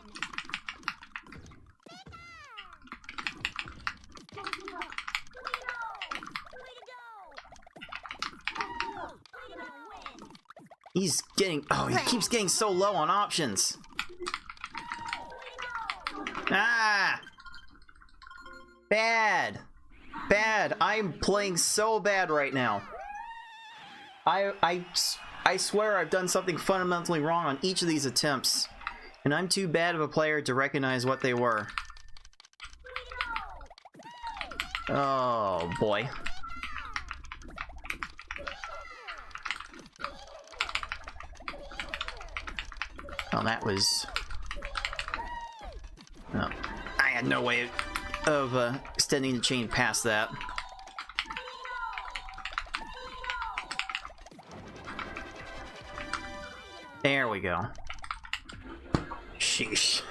He's getting... oh, he keeps getting so low on options. Ah! Bad. Bad. I'm playing so bad right now. I swear I've done something fundamentally wrong on each of these attempts. And I'm too bad of a player to recognize what they were. Oh, boy. Oh, that was... oh, I had no way of extending the chain past that. There we go. Sheesh.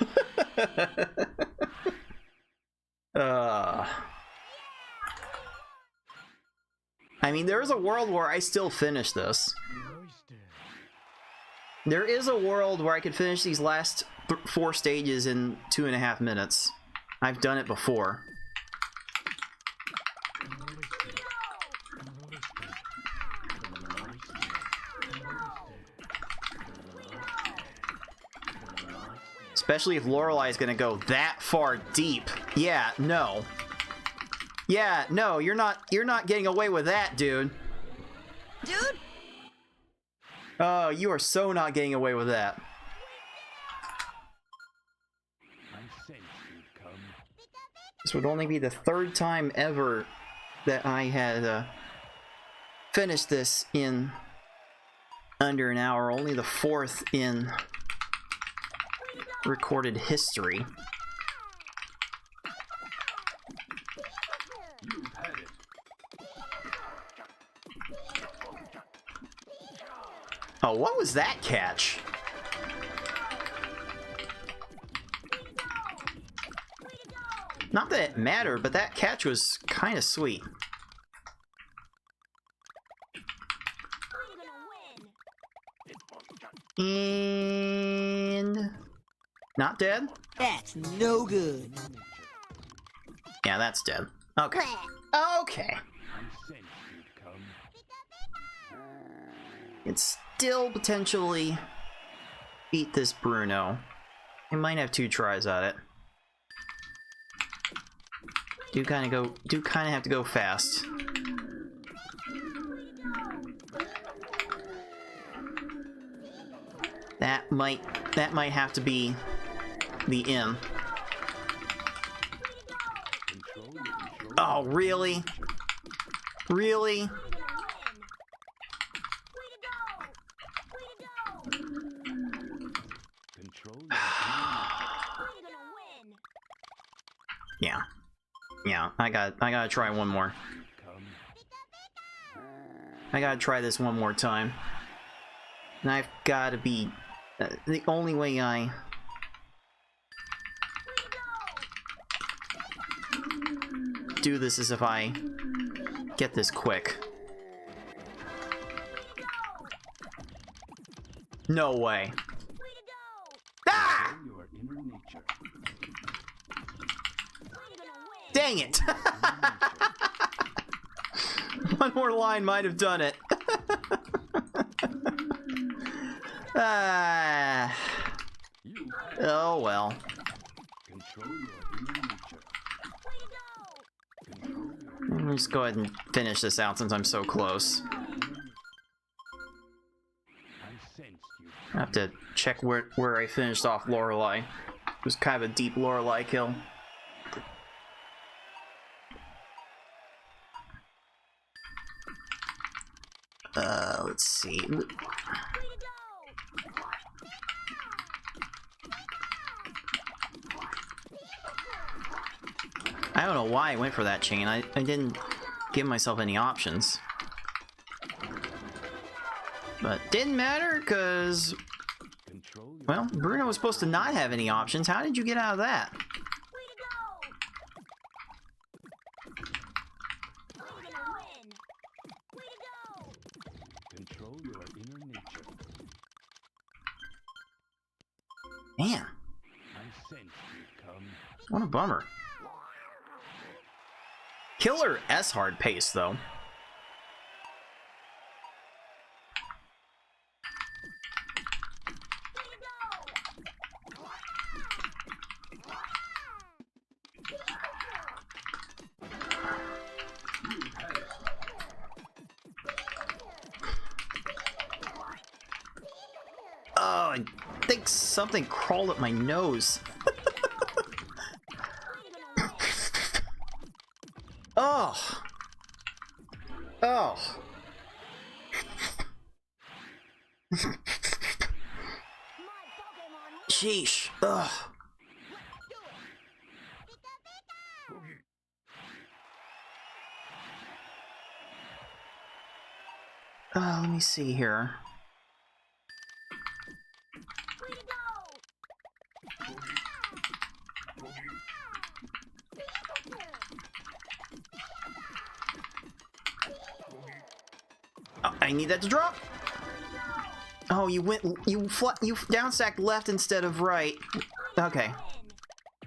I mean, there is a world where I still finish this. There is a world where I could finish these last 4 stages in 2.5 minutes. I've done it before. Especially if Lorelei is gonna go that far deep. Yeah, no. Yeah, no, you're not getting away with that, dude. Dude? Oh, you are so not getting away with that. This would only be the third time ever that I had finished this in under an hour. Only the fourth in recorded history. Oh, what was that catch? Not that it mattered, but that catch was kind of sweet. And... not dead? That's no good. Yeah, that's dead. Okay. Okay. Can still potentially beat this Bruno. I might have 2 tries at it. Do kind of have to go fast. That might have to be the in. Oh, really? Really? Yeah. Yeah, I gotta try one more. I gotta try this one more time. And I've gotta be... the only way I... do this is if I get this quick. No way. Ah! Dang it! One more line might have done it. Oh well. Let's go ahead and finish this out since I'm so close. I have to check where I finished off Lorelei. It was kind of a deep Lorelei kill. Let's see. I don't know why I went for that chain. I didn't give myself any options. But didn't matter, because... well, Bruno was supposed to not have any options. How did you get out of that? Man. What a bummer. Killer S-hard pace, though. Oh, I think something crawled up my nose. Oh. Oh. Sheesh. Ugh. Let me see here. Oh, I need that to drop. Oh, you downstacked left instead of right. Okay.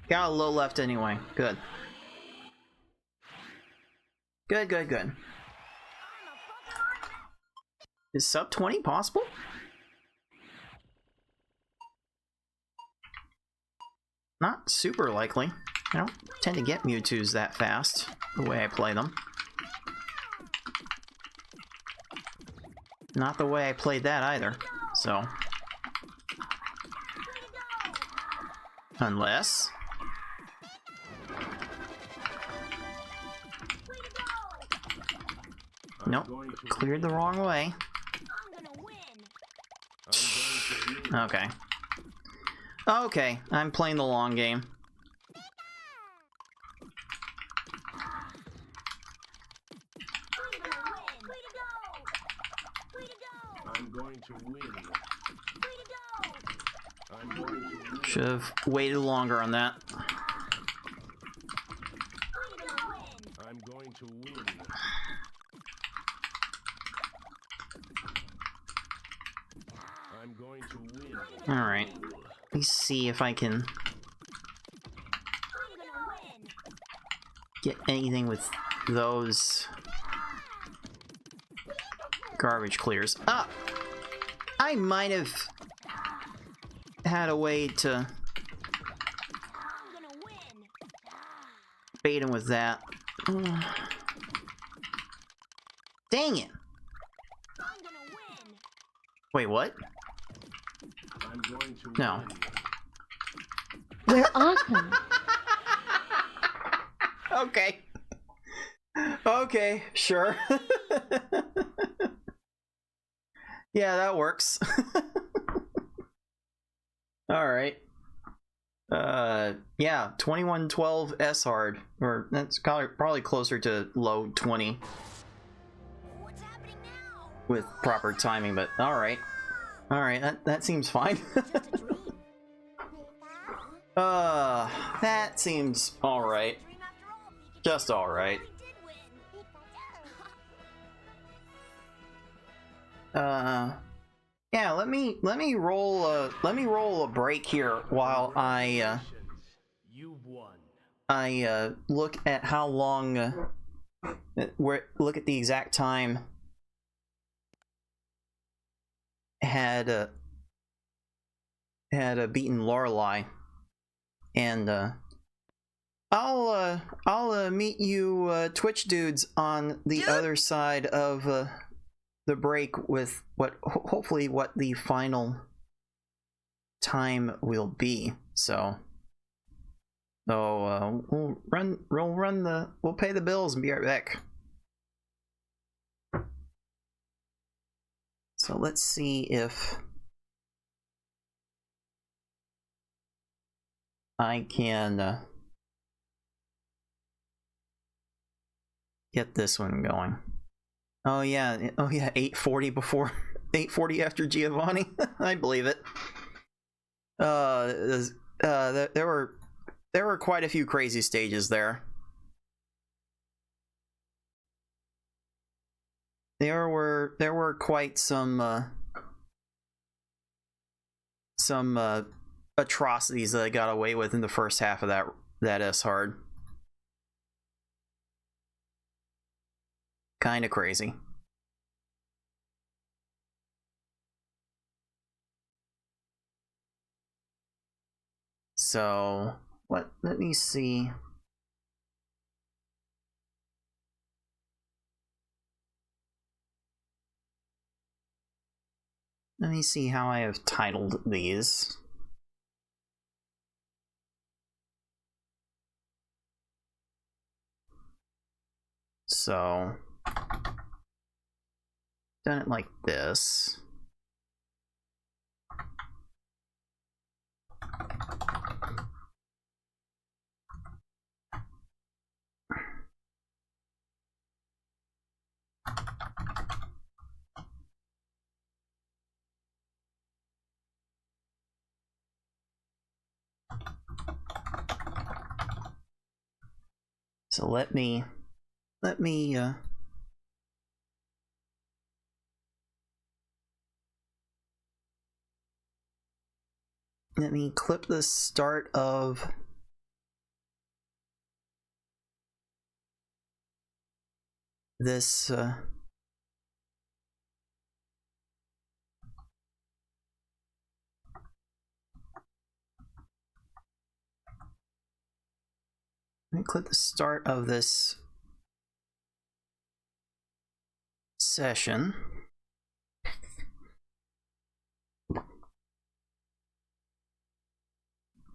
Got a low left anyway. Good. Good, good, good. Is sub 20 possible? not super likely. I don't tend to get Mewtwo's that fast, the way I play them. Not the way I played that either, so... Unless... Nope, cleared the wrong way. Okay. Okay, I'm playing the long game. Should have waited longer on that. I'm going to win. I'm going to win. Alright. Let me see if I can get anything with those garbage clears. Ah! I might have had a way to bait him with that. Dang it! Wait, what? I'm going to No. We're awesome. Okay. Okay, sure. Yeah, that works. Alright. Yeah, 2112 S hard. Or that's probably closer to low 20. What's happening now? With proper timing, but alright. Alright, that seems fine. Just a dream. That seems alright. Dream after all, Pikachu. Just alright. We did win. Yeah, let me roll a break here while I You won. look at how long look at the exact time had beaten Lorelei, and I'll meet you Twitch dudes on the other side of the break with what hopefully what the final time will be. So we'll pay the bills and be right back. So let's see if I can get this one going. Oh yeah, 8:40 before 8:40 after Giovanni. I believe it. There were quite a few crazy stages there. There were quite some atrocities that I got away with in the first half of that S hard. Kind of crazy. So, let me see. Let me see how I have titled these. So, done it like this. So let me clip the start of this Let me click the start of this session.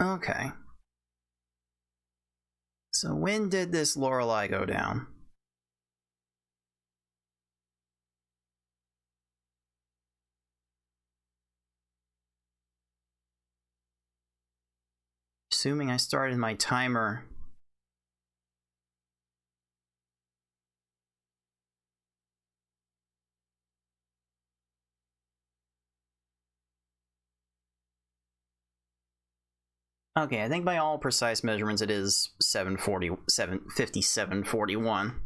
Okay. So when did this Lorelei go down? Assuming I started my timer. Okay, I think by all precise measurements it is 57:41.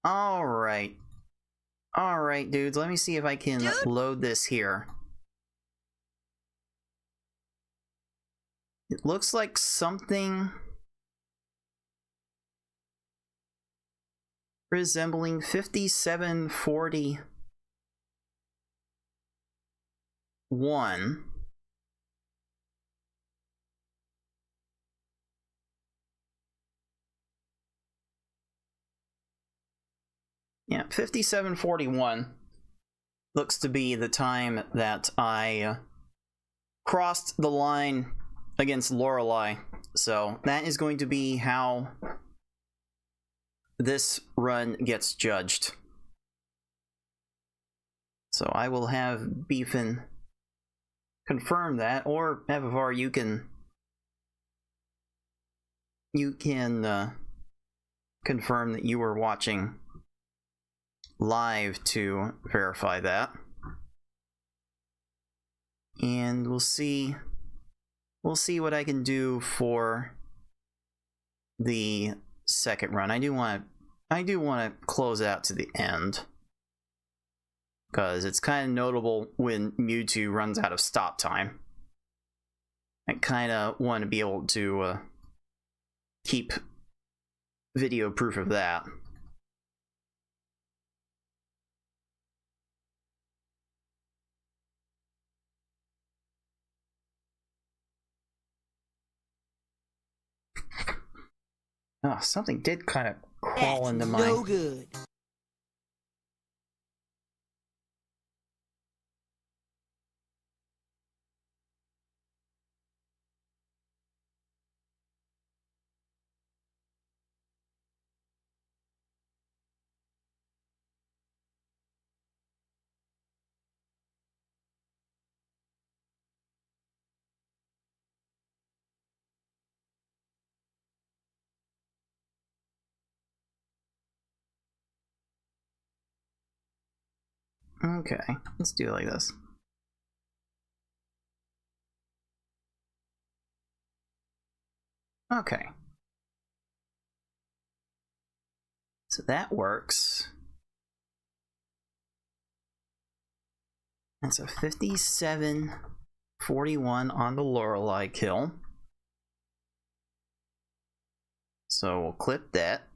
Alright. Alright, dudes, let me see if I can load this here. It looks like something resembling 57:41. Yeah, 57:41 looks to be the time that I crossed the line against Lorelei. So that is going to be how this run gets judged. So I will have Beefin confirm that, or Evivar, you can confirm that you were watching live to verify that. And we'll see what I can do for the second run. I do want to close out to the end, because it's kind of notable when Mewtwo runs out of stop time. I kind of want to be able to keep video proof of that. Oh, something did kind of crawl That's into my... no good. Okay, let's do it like this. Okay. So that works. That's a 57:41 on the Lorelei kill. So we'll clip that.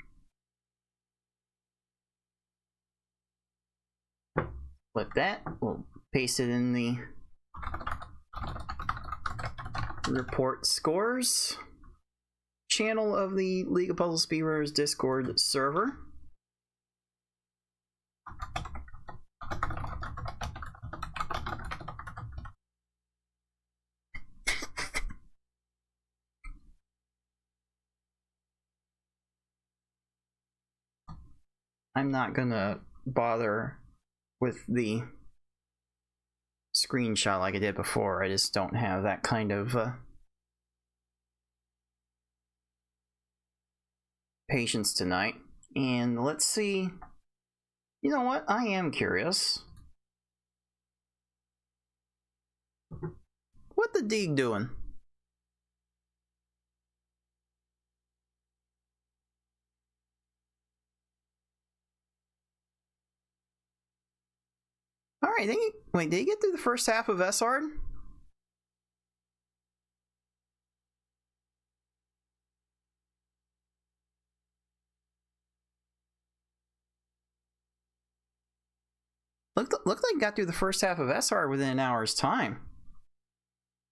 Clip that. We'll paste it in the report scores channel of the League of Puzzle Speedrunners Discord server. I'm not gonna bother with the screenshot like I did before. I just don't have that kind of patience tonight. And let's see. You know what? I am curious. What the Deeg doing? Alright, wait, did he get through the first half of SR? Looked like I got through the first half of SR within an hour's time.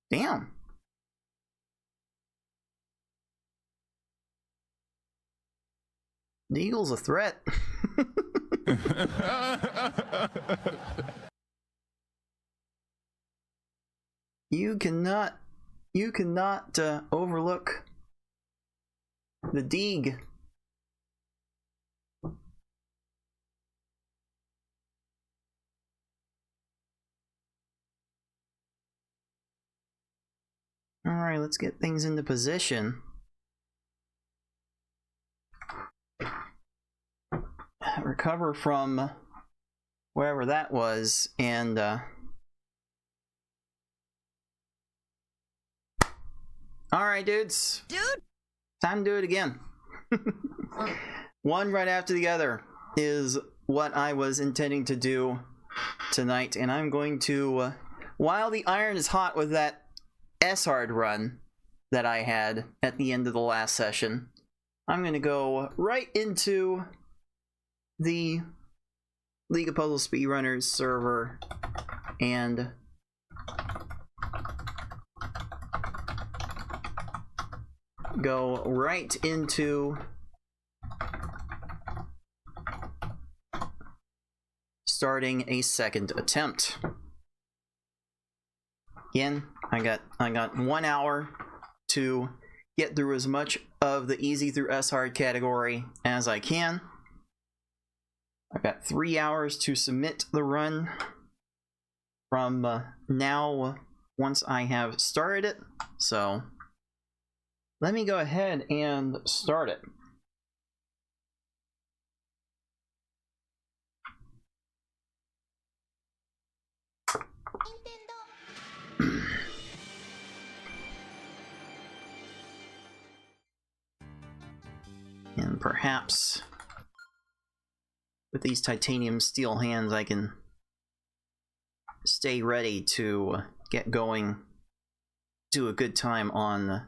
Damn. The Eagle's a threat. You cannot overlook the Deeg. Alright, let's get things into position. Recover from wherever that was, and alright, dudes. Dude? Time to do it again. One right after the other is what I was intending to do tonight, and I'm going to, while the iron is hot with that S-hard run that I had at the end of the last session, I'm going to go right into the League of Puzzle Speedrunners server and go right into starting a second attempt. Again, I got 1 hour to get through as much of the easy through S hard category as I can. I've got 3 hours to submit the run from now once I have started it. So let me go ahead and start it. And perhaps with these titanium steel hands I can stay ready to get going to a good time on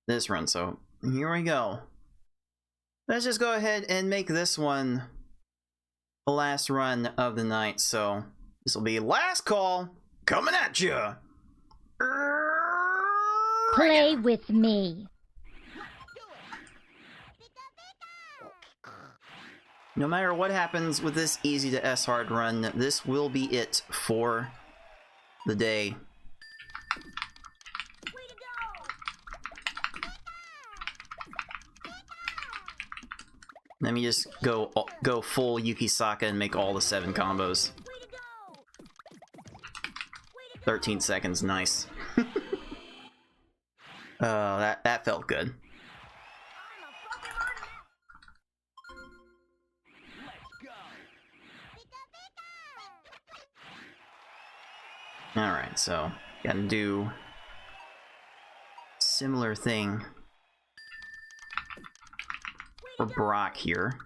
this run. So here we go. Let's just go ahead and make this one the last run of the night. So this will be last call coming at you. Play with me. No matter what happens with this easy to S hard run, this will be it for the day. Let me just go full Yukisaka and make all the 7 combos. 13 seconds, nice. That felt good. Alright, so gotta do similar thing for Brock here.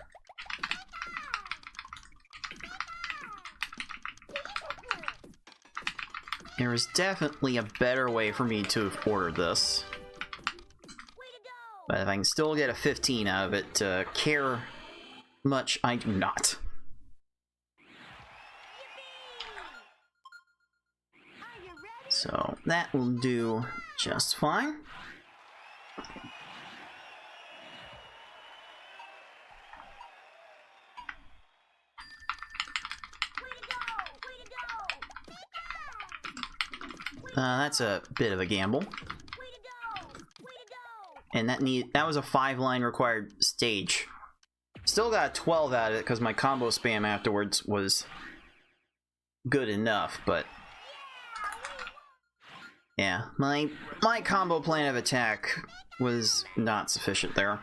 There is definitely a better way for me to have ordered this. But if I can still get a 15 out of it, care much I do not. So that will do just fine. That's a bit of a gamble. And that was a 5-line required stage. Still got a 12 out of it because my combo spam afterwards was good enough, but yeah, my combo plan of attack was not sufficient there.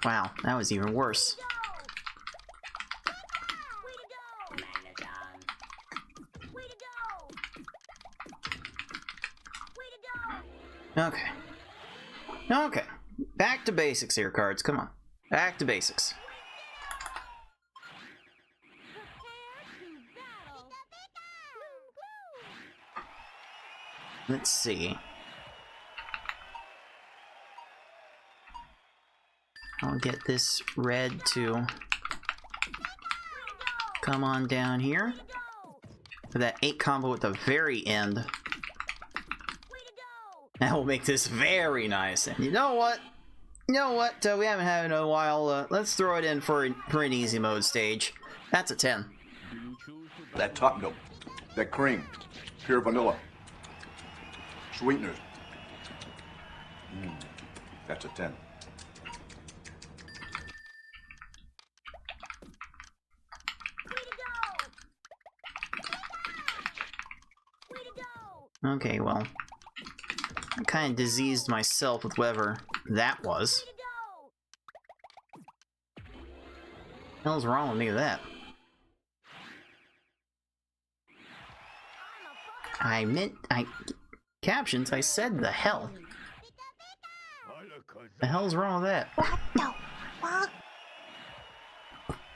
Wow, that was even worse. Okay. Okay. Back to basics here, cards. Come on. Back to basics. Let's see. I'll get this red to come on down here. For that 8 combo at the very end. That will make this very nice. And you know what? You know what? We haven't had it in a while. Let's throw it in for an easy mode stage. That's a 10. That top milk, that cream, pure vanilla, sweeteners. That's a 10. Okay, well, I kind of diseased myself with whatever that was. What the hell's wrong with me with that? Captions, I said the hell. The hell's wrong with that? What the fuck?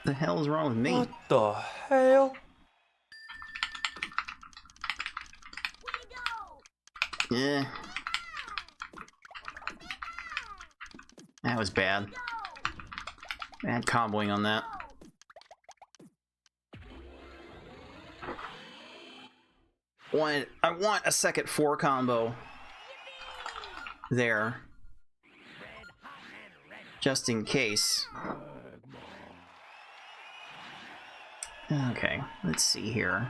The hell's wrong with me? What the hell? Yeah. That was bad. Bad comboing on that. I want a second 4 combo there. Just in case. Okay, let's see here.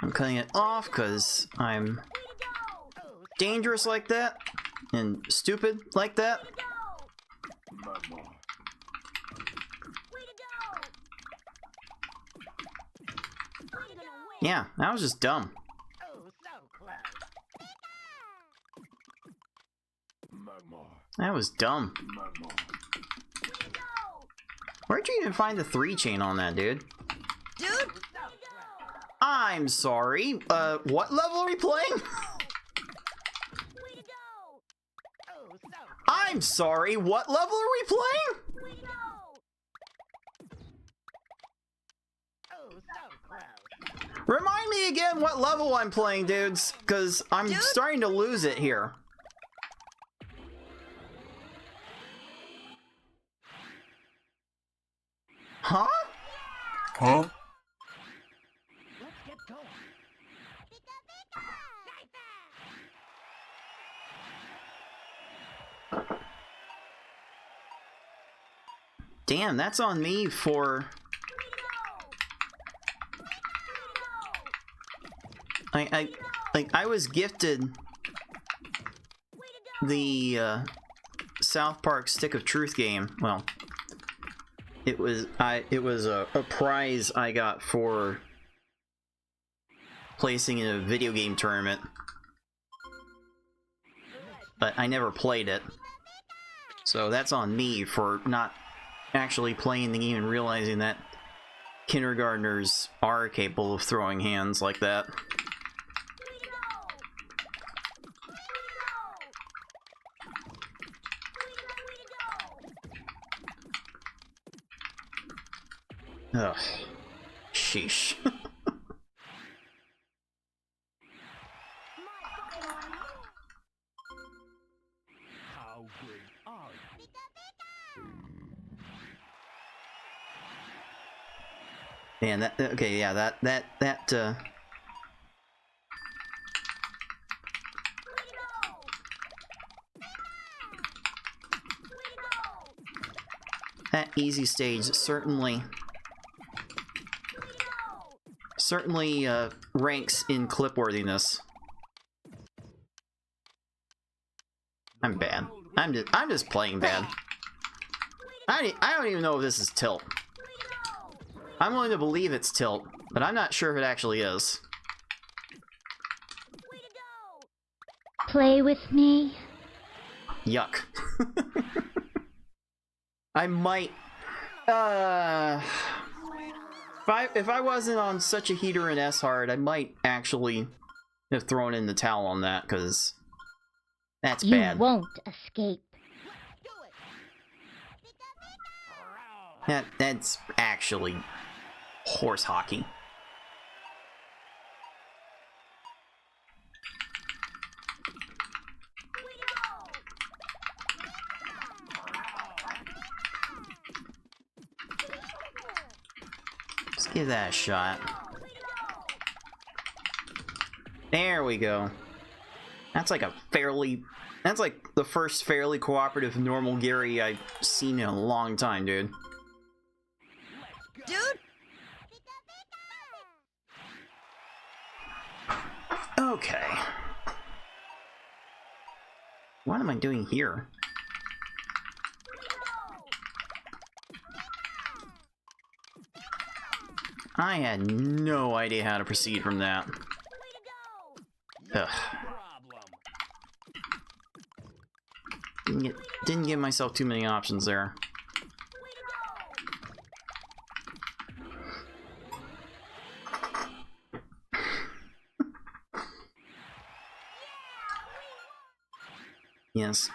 I'm cutting it off because I'm dangerous like that and stupid like that. Yeah, that was just dumb. That was dumb. Where'd you even find the 3 chain on that, dude? Dude? I'm sorry. What level are we playing? I'm sorry. What level are we playing? Remind me again what level I'm playing, dudes, because I'm starting to lose it here. Huh? Huh? Damn, that's on me for... I was gifted the South Park Stick of Truth game. Well, it was a prize I got for placing in a video game tournament, but I never played it. So that's on me for not actually playing the game and realizing that kindergartners are capable of throwing hands like that. Ugh. Sheesh. How good are you? Man, that okay, yeah, that easy stage certainly ranks in clip-worthiness. I'm bad. I'm just playing bad. I don't even know if this is tilt. I'm willing to believe it's tilt, but I'm not sure if it actually is. Play with me. Yuck. I might... If I wasn't on such a heater in S-Hard, I might actually have thrown in the towel on that, because that's You bad. won't escape. That's actually horse hockey. Let's give that a shot. There we go. That's like that's like the first fairly cooperative normal Gary I've seen in a long time, dude. Dude? Okay. What am I doing here? I had no idea how to proceed from that. Ugh. Didn't give myself too many options there. Yes,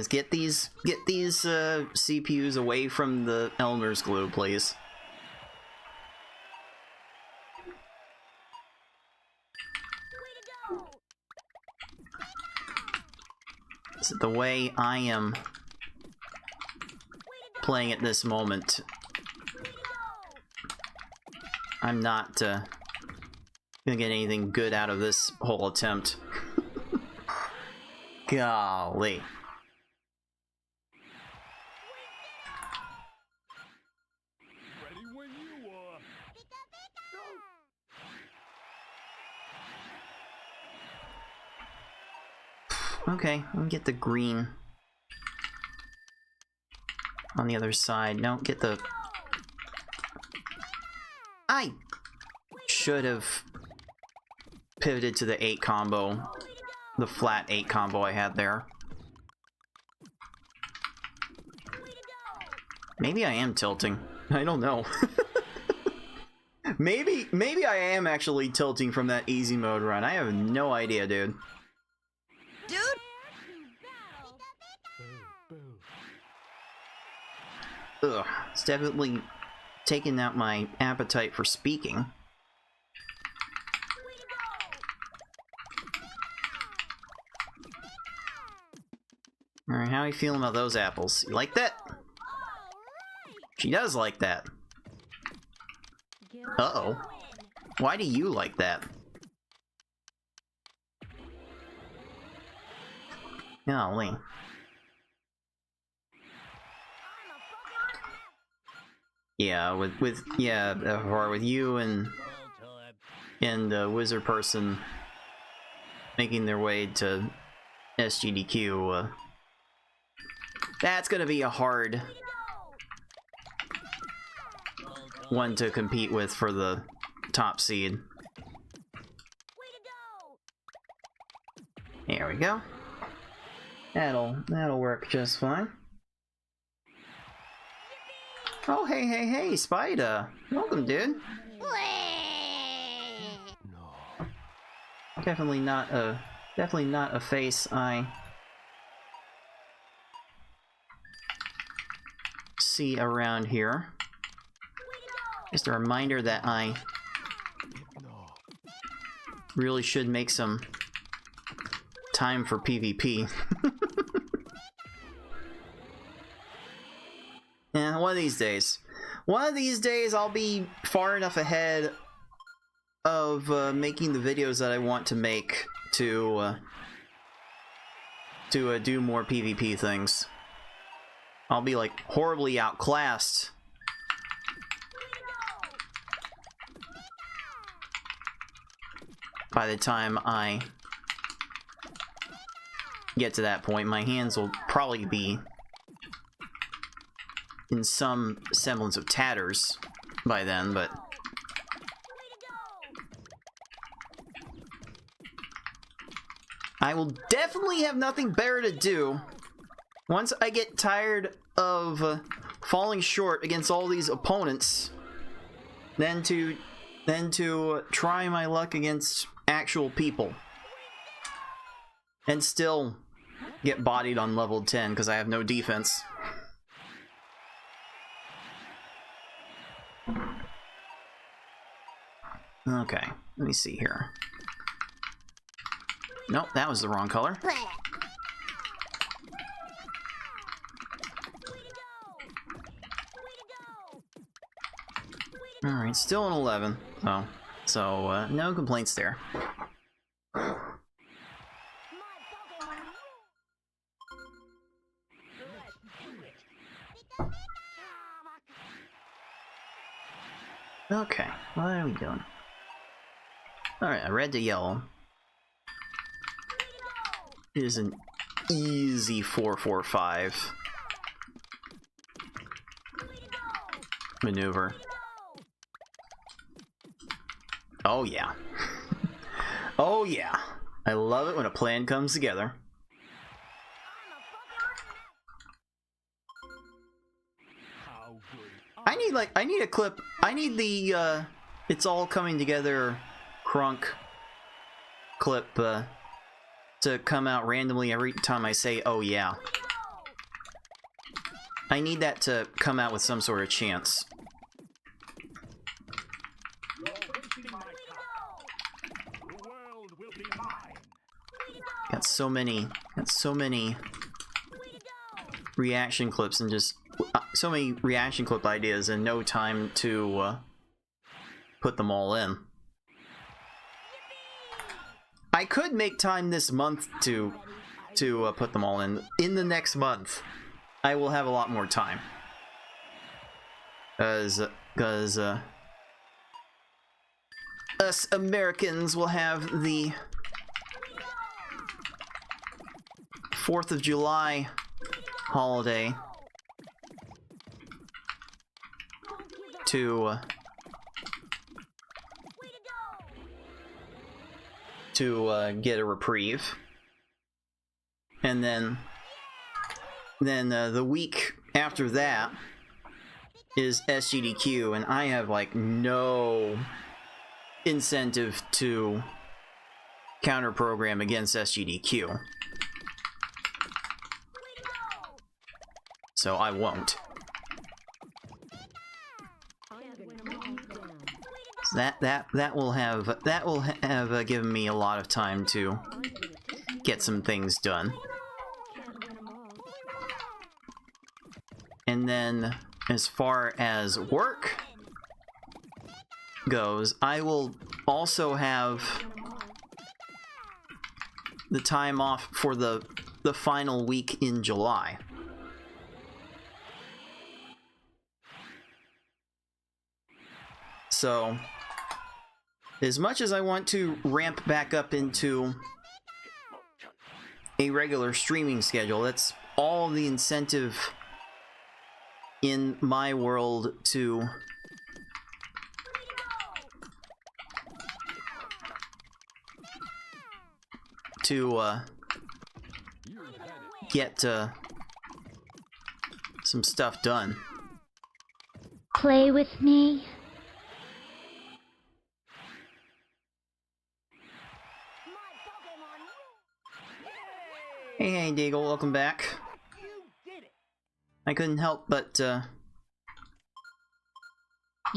get these CPUs away from the Elmer's glue, please. The way I am playing at this moment, I'm not gonna get anything good out of this whole attempt. Golly. Ready when you are. Okay, let me get the green on the other side. No, get the... I should have pivoted to the 8 combo. The flat 8 combo I had there. Maybe I am tilting. I don't know. Maybe I am actually tilting from that easy mode run. I have no idea, dude. Dude? Ugh, it's definitely taking out my appetite for speaking. Alright, how are you feeling about those apples? You like that? She does like that. Uh-oh. Why do you like that? Golly. Yeah, with you and Wizard Person making their way to SGDQ, that's gonna be a hard one to compete with for the top seed. There we go. That'll work just fine. Oh, hey, Spider. Welcome, dude. Definitely not a face I see around here. Just a reminder that I really should make some time for PvP. Yeah, one of these days I'll be far enough ahead of making the videos that I want to make to do more PvP things. I'll be like horribly outclassed by the time I get to that point. My hands will probably be in some semblance of tatters by then, but I will definitely have nothing better to do once I get tired of falling short against all these opponents than to try my luck against actual people and still get bodied on level 10 because I have no defense. Okay, let me see here. Nope, that was the wrong color. Alright, still an 11. Oh, so no complaints there. Okay, what are we doing? Alright, red to yellow. It is an easy 4-4-5 maneuver. Oh yeah. Oh yeah. I love it when a plan comes together. I need a clip. I need the it's all coming together crunk clip to come out randomly every time I say oh yeah. I need that to come out with some sort of chance. Got so many reaction clips and just so many reaction clip ideas and no time to put them all in. I could make time this month to put them all in. In the next month, I will have a lot more time. Because us Americans will have the 4th of July holiday to get a reprieve, and then the week after that is SGDQ, and I have like no incentive to counter program against SGDQ, so I won't. So that will have given me a lot of time to get some things done. And then as far as work goes, I will also have the time off for the final week in July. So as much as I want to ramp back up into a regular streaming schedule, that's all the incentive in my world to get some stuff done. Play with me. Hey, Deagle, welcome back. I couldn't help but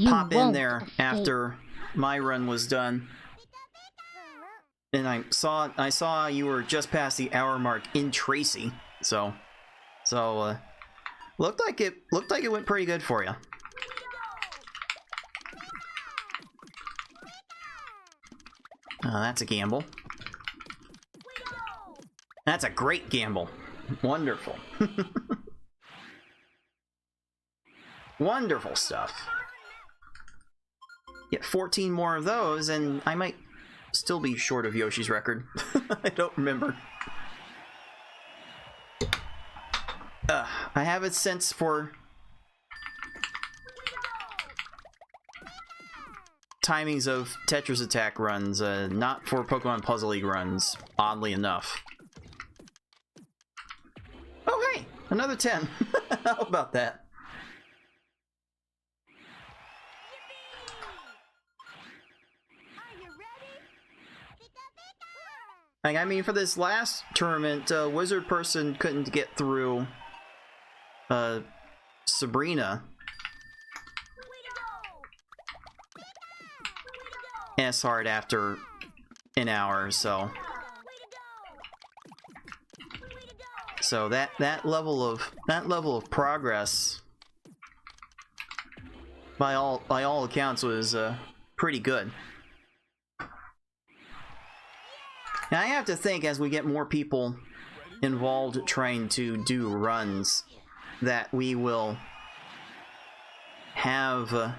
pop in there after my run was done, and I saw you were just past the hour mark in Tracy, so looked like it went pretty good for you. That's a gamble. That's a great gamble. Wonderful. Wonderful stuff. Get 14 more of those, and I might still be short of Yoshi's record. I don't remember. I have a sense for timings of Tetris Attack runs, not for Pokemon Puzzle League runs, oddly enough. Oh hey, another 10. How about that? Like, I mean, for this last tournament, Wizard Person couldn't get through Sabrina S hard after an hour or so. So that level of progress, by all accounts, was pretty good. Now I have to think, as we get more people involved trying to do runs, that we will have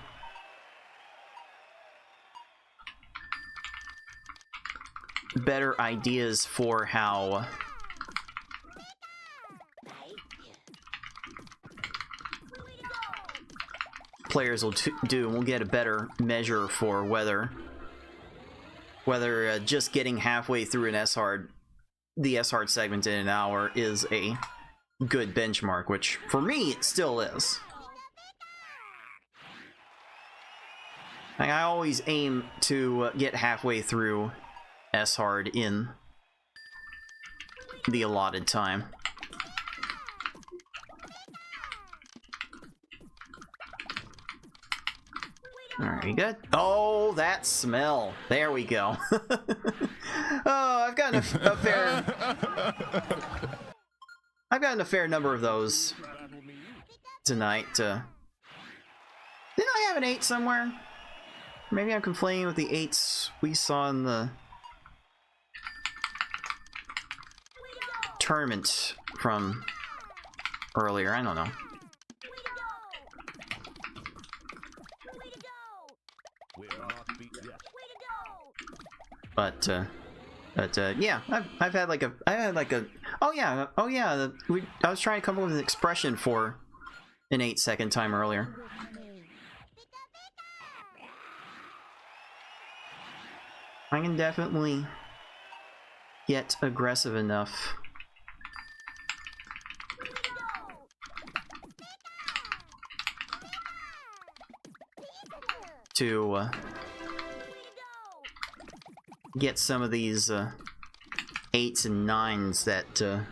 better ideas for how players will do, and we'll get a better measure for whether just getting halfway through an the S-Hard segment in an hour is a good benchmark, which for me it still is. Like, I always aim to get halfway through S-Hard in the allotted time. Alright, good. Oh, that smell. There we go. Oh, I've gotten a fair number of those tonight. Didn't I have an 8 somewhere? Maybe I'm conflating with the 8s we saw in the tournament from earlier. I don't know. But yeah, I've had like a oh yeah I was trying to come up with an expression for an 8-second time earlier. I can definitely get aggressive enough to get some of these 8s and 9s that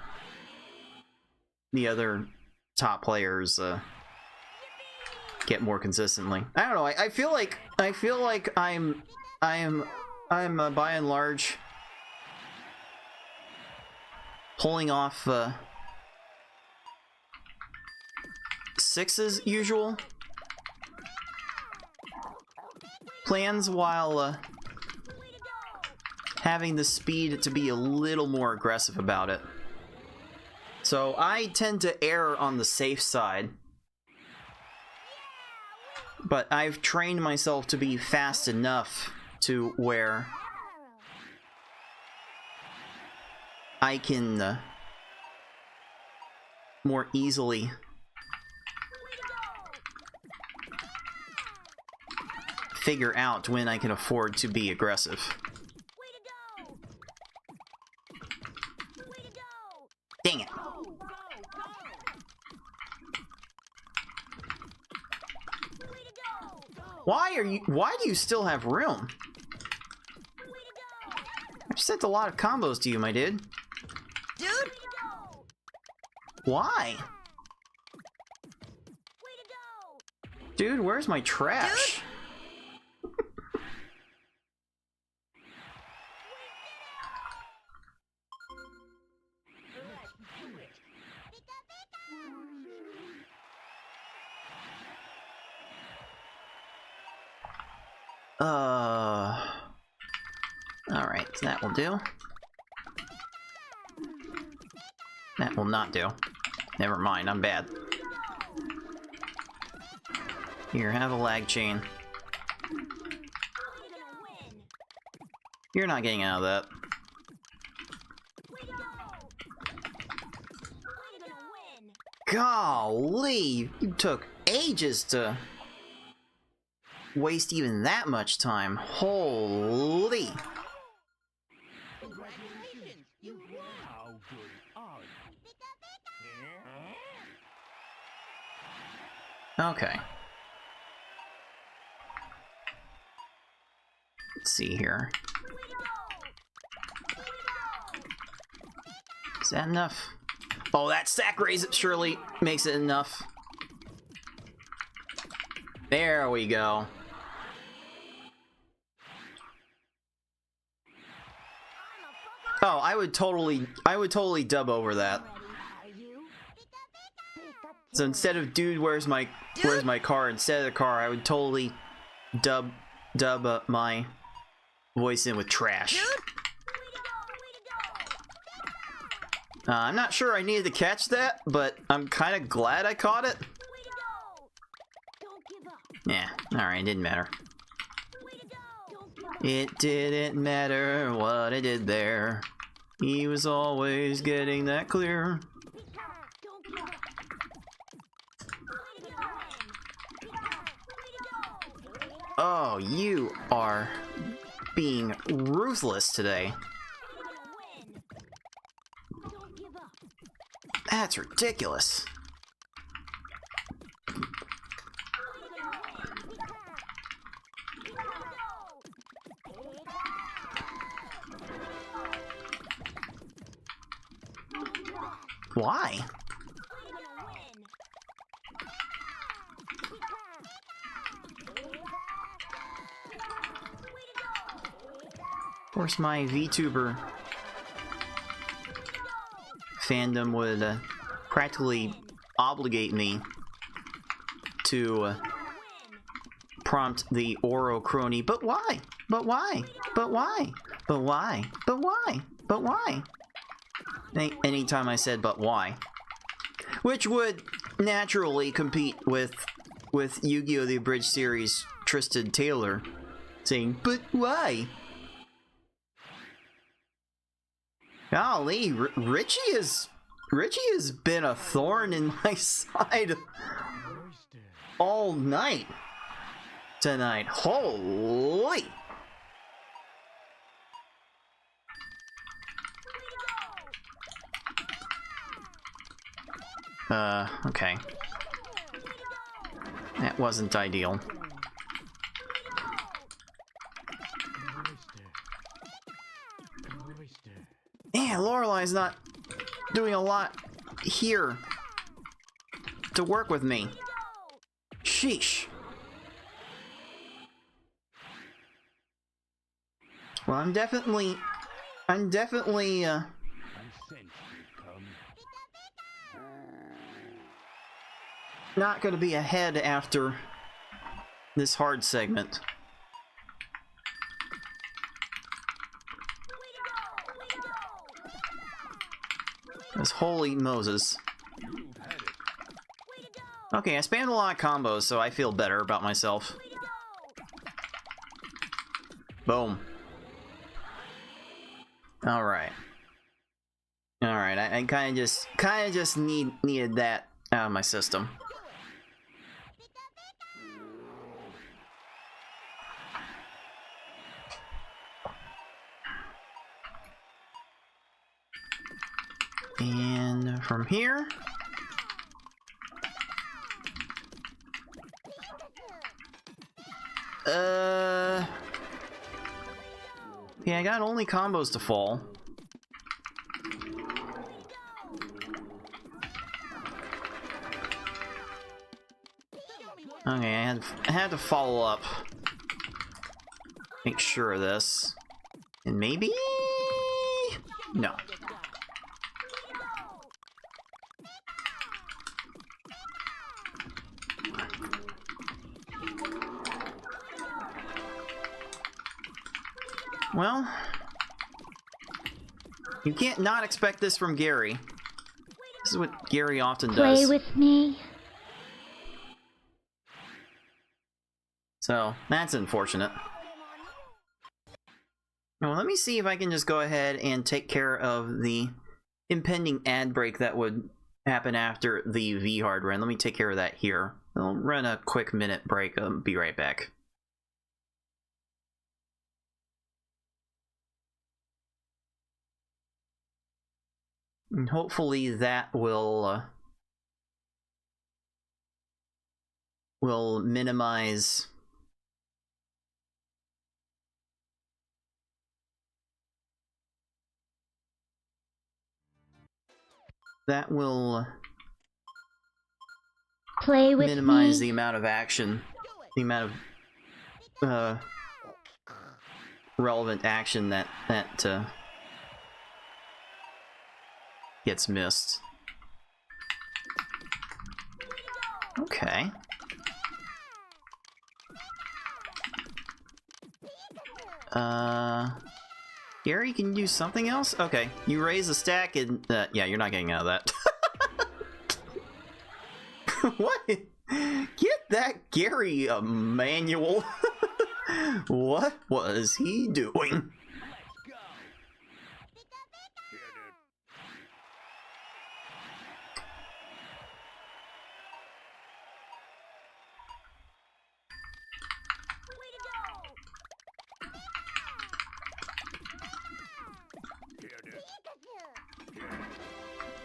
the other top players get more consistently. I don't know. I feel like I'm by and large pulling off 6's usual plans while having the speed to be a little more aggressive about it. So I tend to err on the safe side, but I've trained myself to be fast enough to where I can more easily figure out when I can afford to be aggressive. Dang it. Why do you still have room? I've sent a lot of combos to you, my dude. Dude? Why? Dude, where's my trash? Alright, so that will do. That will not do. Never mind, I'm bad. Here, have a lag chain. You're not getting out of that. Golly, you took ages to waste even that much time. Holy. How good are you? Okay. Let's see here. Is that enough? Oh, that stack raise surely makes it enough. There we go. Oh, I would totally dub over that. So instead of dude, where's my car? Instead of the car, I would totally dub my voice in with trash. I'm not sure I needed to catch that, but I'm kind of glad I caught it. Yeah, alright, it didn't matter. It didn't matter what I did there. He was always getting that clear. Oh, you are being ruthless today. That's ridiculous. Why? Of course, my VTuber fandom would practically obligate me to prompt the Oro crony, but why? But why? But why? But why? But why? But why? Anytime I said but why, which would naturally compete with Yu-Gi-Oh! The Abridged series Tristan Taylor saying but why? Golly, Richie has been a thorn in my side all night tonight. Holy! Okay. That wasn't ideal. Yeah, Lorelai's not doing a lot here to work with me. Sheesh. Well, I'm definitely not going to be ahead after this hard segment. Because holy Moses. Okay, I spammed a lot of combos, so I feel better about myself. Boom. Alright. Alright, I kinda just needed that out of my system. And from here, yeah, I got only combos to fall. Okay, I had to follow up, make sure of this, and maybe no. Well, you can't not expect this from Gary. This is what Gary often does. Play with me. So, that's unfortunate. Well, let me see if I can just go ahead and take care of the impending ad break that would happen after the V-Hard run. Let me take care of that here. I'll run a quick minute break. Be right back. And hopefully that will minimize Play with minimize me. the amount of action, the amount of relevant action that gets missed. Okay. Gary, can you do something else? Okay, you raise a stack and... yeah, you're not getting out of that. What? Get that Gary a manual. What was he doing?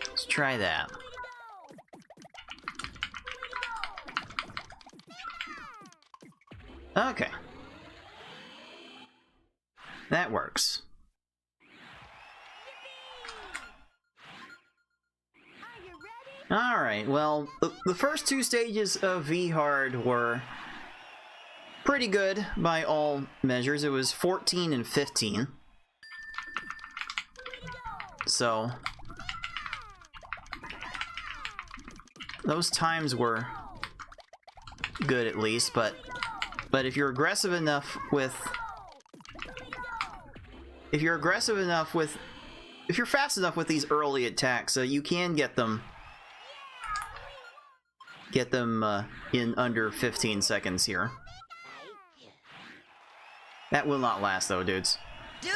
Let's try that. Okay. That works. Alright, well, the first two stages of V-Hard were pretty good by all measures. It was 14 and 15. So, those times were good at least, but if you're aggressive enough with... If you're fast enough with these early attacks, you can get them in under 15 seconds here. That will not last though, dudes. Dude?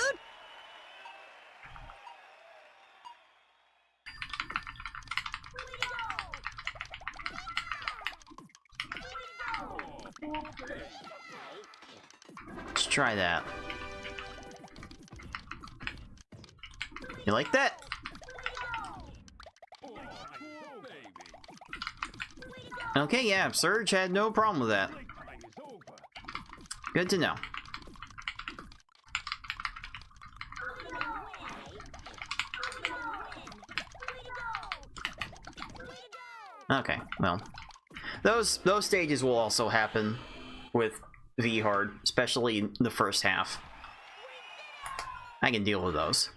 Let's try that. You like that? Okay, yeah, Surge had no problem with that. Good to know. Okay, well, those stages will also happen with V-Hard, especially the first half. I can deal with those.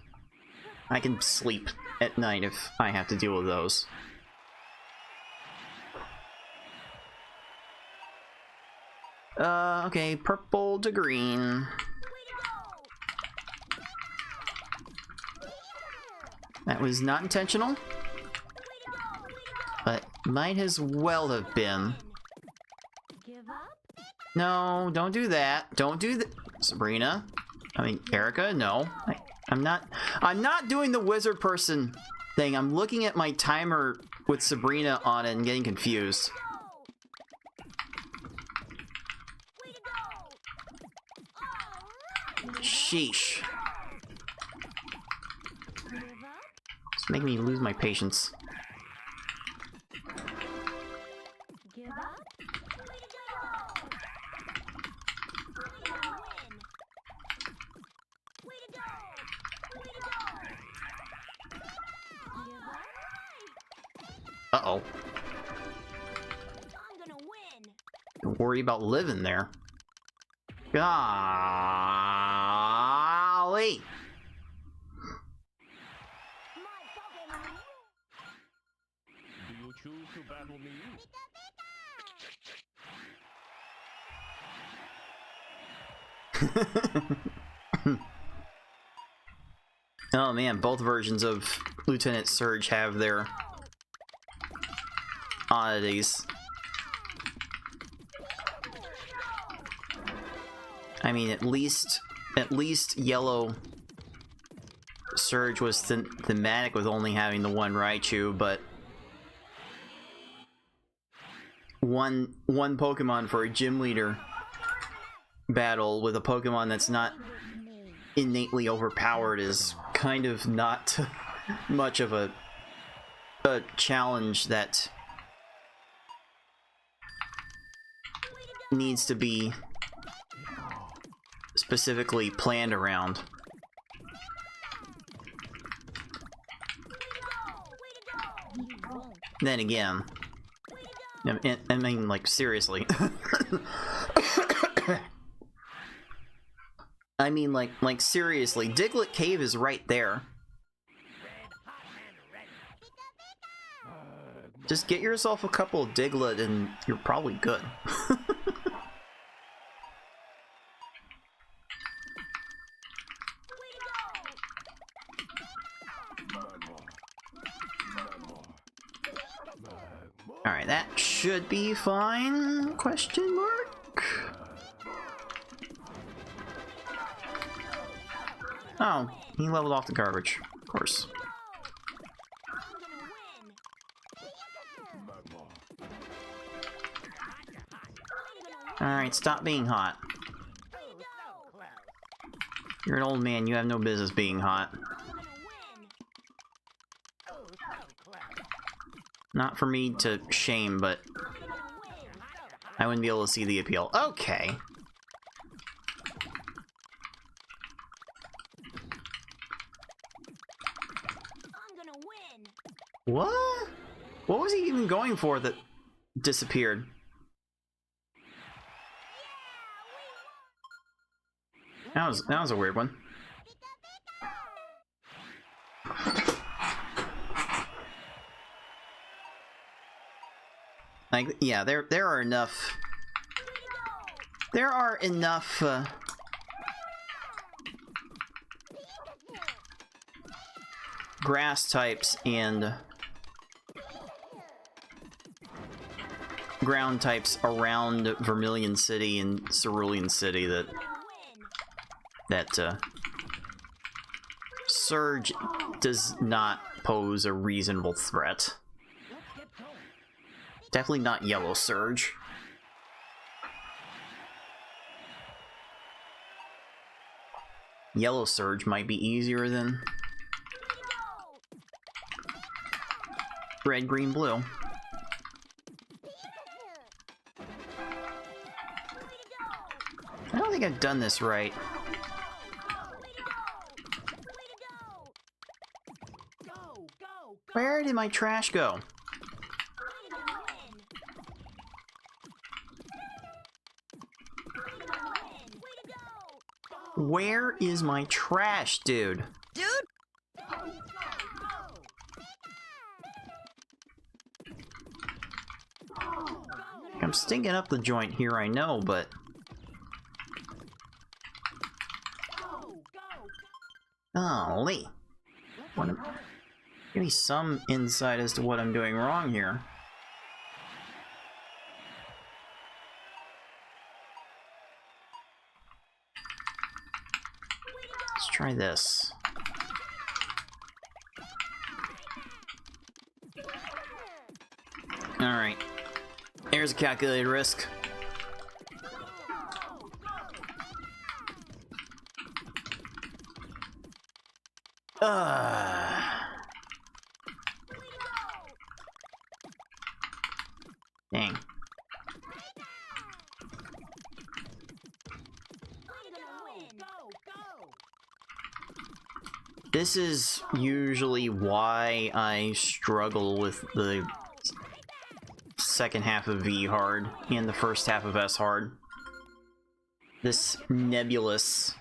I can sleep at night if I have to deal with those. Okay, purple to green. That was not intentional, but might as well have been. No, don't do that. Don't do that, Sabrina. I mean, Erica, no. I'm not doing the wizard person thing. I'm looking at my timer with Sabrina on it and getting confused. Sheesh. It's making me lose my patience. Uh-oh. Don't worry about living there. Golly! Do you choose to battle me? Oh man, both versions of Lieutenant Surge have their oddities. I mean, at least Yellow Surge was thematic with only having the one Raichu, but one Pokemon for a gym leader battle with a Pokemon that's not innately overpowered is kind of not much of a challenge that needs to be specifically planned around. Then again, I mean, like, seriously. I mean, like seriously, Diglett Cave is right there. Just get yourself a couple of Diglett and you're probably good. Alright, that should be fine? Question mark? Oh, he leveled off the garbage, of course. Alright, stop being hot. You're an old man, you have no business being hot. Not for me to shame, but I wouldn't be able to see the appeal. Okay. What? What was he even going for that disappeared? That was a weird one. Like, yeah, there are enough. There are enough grass types and ground types around Vermilion City and Cerulean City that Surge does not pose a reasonable threat. Definitely not Yellow Surge. Yellow Surge might be easier than red, green, blue. I don't think I've done this right. Where did my trash go? Where is my trash, dude? Dude? I'm stinking up the joint here, I know, but... Golly. Give me some insight as to what I'm doing wrong here. Let's try this. Alright. There's a calculated risk. Dang. This is usually why I struggle with the second half of V hard and the first half of S hard. This nebulous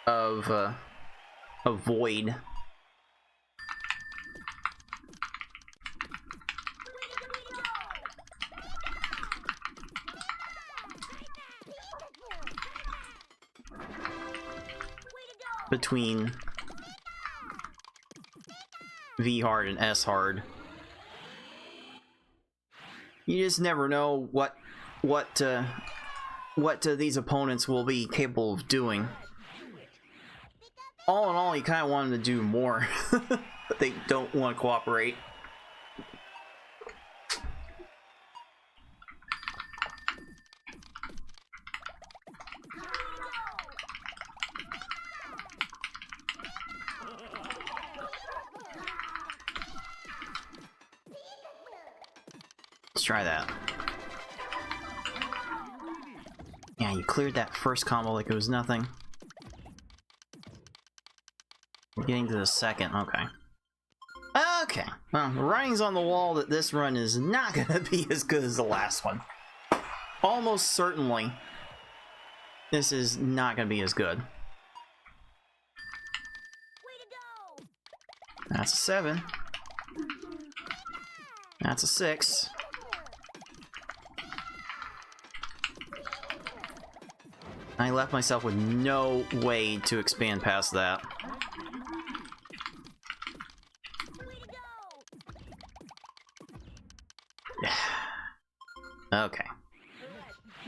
of a void. Between V hard and S hard. You just never know what these opponents will be capable of doing. All in all, you kind of want them to do more, but they don't want to cooperate. Let's try that. Yeah, you cleared that first combo like it was nothing. We're getting to the second, okay. Okay, well, the writing's on the wall that this run is not gonna be as good as the last one. Almost certainly, this is not gonna be as good. That's a 7. That's a 6. I left myself with no way to expand past that. Okay.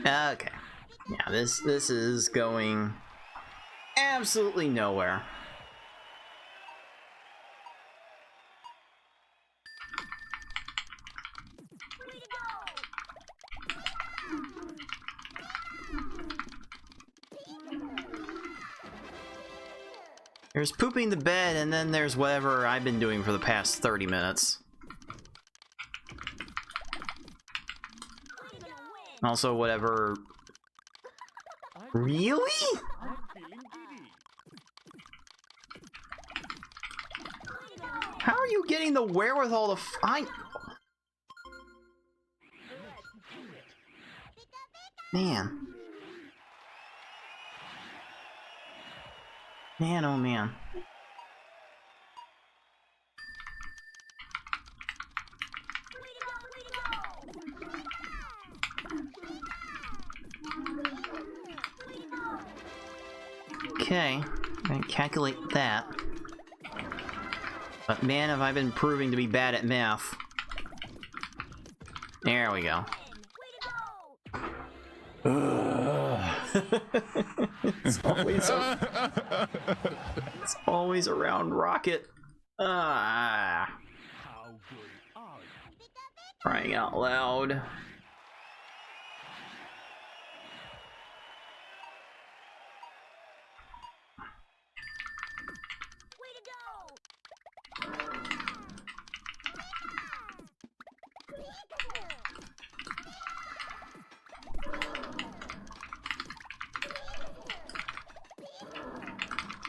Okay. Yeah, this is going absolutely nowhere. There's pooping the bed, and then there's whatever I've been doing for the past 30 minutes. Also, whatever... Really? How are you getting the wherewithal to Man. Man, oh man. Okay, I can calculate that. But man, have I been proving to be bad at math. There we go. It's always around Rocket. Crying out loud.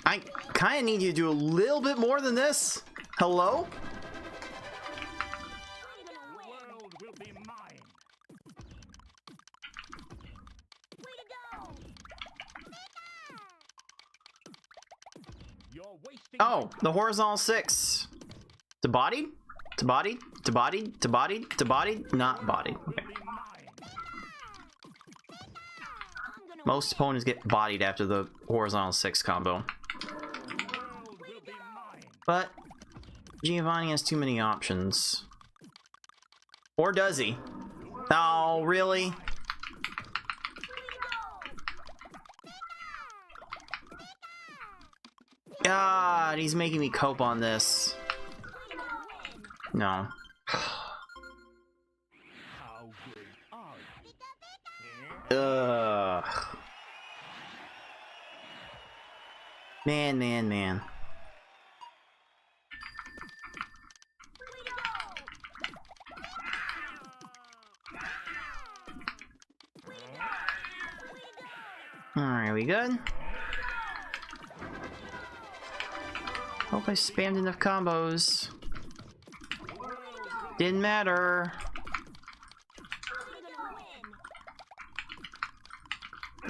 I kind of need you to do a little bit more than this. Hello? Oh, the horizontal 6. To body? To body? To body? To body? To body? Not body. Okay. Most opponents get bodied after the horizontal 6 combo. But Giovanni has too many options. Or does he? Oh, really? God, he's making me cope on this. No. Ugh. Man. Alright, we good? Hope I spammed enough combos. Didn't matter.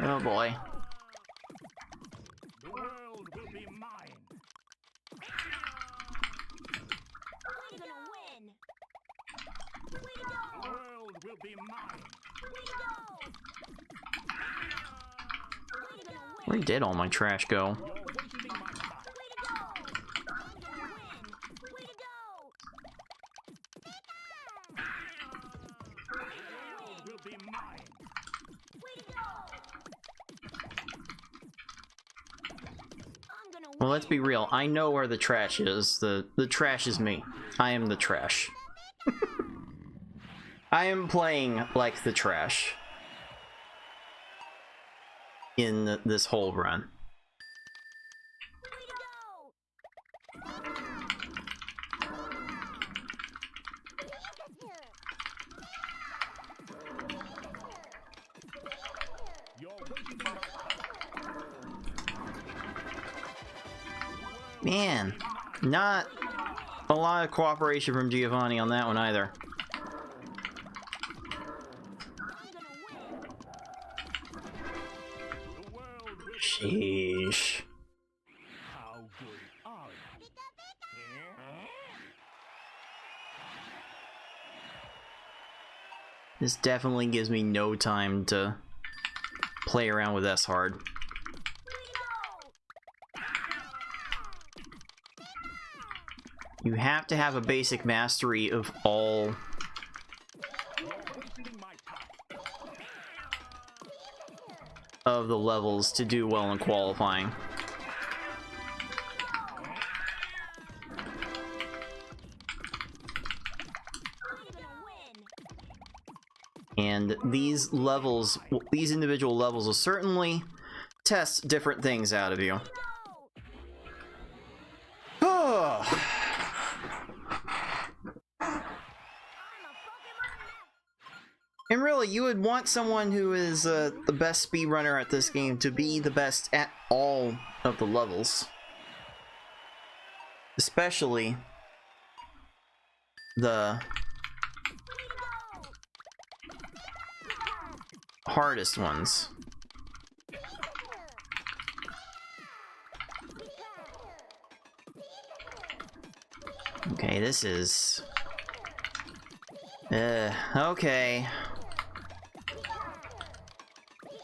Oh boy. The world will be mine. The world will be mine. Where did all my trash go? Well, let's be real. I know where the trash is. The trash is me. I am the trash. I am playing like the trash in this whole run. Man, not a lot of cooperation from Giovanni on that one either. Sheesh. This definitely gives me no time to play around with S hard. You have to have a basic mastery of all of the levels to do well in qualifying. And these levels, these individual levels will certainly test different things out of you. And really, you would want someone who is the best speedrunner at this game to be the best at all of the levels. Especially the hardest ones. Okay, this is... okay.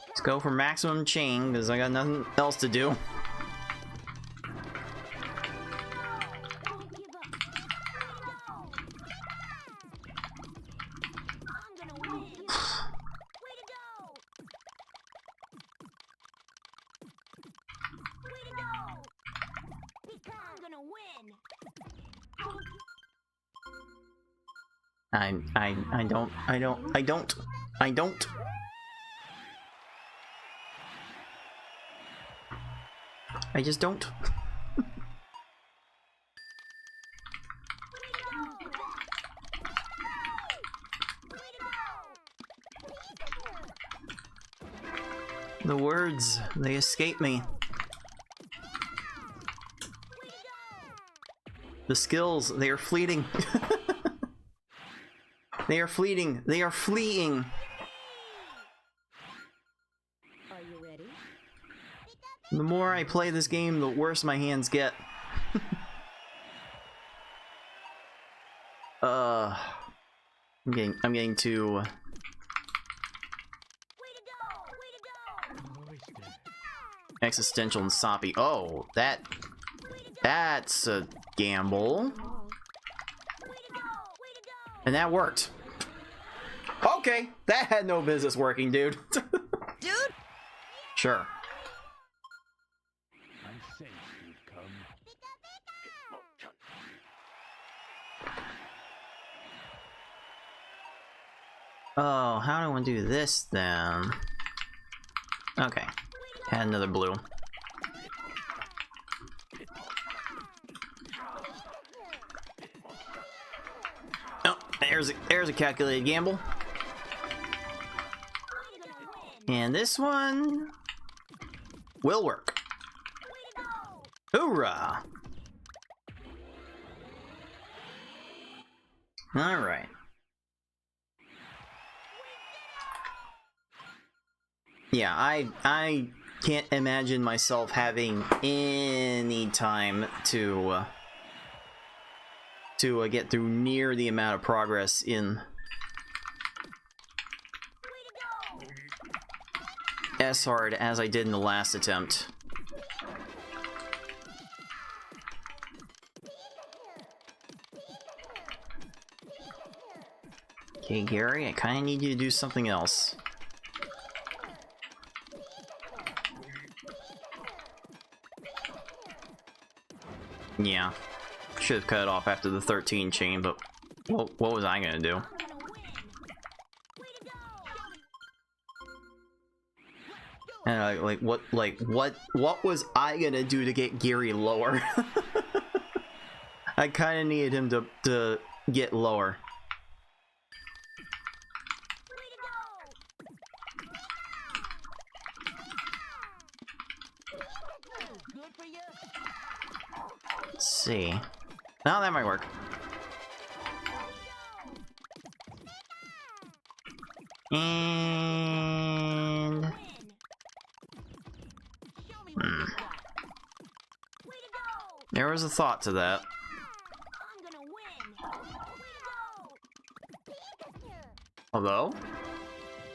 Let's go for maximum chain, because I got nothing else to do. I don't. I just don't. The words, they escape me. The skills, they are fleeting. They are fleeting. They are fleeing. Are you ready? The more I play this game, the worse my hands get. I'm getting too existential and soppy. Oh, that's a gamble. And that worked. Okay, that had no business working, dude. Dude? Sure. I sense you'd come. Oh, how do I want to do this then? Okay, had another blue. Oh, there's a calculated gamble. And this one will work. Hoorah! All right. Yeah, I can't imagine myself having any time to get through near the amount of progress in S-Hard as I did in the last attempt. Okay, Gary, I kinda need you to do something else. Yeah, should have cut it off after the 13 chain, but what was I gonna do? And what was I gonna do to get Gary lower? I kind of needed him to get lower. Let's see. Now that might work. And there was a thought to that. Hello?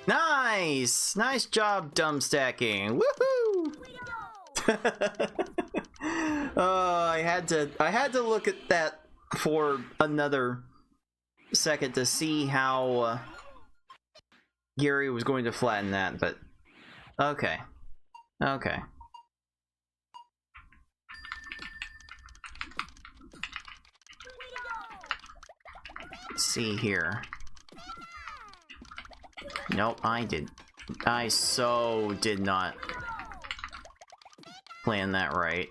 Nice! Nice job, dumb stacking. Woohoo! I had to look at that for another second to see how Gary was going to flatten that, but okay. Okay. Let's see here. Nope, I so did not plan that right.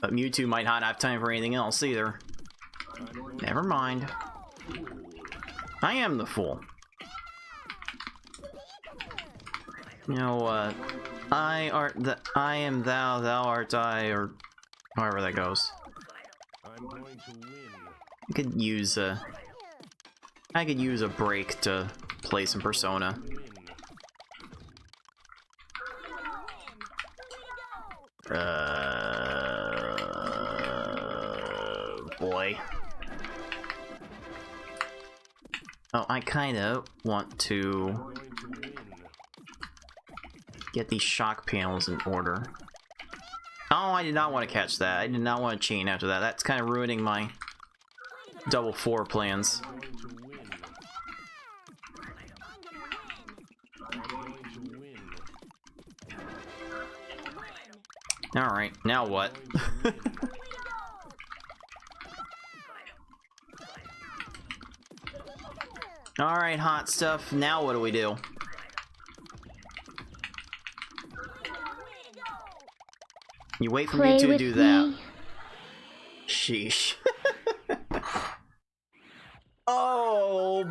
But Mewtwo might not have time for anything else either. Never mind. I am the fool. You know what? I am thou, thou art I, or however that goes. I could use a break to play some Persona. Boy. Oh, I kinda want to get these shock panels in order. Oh, I did not want to catch that. I did not want to chain after that. That's kind of ruining my double 4 plans. Alright, now what? Alright, hot stuff. Now what do we do? You wait for me to do that. Sheesh. Oh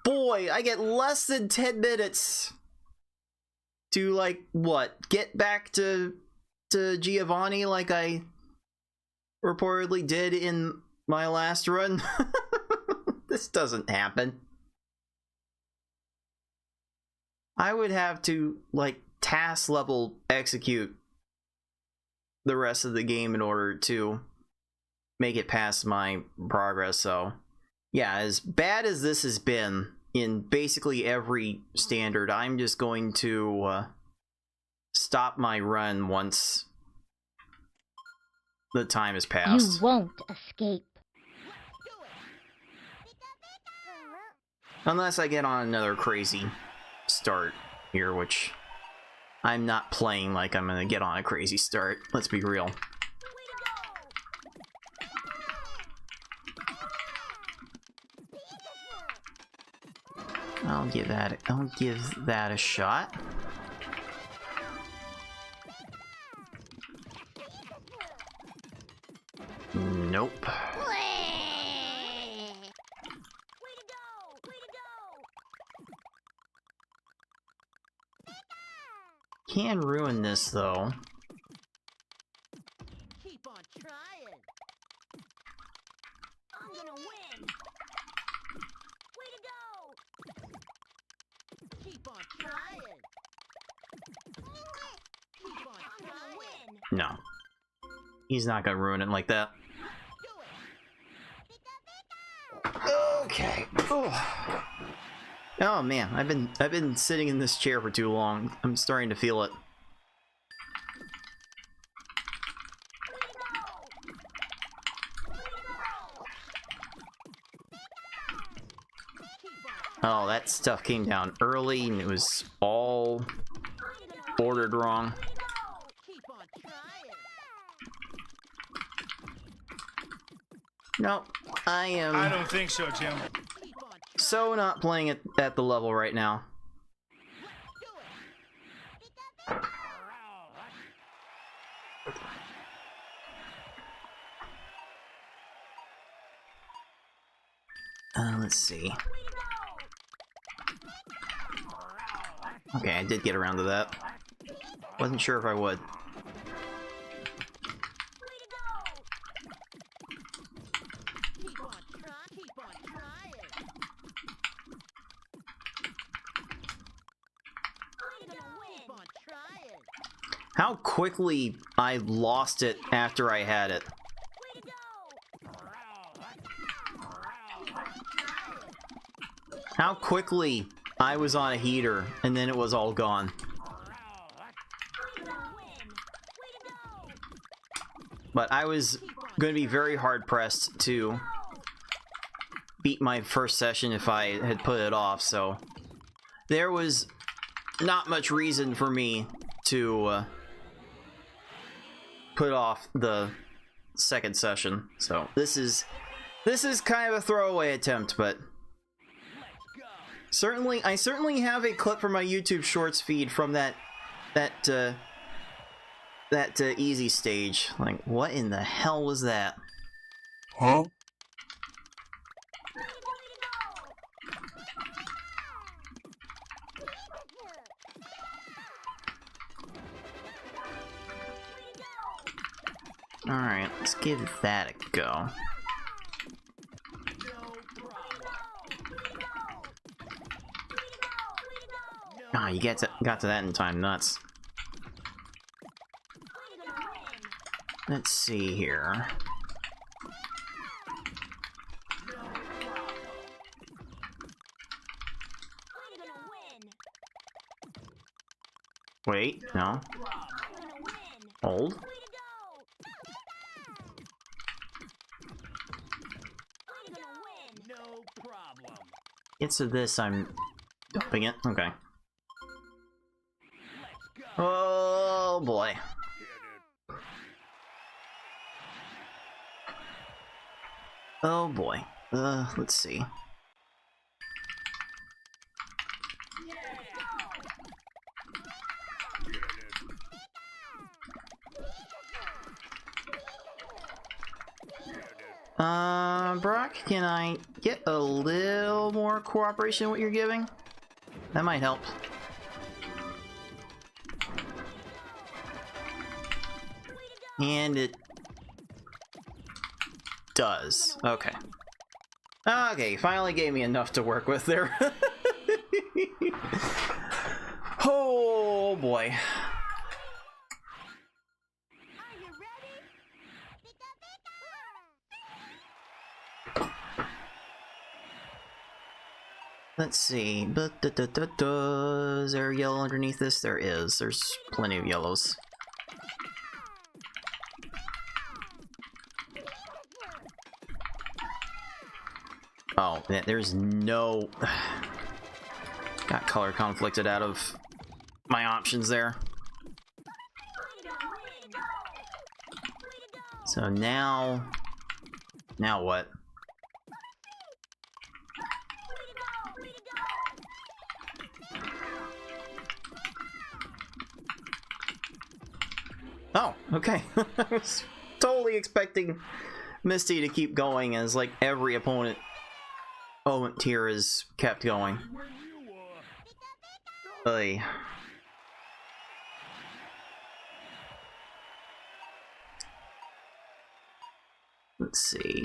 boy, I get less than 10 minutes to, like, what? Get back to Giovanni like I reportedly did in my last run? This doesn't happen. I would have to, like, task level execute the rest of the game in order to make it past my progress. So yeah, as bad as this has been in basically every standard, I'm just going to stop my run once the time has passed. You won't escape. Unless I get on another crazy start here, which I'm not playing like I'm gonna get on a crazy start. Let's be real. I'll give that a shot. Nope. Can ruin this though. Keep on trying. I'm gonna win. Way to go. Keep on trying. Keep on I'm gonna win. No. He's not gonna ruin it like that. Okay. Oh man, I've been sitting in this chair for too long. I'm starting to feel it. Oh, that stuff came down early and it was all ordered wrong. Keep on trying. Nope, I I don't think so, Tim. Keep on so not playing it at the level right now. Let's see. Okay, I did get around to that. Wasn't sure if I would. Keep on trying. Keep on trying. Keep on trying. How quickly I lost it after I had it. Way to go. How quickly I was on a heater and then it was all gone. But I was going to be very hard pressed to beat my first session if I had put it off, so there was not much reason for me to put off the second session. So this is kind of a throwaway attempt, but I certainly have a clip from my YouTube Shorts feed from that easy stage. Like, what in the hell was that? Huh? Alright, let's give that a go. Ah, you got to that in time, nuts. Let's see here. Wait, no. Hold. It's to this, I'm dumping it. Okay. Oh boy. Oh boy. Let's see. Brock, can I get a little more cooperation in what you're giving? That might help. And it does. Okay. Okay, finally gave me enough to work with there. Oh boy. Let's see. Is there a yellow underneath this? There is. There's plenty of yellows. Oh, there's no... Got color conflicted out of my options there. So now... Now what? Oh, okay. I was totally expecting Misty to keep going as like every opponent here is kept going. Oy. Let's see.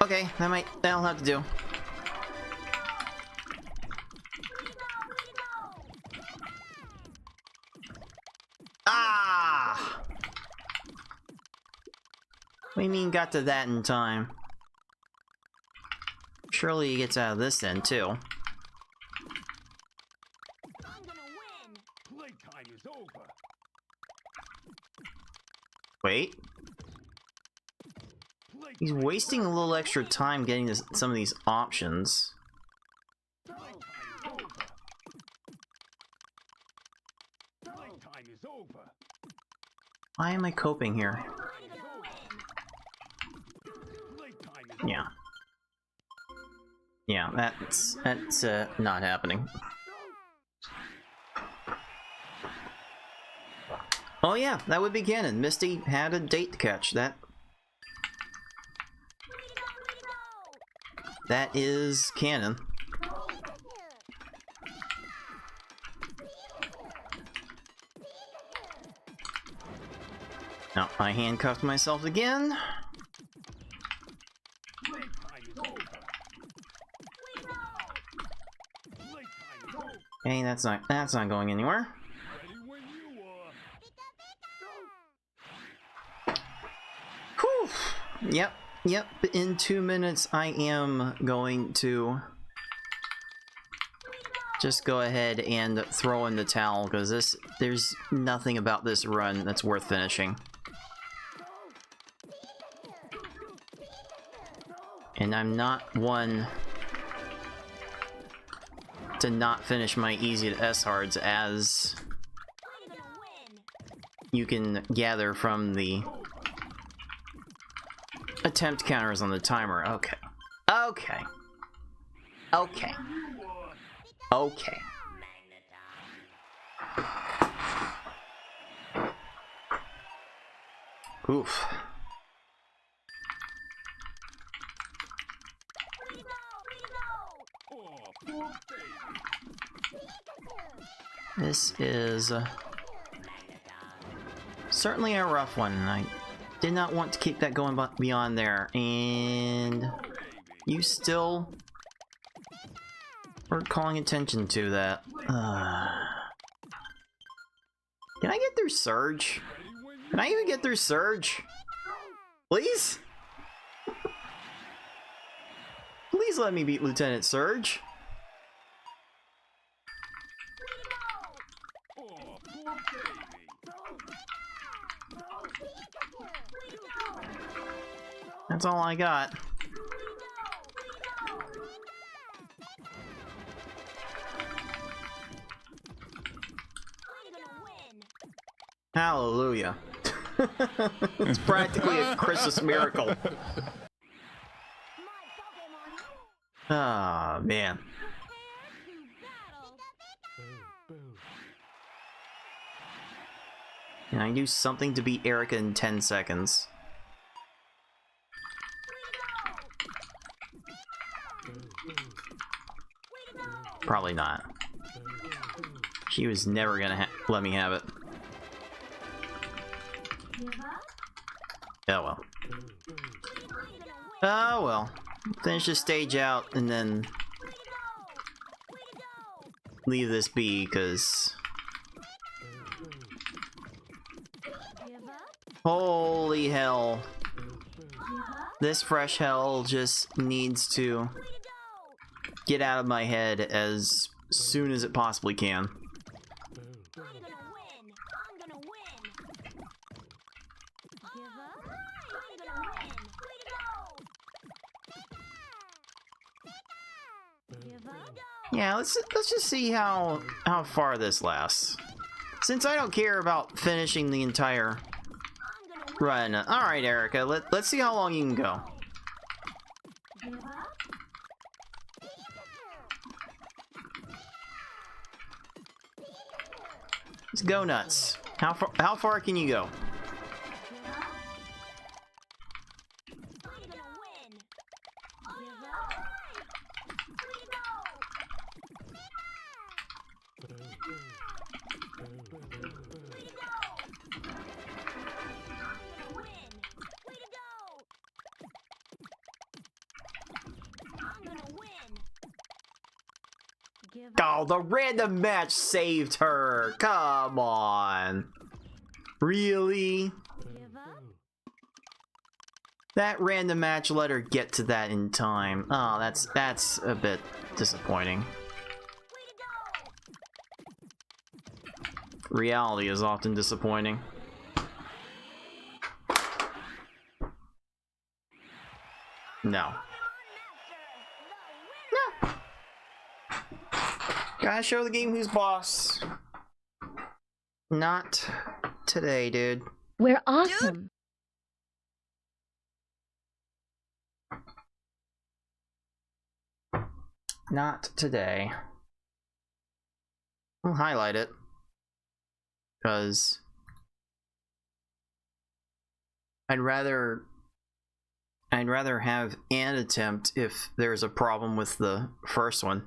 Okay, that'll have to do. Ah! What do you mean got to that in time? Surely he gets out of this then too. Wait. He's wasting a little extra time getting some of these options. Why am I coping here? Yeah. Yeah, that's not happening. Oh yeah, that would be canon. Misty had a date to catch. That is canon. Now, I handcuffed myself again. Okay, that's not going anywhere. Ready when you are. Whew. Yep. In 2 minutes, I am going to just go ahead and throw in the towel, because there's nothing about this run that's worth finishing. And I'm not one to not finish my easy to S hards, as you can gather from the attempt counters on the timer. Okay. Oof. This is certainly a rough one. I did not want to keep that going beyond there, and you still were calling attention to that. Can I get through Surge? Can I even get through Surge? Please? Please let me beat Lieutenant Surge. That's all I got. Hallelujah. It's practically a Christmas miracle. Ah, man. Can I do something to beat Erica in 10 seconds? Probably not. She was never gonna let me have it. Oh well. Oh well. Finish this stage out and then leave this be, because holy hell. This fresh hell just needs to get out of my head as soon as it possibly can. Yeah, let's just see how far this lasts. Since I don't care about finishing the entire run. Alright, Erica, let's see how long you can go. Let's go nuts. How far can you go? Oh, the random match saved her. Come on. Really? That random match let her get to that in time. Oh, that's a bit disappointing. Reality is often disappointing. No. No. Gotta show the game who's boss. Not today, dude. We're awesome. Not today. I'll highlight it, because I'd rather have an attempt if there's a problem with the first one.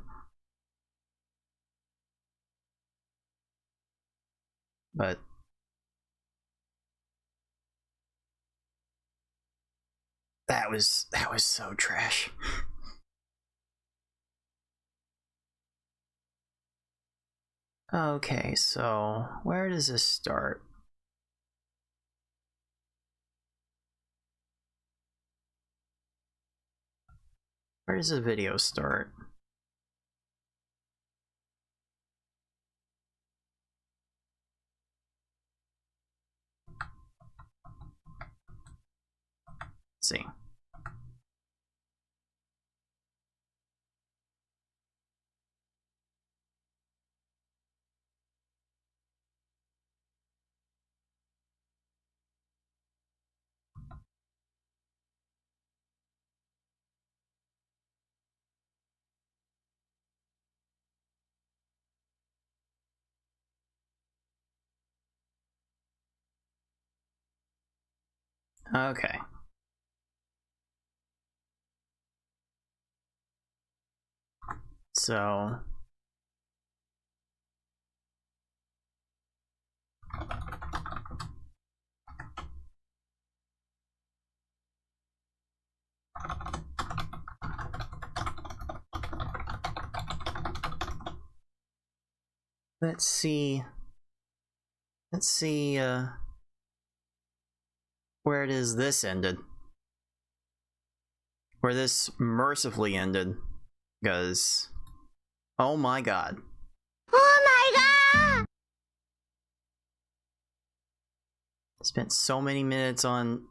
But that was so trash. Okay, so where does this start? Where does the video start? Let's see. Okay. So let's see where it is this ended. Where this mercifully ended. Because oh my god. Oh my god! Spent so many minutes on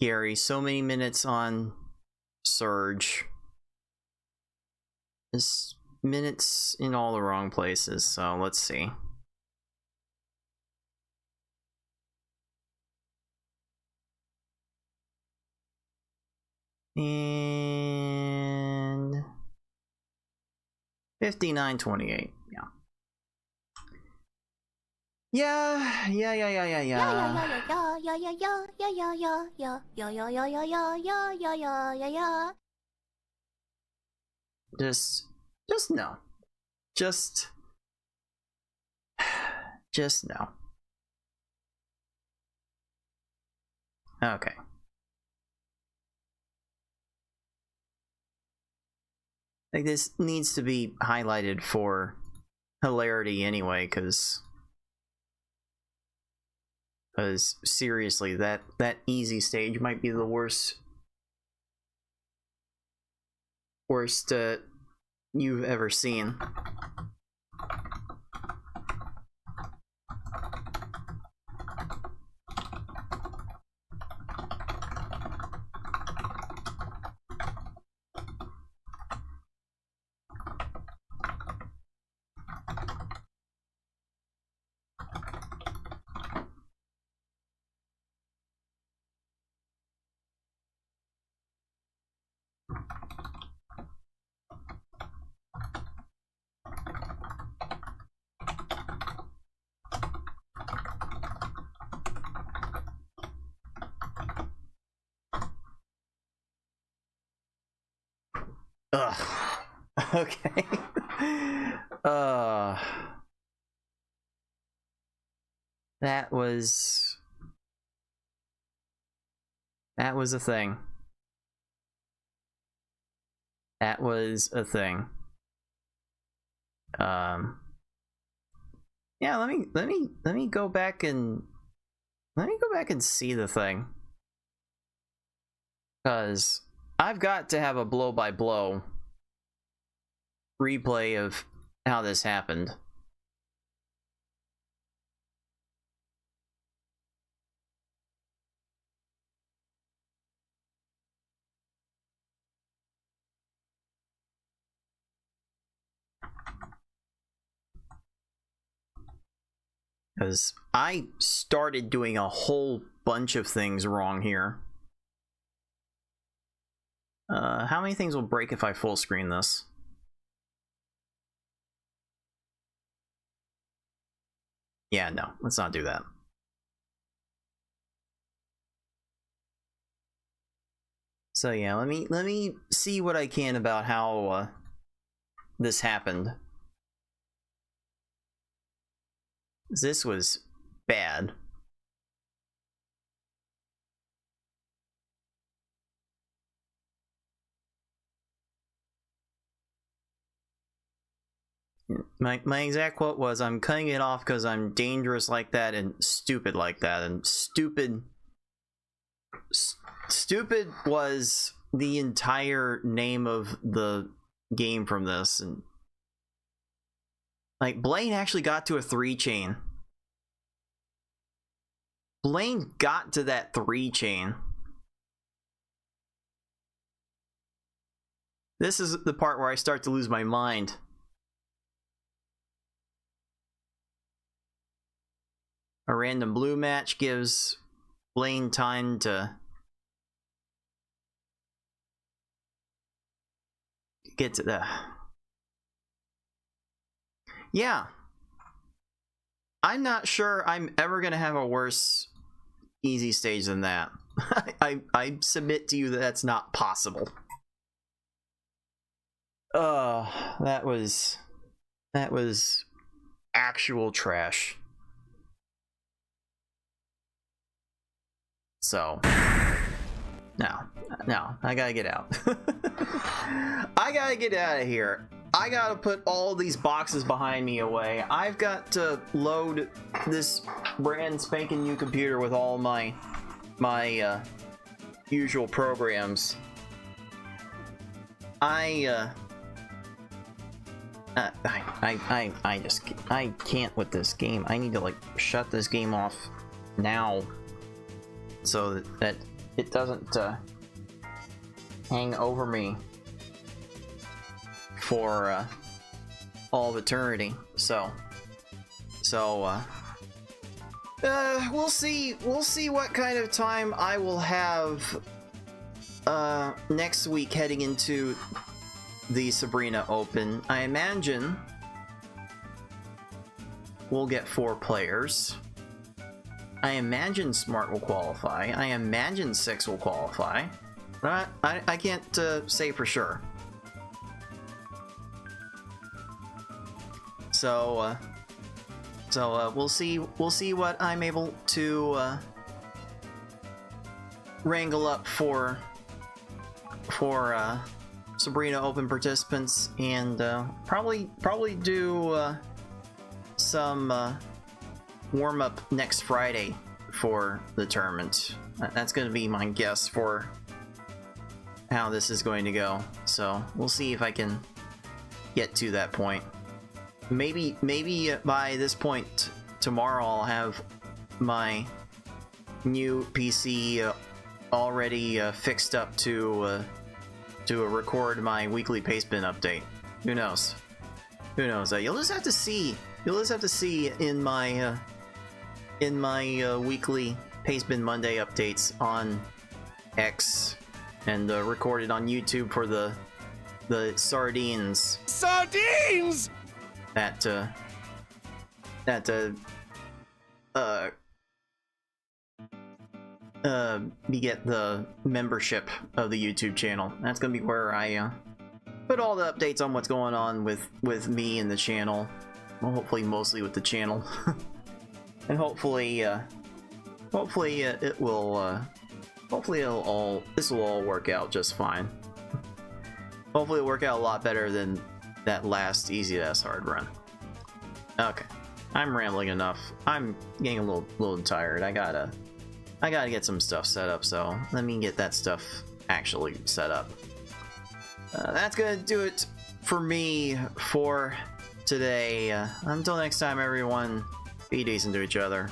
Gary, so many minutes on Surge. Just minutes in all the wrong places, so let's see. And 59:28, yeah. Just no. Just no. Okay. Like, this needs to be highlighted for hilarity anyway, because seriously, that easy stage might be the worst you've ever seen. Ugh. Okay. That was a thing. That was a thing. Yeah, let me go back and see the thing. Cause I've got to have a blow-by-blow replay of how this happened. Because I started doing a whole bunch of things wrong here. How many things will break if I full screen this? Yeah, no, let's not do that. So yeah, let me see what I can about how this happened. This was bad. My exact quote was, "I'm cutting it off because I'm dangerous like that and stupid like that." And stupid was the entire name of the game from this. And like, Blaine actually got to a 3-chain. Blaine got to that 3-chain. This is the part where I start to lose my mind. A random blue match gives Blaine time to get to the... Yeah. I'm not sure I'm ever gonna have a worse easy stage than that. I submit to you that that's not possible. That was actual trash. So no, I gotta get out. I gotta get out of here. I gotta put all these boxes behind me away. I've got to load this brand spanking new computer with all my usual programs. I can't with this game. I need to like shut this game off now so that it doesn't hang over me for all of eternity. So we'll see what kind of time I will have next week heading into the Sabrina Open. I imagine we'll get 4 players. I imagine Smart will qualify. I imagine 6 will qualify. But I can't say for sure. So we'll see what I'm able to wrangle up for Sabrina Open participants, and probably do some warm up next Friday for the tournament. That's going to be my guess for how this is going to go. So we'll see if I can get to that point. Maybe by this point tomorrow I'll have my new PC already fixed up to record my weekly pastebin update. Who knows? Who knows? You'll just have to see. You'll just have to see in my weekly Pastebin Monday updates on X, and recorded on YouTube for the sardines. Sardines! That get the membership of the YouTube channel. That's gonna be where I put all the updates on what's going on with me and the channel. Well, hopefully mostly with the channel. And hopefully this will all work out just fine. Hopefully it'll work out a lot better than that last Easy as Hard run. Okay, I'm rambling enough. I'm getting a little tired. I gotta get some stuff set up, so let me get that stuff actually set up. That's gonna do it for me for today. Until next time, everyone, be decent to each other.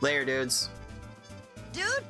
Later, dudes. Dude?